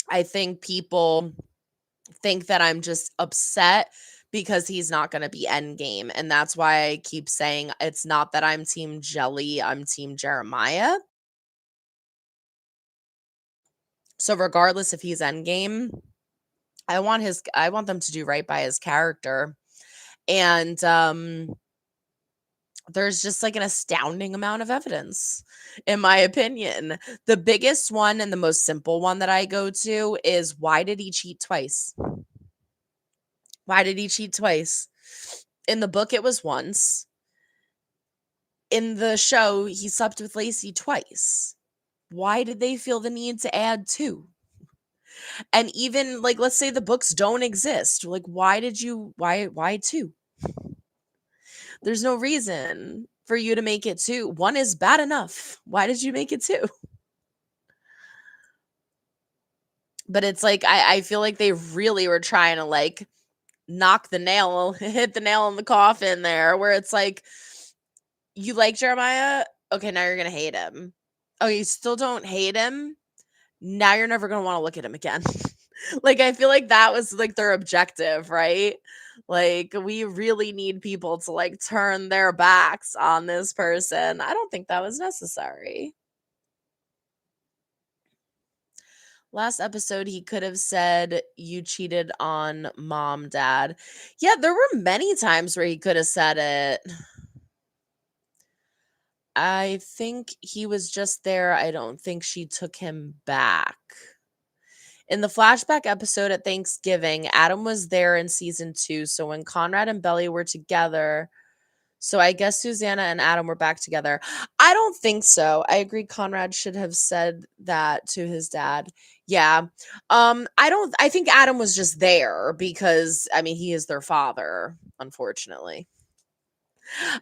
S1: I think people think that I'm just upset because he's not gonna be Endgame. And that's why I keep saying it's not that I'm team Jelly, I'm team Jeremiah. So regardless if he's Endgame, I want them to do right by his character. And there's just like an astounding amount of evidence, in my opinion. The biggest one and the most simple one that I go to is, why did he cheat twice? Why did he cheat twice? In the book, it was once. In the show, he slept with Lacey twice. Why did they feel the need to add two? And even like, let's say the books don't exist. Like, why two? There's no reason for you to make it two. One is bad enough. Why did you make it two? But it's like, I feel like they really were trying to like hit the nail in the coffin there, where it's like, you like Jeremiah? Okay, now you're gonna hate him. Oh, you still don't hate him? Now you're never gonna want to look at him again. Like, I feel like that was like their objective, right? Like, we really need people to like turn their backs on this person. I don't think that was necessary. Last episode, he could have said, "You cheated on mom, dad." Yeah, there were many times where he could have said it. I think he was just there. I don't think she took him back. In the flashback episode at Thanksgiving, Adam was there in season 2. So when Conrad and Belly were together, so I guess Susanna and Adam were back together. I don't think so. I agree Conrad should have said that to his dad. Yeah. I think Adam was just there because I mean he is their father, unfortunately.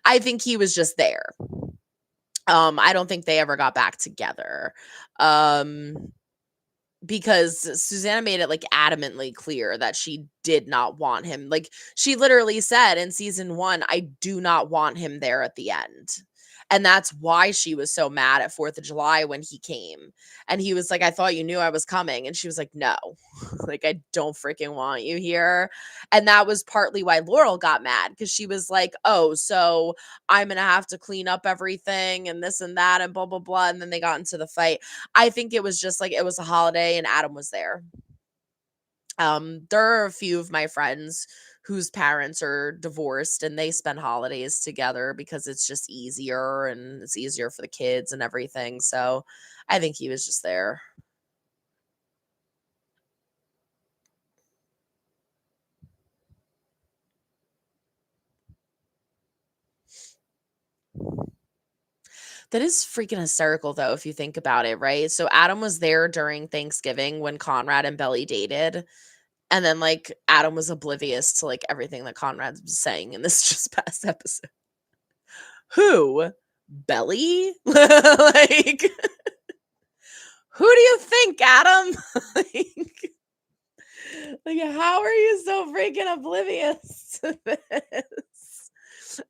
S1: I think he was just there. I don't think they ever got back together. Um because Susanna made it like adamantly clear that she did not want him. Like, she literally said in season 1, "I do not want him there at the end." And that's why she was so mad at 4th of July when he came. And he was like, "I thought you knew I was coming." And she was like, "No." Like, "I don't freaking want you here." And that was partly why Laurel got mad, because she was like, "Oh, so I'm gonna have to clean up everything and this and that and blah blah blah." And then they got into the fight. I think it was just like it was a holiday and Adam was there. There are a few of my friends whose parents are divorced and they spend holidays together because it's just easier and it's easier for the kids and everything. So I think he was just there. That is freaking hysterical though, if you think about it, right? So Adam was there during Thanksgiving when Conrad and Belly dated. And then like Adam was oblivious to like everything that Conrad was saying in this just past episode. Who? Belly? Like, who do you think, Adam? like, how are you so freaking oblivious to this?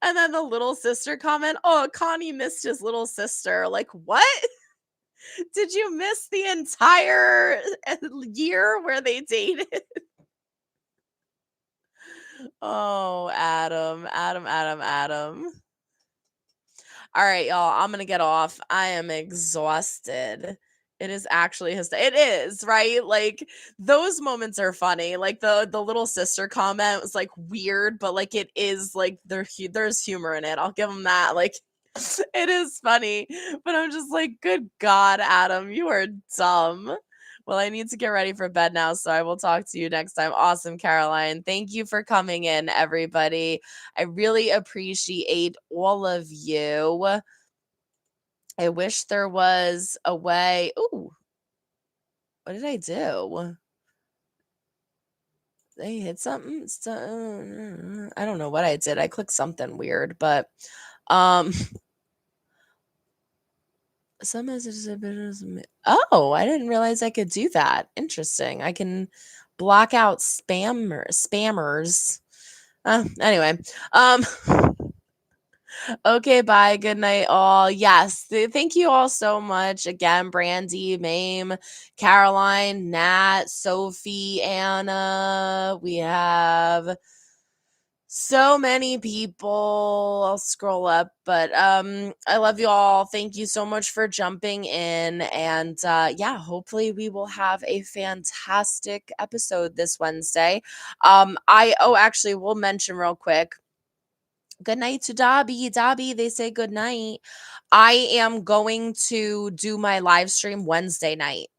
S1: And then the little sister comment, "Oh, Connie missed his little sister." Like, what? Did you miss the entire year where they dated? Oh, Adam. All right, y'all. I'm gonna get off. I am exhausted. It is actually it is, right? Like, those moments are funny. Like the little sister comment was like weird, but like it is like there's humor in it. I'll give them that. Like, it is funny, but I'm just like, good God, Adam, you are dumb. Well, I need to get ready for bed now, so I will talk to you next time. Awesome, Caroline. Thank you for coming in, everybody. I really appreciate all of you. I wish there was a way. Ooh, what did I do? They hit something. I don't know what I did. I clicked something weird, but um, some messages have been. Oh, I didn't realize I could do that. Interesting. I can block out spammers. Anyway, um. Okay, bye. Good night, all. Yes, thank you all so much. Again, Brandy, Mame, Caroline, Nat, Sophie, Anna. We have so many people. I'll scroll up, but I love you all. Thank you so much for jumping in. And yeah, hopefully we will have a fantastic episode this Wednesday. Actually we'll mention real quick. Good night to Dobbie. Dobbie, they say good night. I am going to do my live stream Wednesday night.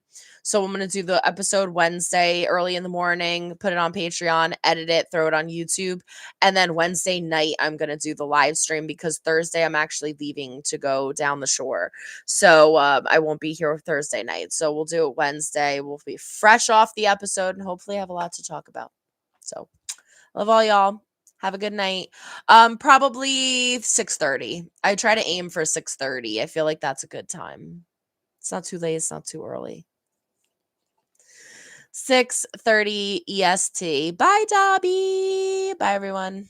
S1: So I'm going to do the episode Wednesday early in the morning, put it on Patreon, edit it, throw it on YouTube. And then Wednesday night, I'm going to do the live stream because Thursday I'm actually leaving to go down the shore. So I won't be here Thursday night. So we'll do it Wednesday. We'll be fresh off the episode and hopefully have a lot to talk about. So love all y'all. Have a good night. Probably 6:30. I try to aim for 6:30. I feel like that's a good time. It's not too late, it's not too early. 6:30 EST. Bye, Dobbie. Bye, everyone.